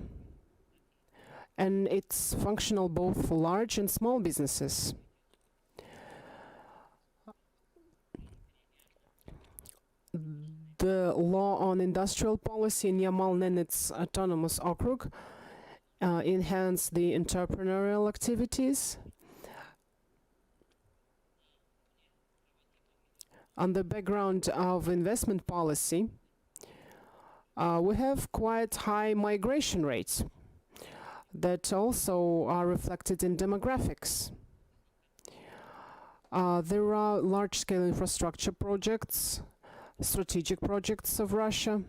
And it's functional both for large and small businesses. The law on industrial policy in Yamal-Nenets Autonomous Okrug enhance the entrepreneurial activities. On the background of investment policy, we have quite high migration rates that also are reflected in demographics. There are large-scale infrastructure projects, strategic projects of Russia,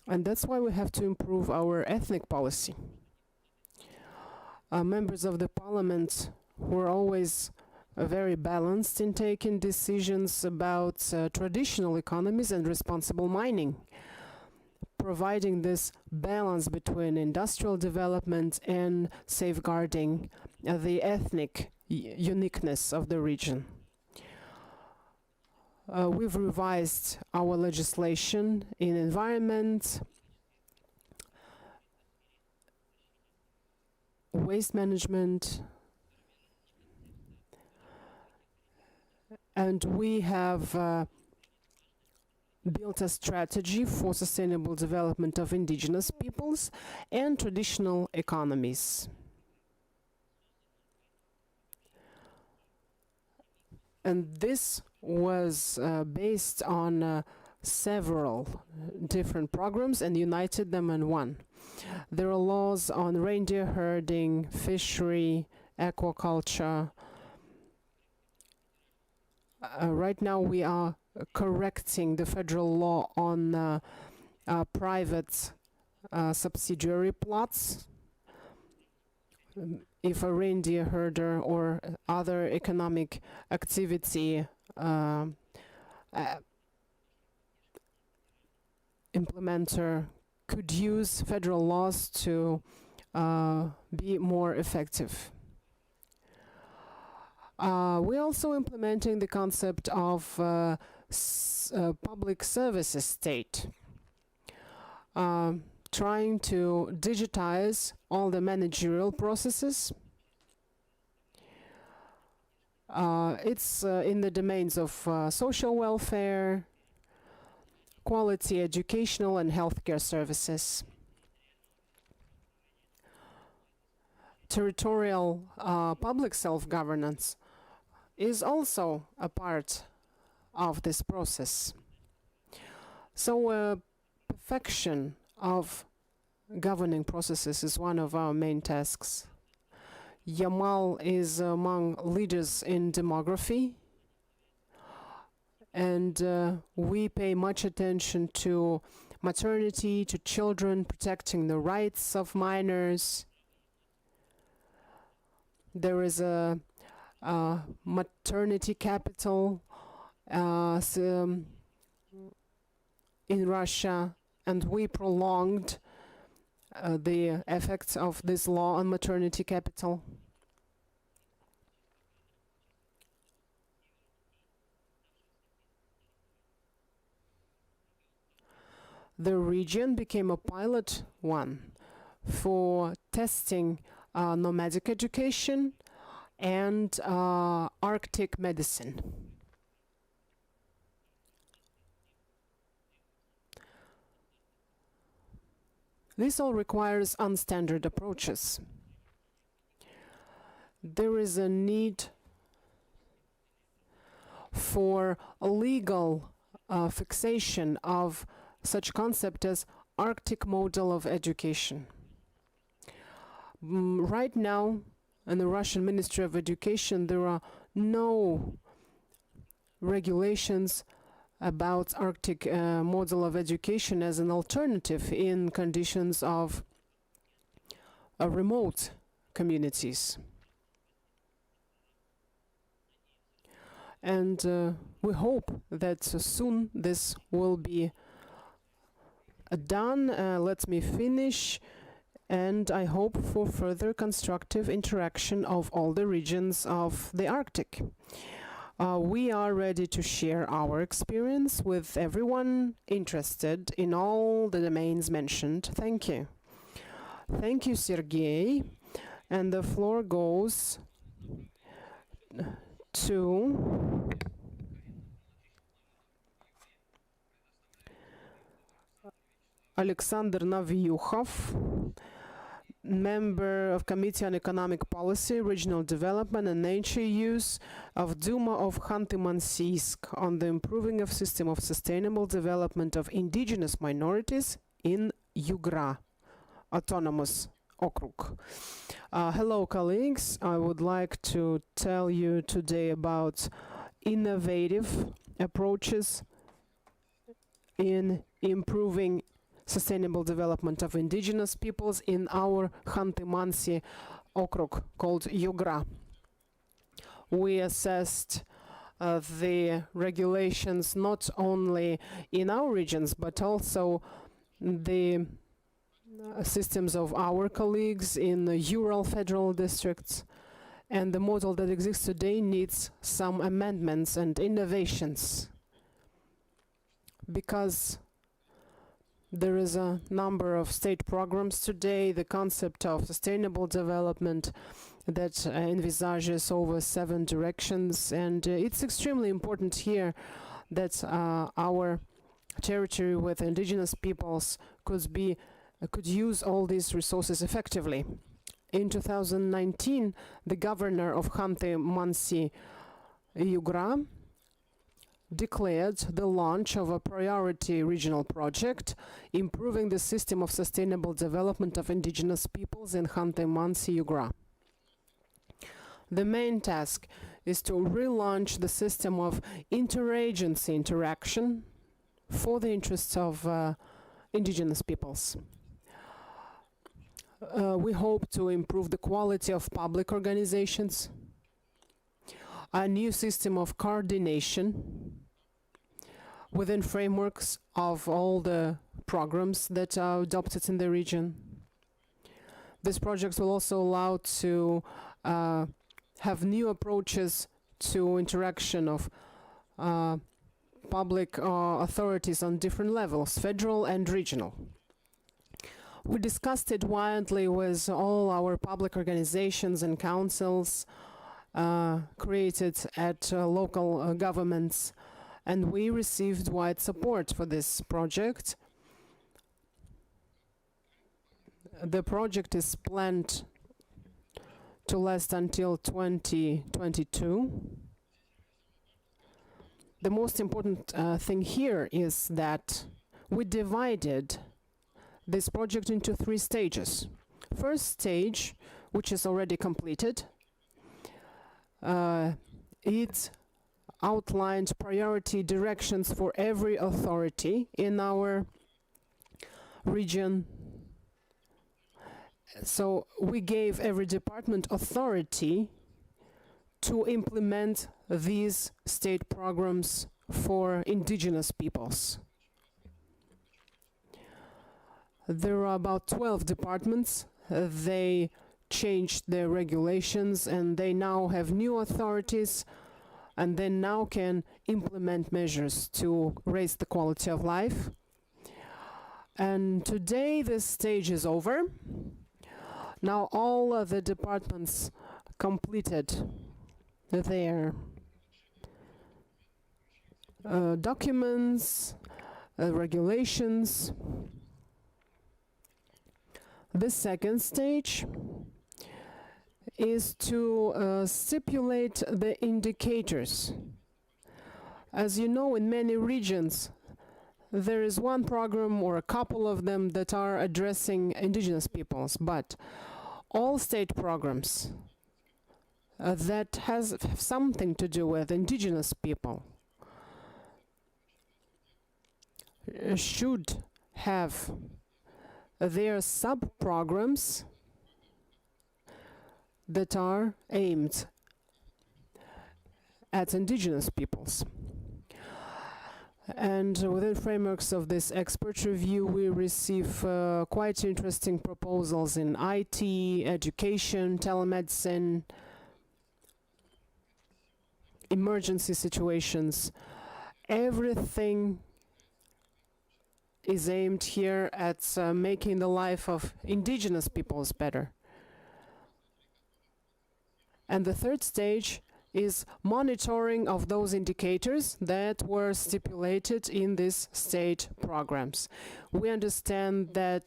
and that's why we have to improve our ethnic policy. Members of the parliament were always very balanced in taking decisions about traditional economies and responsible mining, providing this balance between industrial development and safeguarding the ethnic uniqueness of the region. We've revised our legislation in environment, waste management, and we have built a strategy for sustainable development of indigenous peoples and traditional economies. And this was based on several different programs and united them in one. There are laws on reindeer herding, fishery, aquaculture. Right now we are correcting the federal law on private subsidiary plots. If a reindeer herder or other economic activity implementer could use federal laws to be more effective. We're also implementing the concept of public services state, trying to digitize all the managerial processes. It's in the domains of social welfare, quality educational and healthcare services. Territorial public self-governance is also a part of this process. So perfection of governing processes is one of our main tasks. Yamal is among leaders in demography, and we pay much attention to maternity, to children, protecting the rights of minors. There is a maternity capital in Russia, and we prolonged the effects of this law on maternity capital. The region became a pilot one for testing nomadic education and Arctic medicine. This all requires unstandard approaches. There is a need for a legal fixation of such concept as Arctic model of education. Right now, in the Russian Ministry of Education, there are no regulations about Arctic model of education as an alternative in conditions of remote communities. And we hope that soon this will be done. Let me finish. and I hope for further constructive interaction of all the regions of the Arctic. We are ready to share our experience with everyone interested in all the domains mentioned. Thank you. Thank you, Sergey. And the floor goes to Alexander Navyukhov, member of Committee on Economic Policy, Regional Development and Nature Use of Duma of Khanty-Mansiysk on the improving of system of sustainable development of indigenous minorities in Yugra Autonomous Okrug. Hello, colleagues. I would like to tell you today about innovative approaches in improving sustainable development of indigenous peoples in our Khanty-Mansi Okrug called Yugra. We assessed the regulations not only in our regions but also the systems of our colleagues in the Ural federal districts, and the model that exists today needs some amendments and innovations because there is a number of state programs today. The concept of sustainable development that envisages over 7 directions, and it's extremely important here that our territory with indigenous peoples could use all these resources effectively. In 2019, the governor of Khanty-Mansi Yugra declared the launch of a priority regional project improving the system of sustainable development of indigenous peoples in Khanty-Mansi Yugra. The main task is to relaunch the system of interagency interaction for the interests of indigenous peoples. We hope to improve the quality of public organizations, a new system of coordination within frameworks of all the programs that are adopted in the region. This project will also allow to have new approaches to interaction of public authorities on different levels, federal and regional. We discussed it widely with all our public organizations and councils created at local governments, and we received wide support for this project. The project is planned to last until 2022. The most important thing here is that we divided this project into 3 stages. First stage, which is already completed, it outlined priority directions for every authority in our region. So we gave every department authority to implement these state programs for indigenous peoples. There are about 12 departments. They changed their regulations and they now have new authorities, and they now can implement measures to raise the quality of life. And today this stage is over. Now all of the departments completed their documents, regulations. The second stage is to stipulate the indicators. As you know, in many regions, there is one program or a couple of them that are addressing indigenous peoples, but all state programs that have something to do with indigenous people should have their sub-programs that are aimed at indigenous peoples. And within frameworks of this expert review, we receive quite interesting proposals in IT, education, telemedicine, emergency situations. Everything is aimed here at making the life of indigenous peoples better. And the third stage is monitoring of those indicators that were stipulated in these state programs. We understand that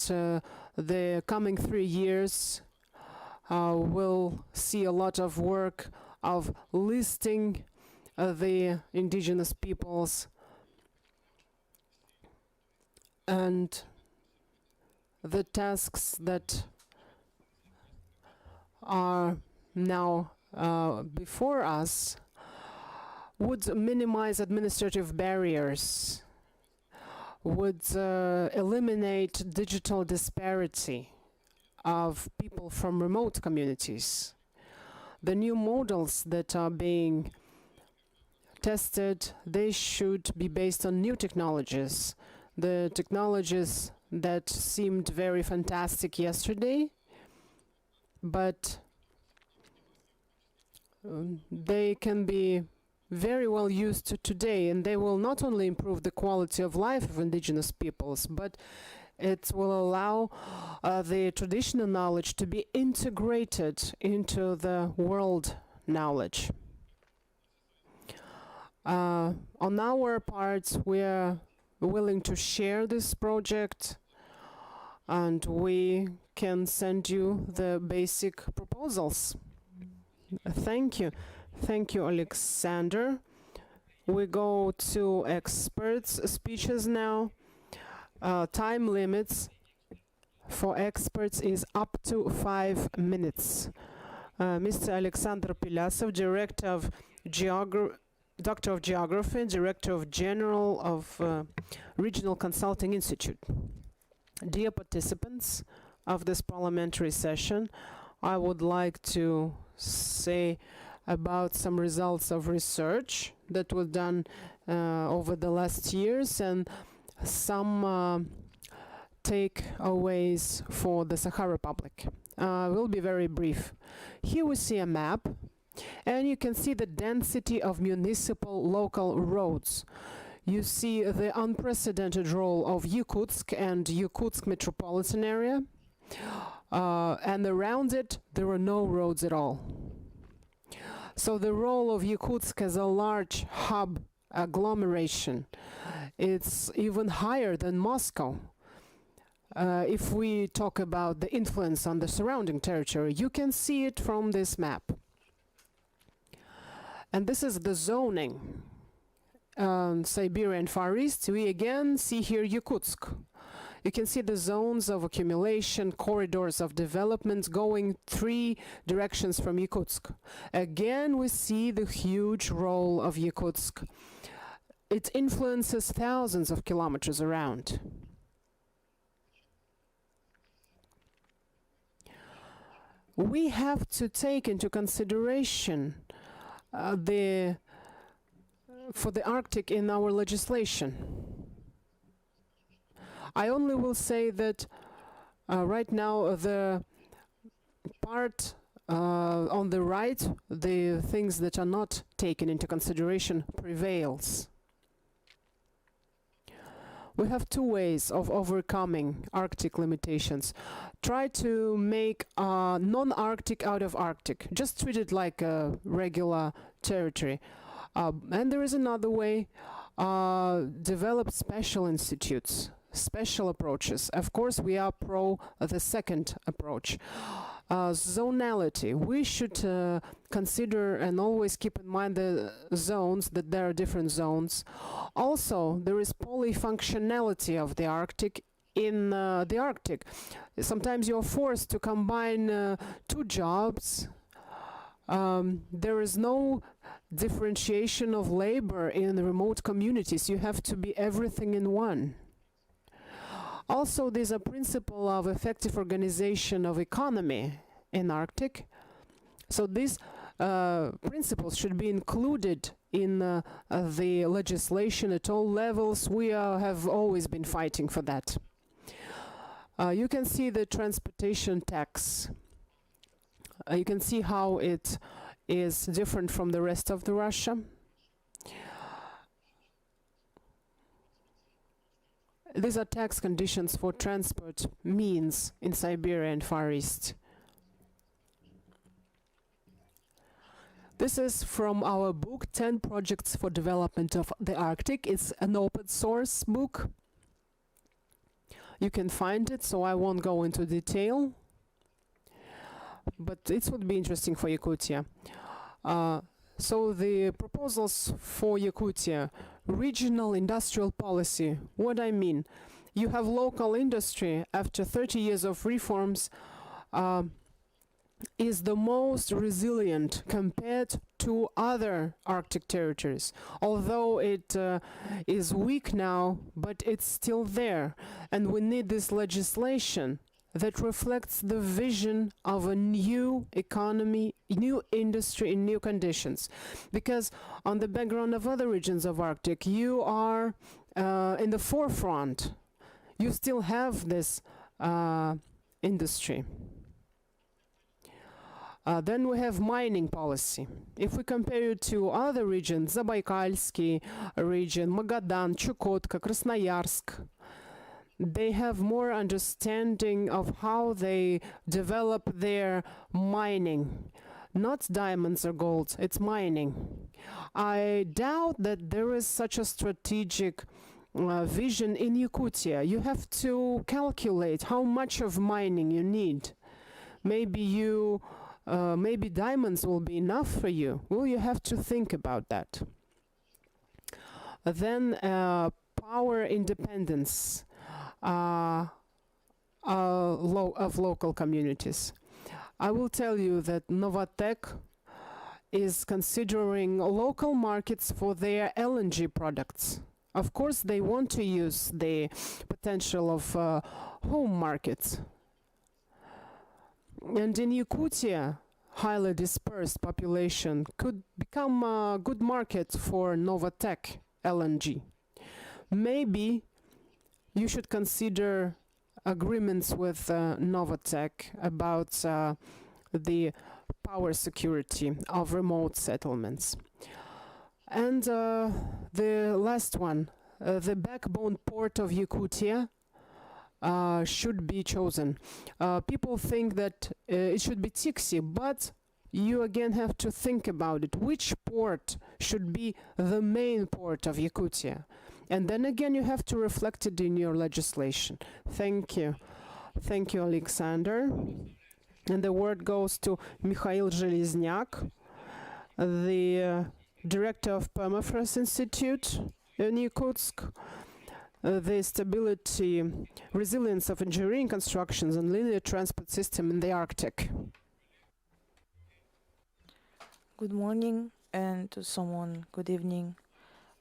the coming 3 years will see a lot of work of listing the indigenous peoples and the tasks that are now before us would minimize administrative barriers, would eliminate digital disparity of people from remote communities. The new models that are being tested, they should be based on new technologies. The technologies that seemed very fantastic yesterday, but they can be very well used today, and they will not only improve the quality of life of indigenous peoples, but it will allow the traditional knowledge to be integrated into the world knowledge. On our part, we are willing to share this project, and we can send you the basic proposals. Thank you. Thank you, Alexander. We go to experts' speeches now. Time limits for experts is up to 5 minutes. Mr. Alexander Pilasov, Director of Doctor of Geography, Director of General of Regional Consulting Institute. Dear participants of this parliamentary session, I would like to say about some results of research that was done over the last years and some takeaways for the Sakha Republic. We'll be very brief. Here we see a map, and you can see the density of municipal local roads. You see the unprecedented role of Yakutsk and Yakutsk metropolitan area, and around it there are no roads at all. So the role of Yakutsk as a large hub agglomeration, it's even higher than Moscow. If we talk about the influence on the surrounding territory, you can see it from this map. And this is the zoning. Siberia and Far East, we again see here Yakutsk. You can see the zones of accumulation, corridors of development going 3 directions from Yakutsk. Again, we see the huge role of Yakutsk. It influences thousands of kilometers around. We have to take into consideration for the Arctic in our legislation. I only will say that right now the part on the right, the things that are not taken into consideration prevails. We have 2 ways of overcoming Arctic limitations. Try to make non-Arctic out of Arctic. Just treat it like a regular territory. And there is another way. Develop special institutes, special approaches. Of course, we are pro the second approach. Zonality. We should consider and always keep in mind the zones, that there are different zones. Also, there is polyfunctionality of the Arctic in the Arctic. Sometimes you're forced to combine 2 jobs. There is no differentiation of labor in the remote communities. You have to be everything in one. Also, there's a principle of effective organization of economy in Arctic. So this principles should be included in the legislation at all levels. We have always been fighting for that. You can see the transportation tax. You can see how it is different from the rest of the Russia. These are tax conditions for transport means in Siberia and Far East. This is from our book, 10 Projects for Development of the Arctic. It's an open source book. You can find it, so I won't go into detail. But it would be interesting for Yakutia. So the proposals for Yakutia, regional industrial policy. What I mean, you have local industry after 30 years of reforms is the most resilient compared to other Arctic territories. Although it is weak now, but it's still there. And we need this legislation that reflects the vision of a new economy, new industry in new conditions. Because on the background of other regions of Arctic, you are in the forefront. You still have this industry. Then we have mining policy. If we compare it to other regions, Zabaikalsky region, Magadan, Chukotka, Krasnoyarsk, they have more understanding of how they develop their mining. Not diamonds or gold, it's mining. I doubt that there is such a strategic vision in Yakutia. You have to calculate how much of mining you need. Maybe diamonds will be enough for you. Well, you have to think about that. Then power independence of local communities. I will tell you that Novatek is considering local markets for their LNG products. Of course, they want to use the potential of home markets. And in Yakutia, highly dispersed population could become a good market for Novatek LNG. Maybe you should consider agreements with Novatek about the power security of remote settlements. And the last one, the backbone port of Yakutia should be chosen. People think that it should be Tixi, but you again have to think about it. Which port should be the main port of Yakutia? And then again, you have to reflect it in your legislation. Thank you. Thank you, Alexander. And the word goes to Mikhail Zhelezniak, the director of Permafrost Institute in Yakutsk. The stability, resilience of engineering constructions and linear transport system in the Arctic. Good morning, and to someone, good evening.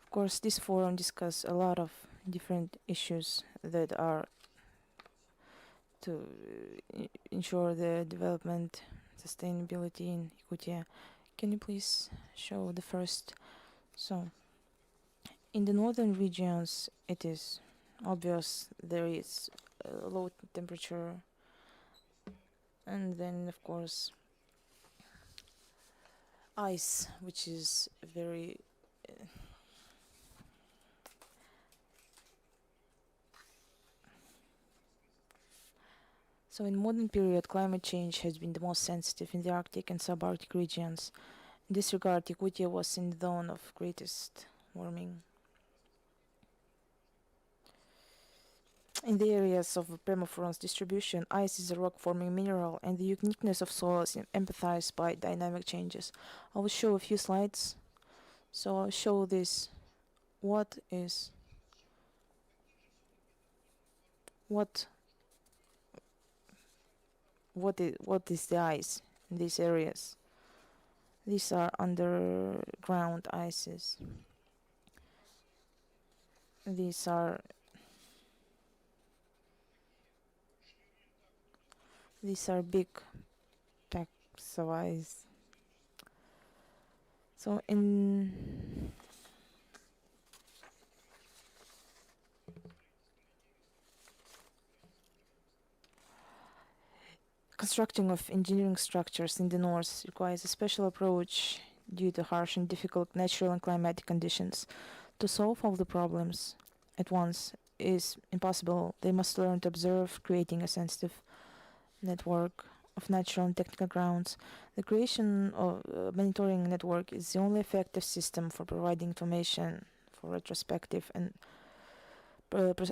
Of course, this forum discusses a lot of different issues that are to ensure the development, sustainability in Yakutia. Can you please show the first? So, in the northern regions, it is obvious there is low temperature, and then, of course, ice, which is very so in modern period, climate change has been the most sensitive in the Arctic and subarctic regions. In this regard, Yakutia was in the zone of greatest warming. In the areas of permafrost distribution, ice is a rock-forming mineral, and the uniqueness of soil is empathized by dynamic changes. I will show a few slides. So I'll show this. What is the ice in these areas? These are underground ices. These are big packs of ice. So in constructing of engineering structures in the north requires a special approach due to harsh and difficult natural and climatic conditions. To solve all the problems at once is impossible. They must learn to observe, creating a sensitive network of natural and technical grounds. The creation of a monitoring network is the only effective system for providing information for retrospective and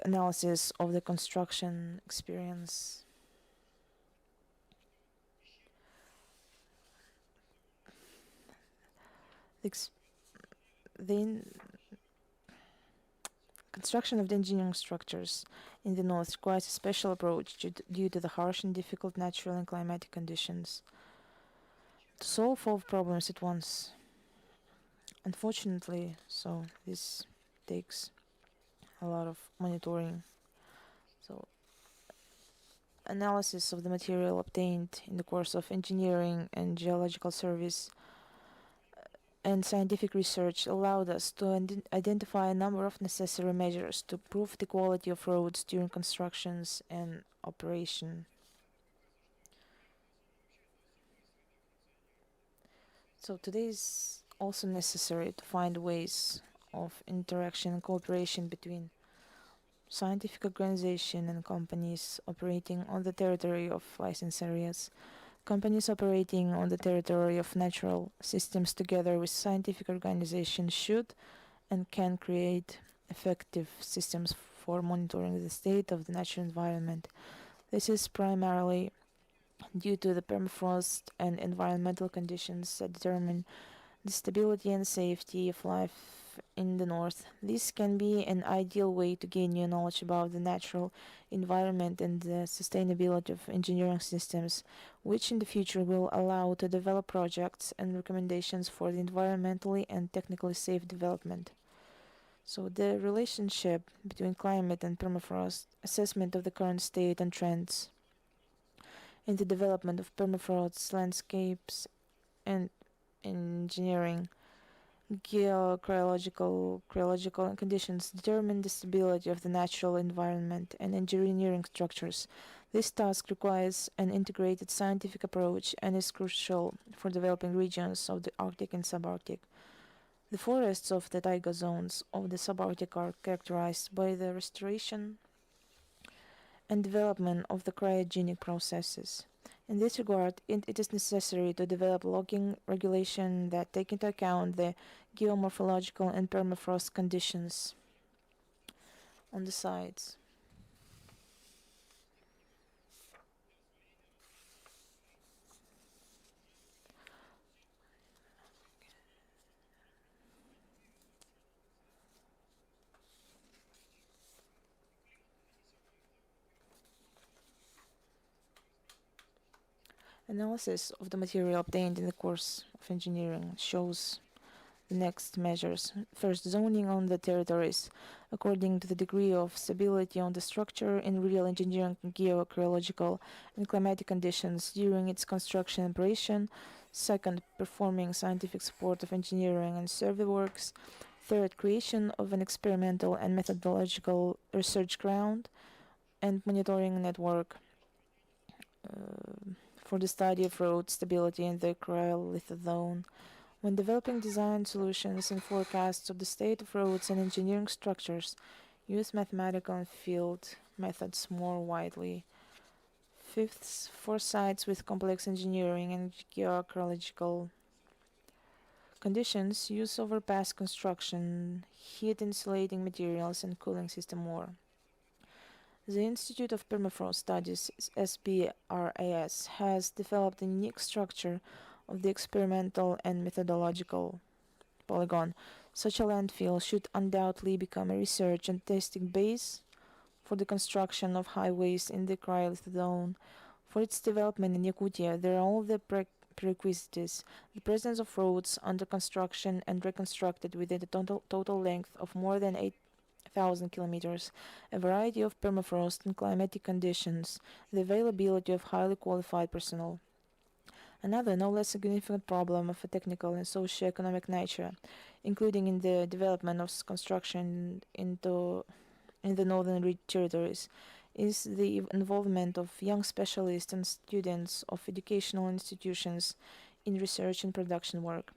analysis of the construction experience. The construction of the engineering structures in the north requires a special approach due to the harsh and difficult natural and climatic conditions. To solve all problems at once, unfortunately, so this takes a lot of monitoring. So analysis of the material obtained in the course of engineering and geological service and scientific research allowed us to identify a number of necessary measures to improve the quality of roads during constructions and operation. So today is also necessary to find ways of interaction and cooperation between scientific organization and companies operating on the territory of licensed areas. Companies operating on the territory of natural systems together with scientific organizations should and can create effective systems for monitoring the state of the natural environment. This is primarily due to the permafrost and environmental conditions that determine the stability and safety of life in the north. This can be an ideal way to gain new knowledge about the natural environment and the sustainability of engineering systems, which in the future will allow to develop projects and recommendations for the environmentally and technically safe development. So the relationship between climate and permafrost, assessment of the current state and trends in the development of permafrost landscapes and engineering geocryological conditions determine the stability of the natural environment and engineering structures. This task requires an integrated scientific approach and is crucial for developing regions of the Arctic and subarctic. The forests of the taiga zones of the subarctic are characterized by the restoration and development of the cryogenic processes. In this regard, it is necessary to develop logging regulation that take into account the geomorphological and permafrost conditions on the sites. Analysis of the material obtained in the course of engineering shows the next measures. First, zoning on the territories according to the degree of stability on the structure in real engineering, geocryological, and climatic conditions during its construction operation. Second, performing scientific support of engineering and survey works. Third, creation of an experimental and methodological research ground and monitoring network for the study of road stability in the cryolith zone. When developing design solutions and forecasts of the state of roads and engineering structures, use mathematical and field methods more widely. Fifth, for sites with complex engineering and geocryological conditions, use overpass construction, heat insulating materials, and cooling system more. The Institute of Permafrost Studies, SBRAS, has developed a unique structure of the experimental and methodological polygon. Such a landfill should undoubtedly become a research and testing base for the construction of highways in the cryolith zone. For its development in Yakutia, there are all the prerequisites: the presence of roads under construction and reconstructed within the total length of more than 8,000 kilometers, a variety of permafrost and climatic conditions, the availability of highly qualified personnel. Another, no less significant problem of a technical and socio-economic nature, including in the development of construction in the northern territories, is the involvement of young specialists and students of educational institutions in research and production work.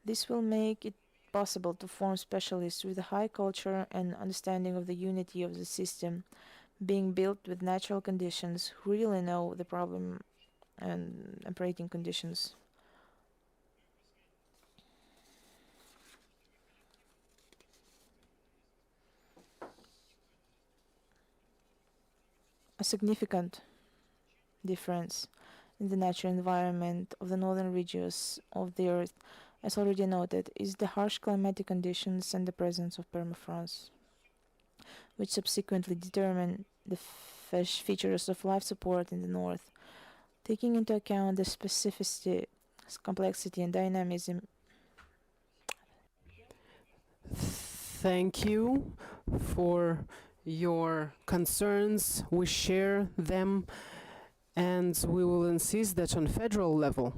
This will make it possible to form specialists with a high culture and understanding of the unity of the system being built with natural conditions who really know the problem and operating conditions. A significant difference in the natural environment of the northern regions of the Earth, as already noted, is the harsh climatic conditions and the presence of permafrost, which subsequently determine the features of life support in the north. Taking into account the specificity, complexity, and dynamism. Thank you for your concerns. We share them, and we will insist that on federal level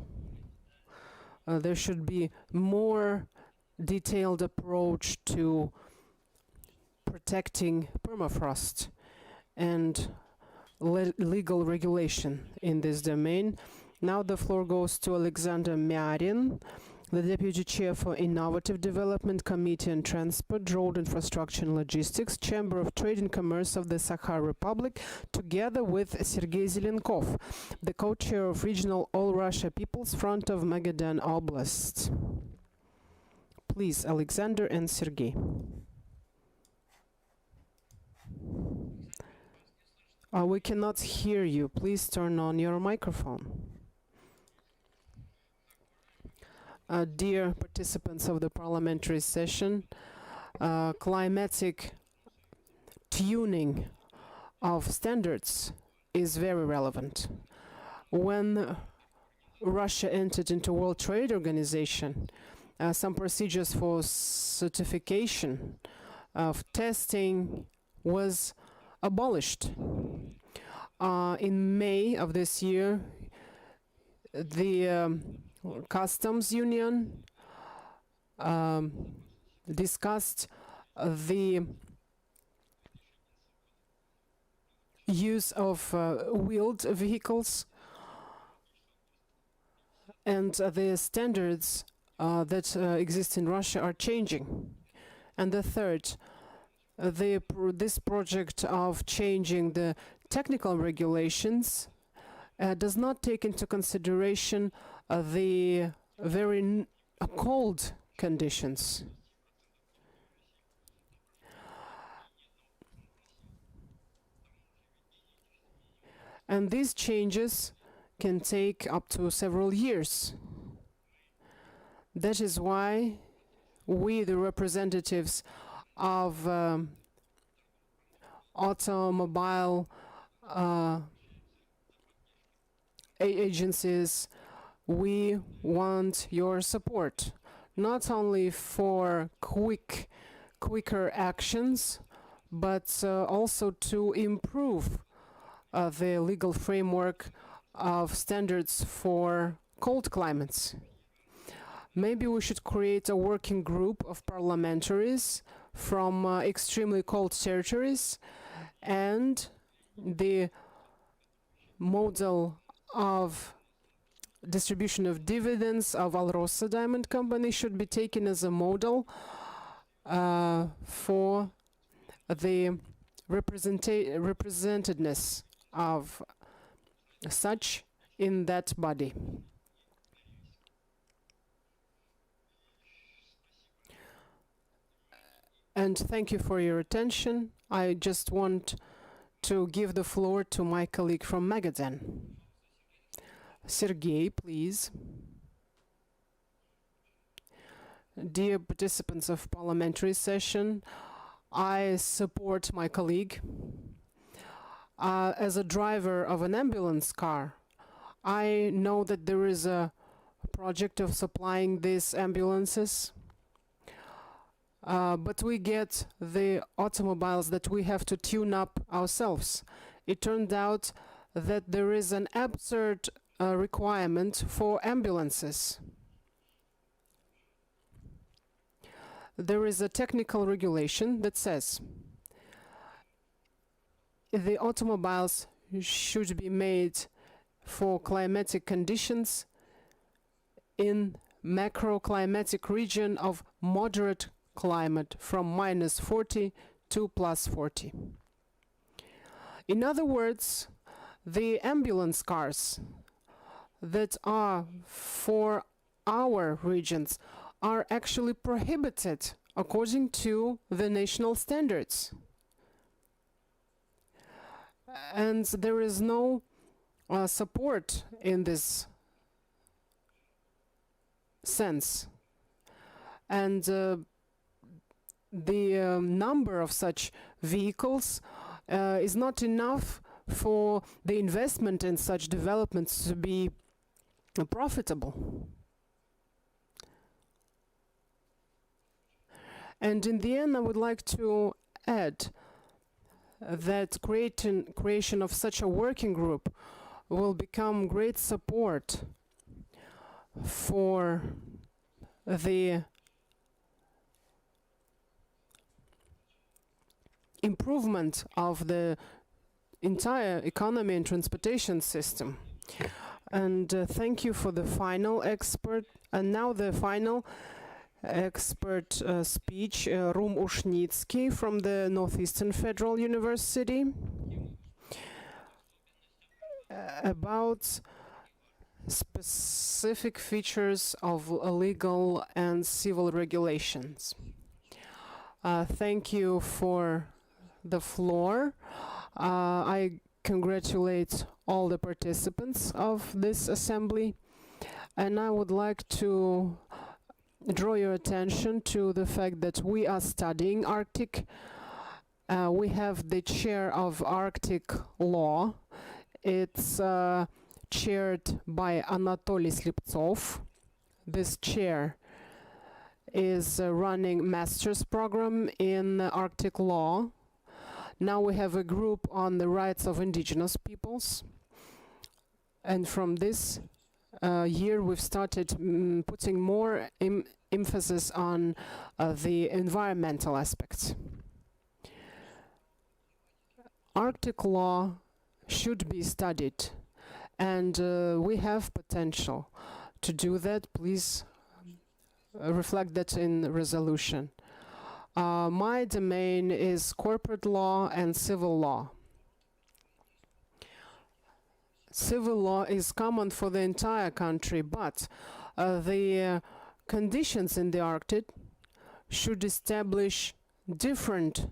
there should be more detailed approach to protecting permafrost and legal regulation in this domain. Now the floor goes to Alexander Marin, the Deputy Chair for Innovative Development Committee on Transport, Road Infrastructure and Logistics, Chamber of Trade and Commerce of the Sakha Republic, together with Sergei Zelenkov, the co-chair of Regional All Russia People's Front of Magadan Oblast. Please, Alexander and Sergei. We cannot hear you. Please turn on your microphone. Dear participants of the parliamentary session, climatic tuning of standards is very relevant. When Russia entered into World Trade Organization, some procedures for certification of testing was abolished. In May of this year, the Customs Union discussed the use of wheeled vehicles, and the standards that exist in Russia are changing. And the third, this project of changing the technical regulations does not take into consideration the very cold conditions. And these changes can take up to several years. That is why we, the representatives of automobile agencies, we want your support, not only for quicker actions, but also to improve the legal framework of standards for cold climates. Maybe we should create a working group of parliamentaries from extremely cold territories, and the model of distribution of dividends of Alrosa Diamond Company should be taken as a model for the representativeness of such in that body. And thank you for your attention. I just want to give the floor to my colleague from Magadan. Sergei, please. Dear participants of parliamentary session, I support my colleague. As a driver of an ambulance car, I know that there is a project of supplying these ambulances, but we get the automobiles that we have to tune up ourselves. It turned out that there is an absurd requirement for ambulances. There is a technical regulation that says the automobiles should be made for climatic conditions in macroclimatic region of moderate climate from -40 to +40. In other words, the ambulance cars that are for our regions are actually prohibited according to the national standards. And there is no support in this sense. And the number of such vehicles is not enough for the investment in such developments to be profitable. And in the end, I would like to add that creation of such a working group will become great support for the improvement of the entire economy and transportation system. And thank you for the final expert. And now the final expert speech, Rum Ushnitsky from the Northeastern Federal University, about specific features of legal and civil regulations. Thank you for the floor. I congratulate all the participants of this assembly, and I would like to draw your attention to the fact that we are studying Arctic. We have the chair of Arctic law. It's chaired by Anatoly Sliptsov. This chair is running master's program in Arctic law. Now we have a group on the rights of indigenous peoples. And from this year we've started putting more emphasis on the environmental aspects. Arctic law should be studied, and we have potential to do that. Please reflect that in the resolution. My domain is corporate law and civil law. Civil law is common for the entire country, but the conditions in the Arctic should establish different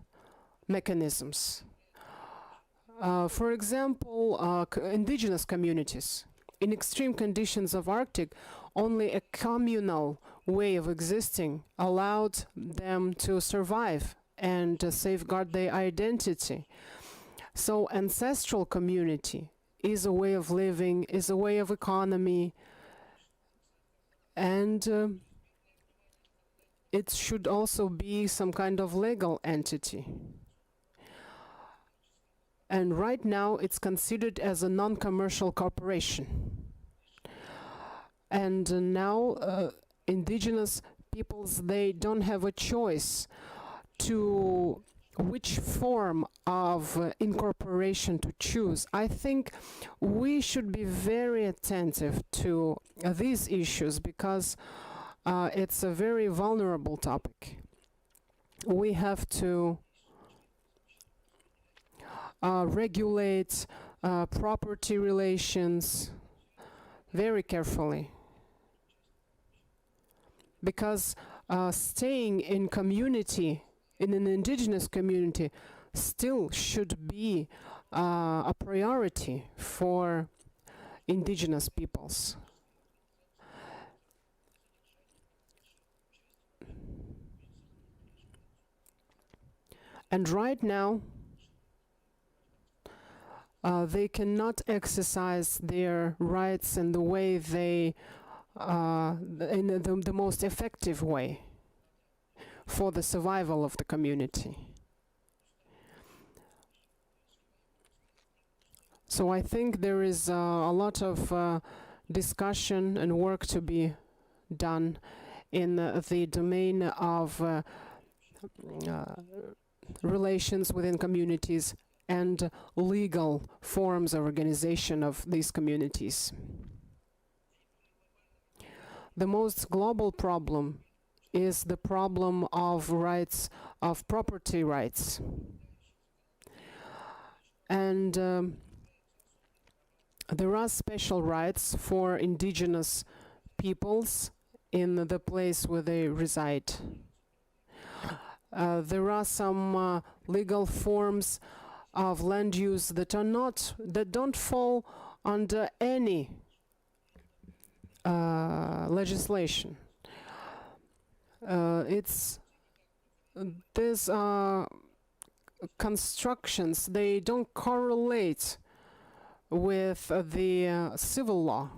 mechanisms. For example, indigenous communities. In extreme conditions of Arctic, only a communal way of existing allowed them to survive and safeguard their identity. So ancestral community is a way of living, is a way of economy, and it should also be some kind of legal entity. And right now it's considered as a non-commercial corporation. And now indigenous peoples, they don't have a choice to which form of incorporation to choose. I think we should be very attentive to these issues because it's a very vulnerable topic. We have to regulate property relations very carefully, because staying in community, in an indigenous community, still should be a priority for indigenous peoples. And right now, they cannot exercise their rights in the way they, in the most effective way for the survival of the community. So I think there is a lot of discussion and work to be done in the domain of relations within communities and legal forms of organization of these communities. The most global problem is the problem of rights, of property rights. And there are special rights for indigenous peoples in the place where they reside. There are some legal forms of land use that don't fall under any legislation. These constructions, they don't correlate with the civil law.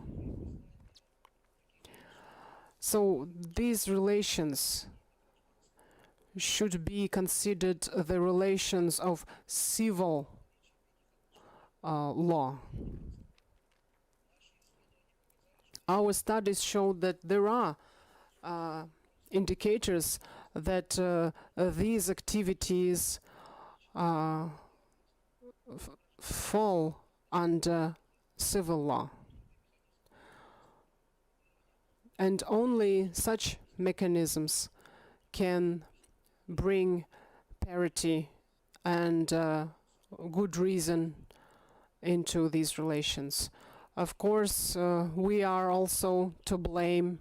So these relations should be considered the relations of civil law. Our studies show that there are indicators that these activities fall under civil law. And only such mechanisms can bring parity and good reason into these relations. Of course, we are also to blame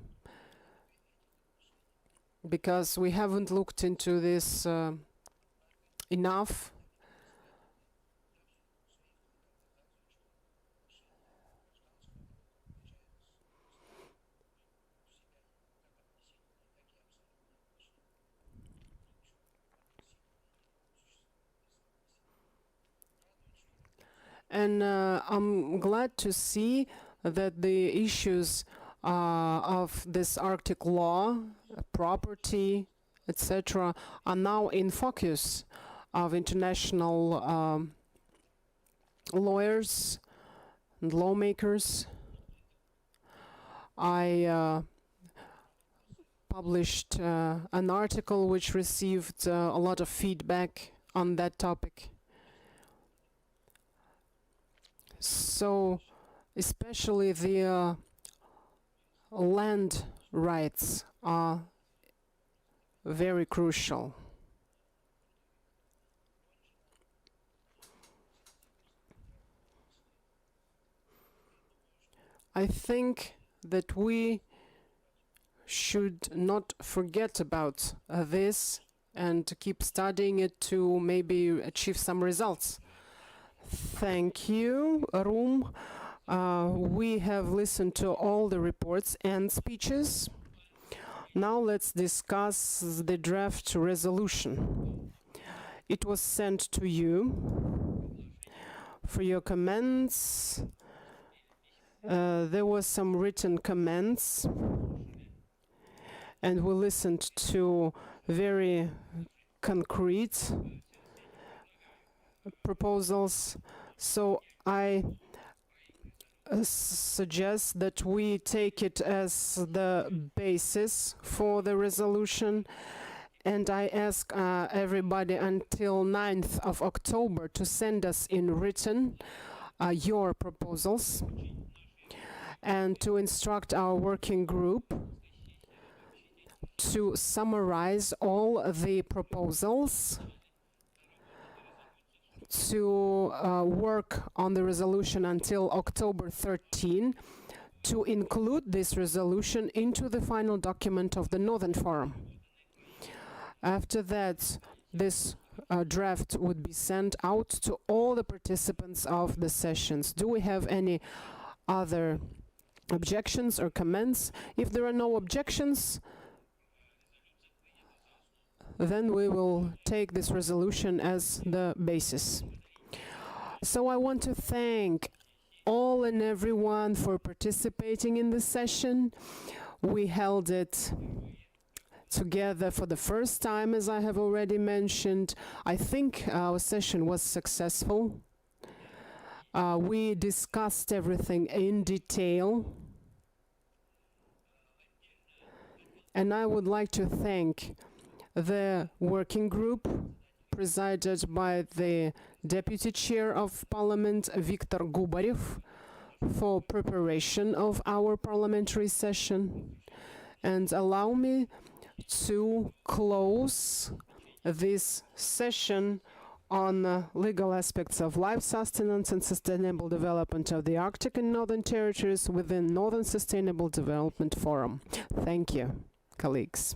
because we haven't looked into this enough. And I'm glad to see that the issues of this Arctic law, property, etc., are now in focus of international lawyers and lawmakers. I published an article which received a lot of feedback on that topic. So, especially the land rights are very crucial. I think that we should not forget about this and keep studying it to maybe achieve some results. Thank you, Room. We have listened to all the reports and speeches. Now let's discuss the draft resolution. It was sent to you for your comments. There were some written comments, and we listened to very concrete proposals. So I suggest that we take it as the basis for the resolution, and I ask everybody until 9th of October to send us in written your proposals and to instruct our working group to summarize all the proposals, to work on the resolution until October 13, to include this resolution into the final document of the Northern Forum. After that, this draft would be sent out to all the participants of the sessions. Do we have any other objections or comments? If there are no objections, then we will take this resolution as the basis. So I want to thank all and everyone for participating in this session. We held it together for the first time, as I have already mentioned. I think our session was successful. We discussed everything in detail. And I would like to thank the working group presided by the Deputy Chair of Parliament, Viktor Gubarev, for preparation of our parliamentary session. And allow me to close this session on legal aspects of life sustenance and sustainable development of the Arctic and Northern Territories within Northern Sustainable Development Forum. Thank you, colleagues.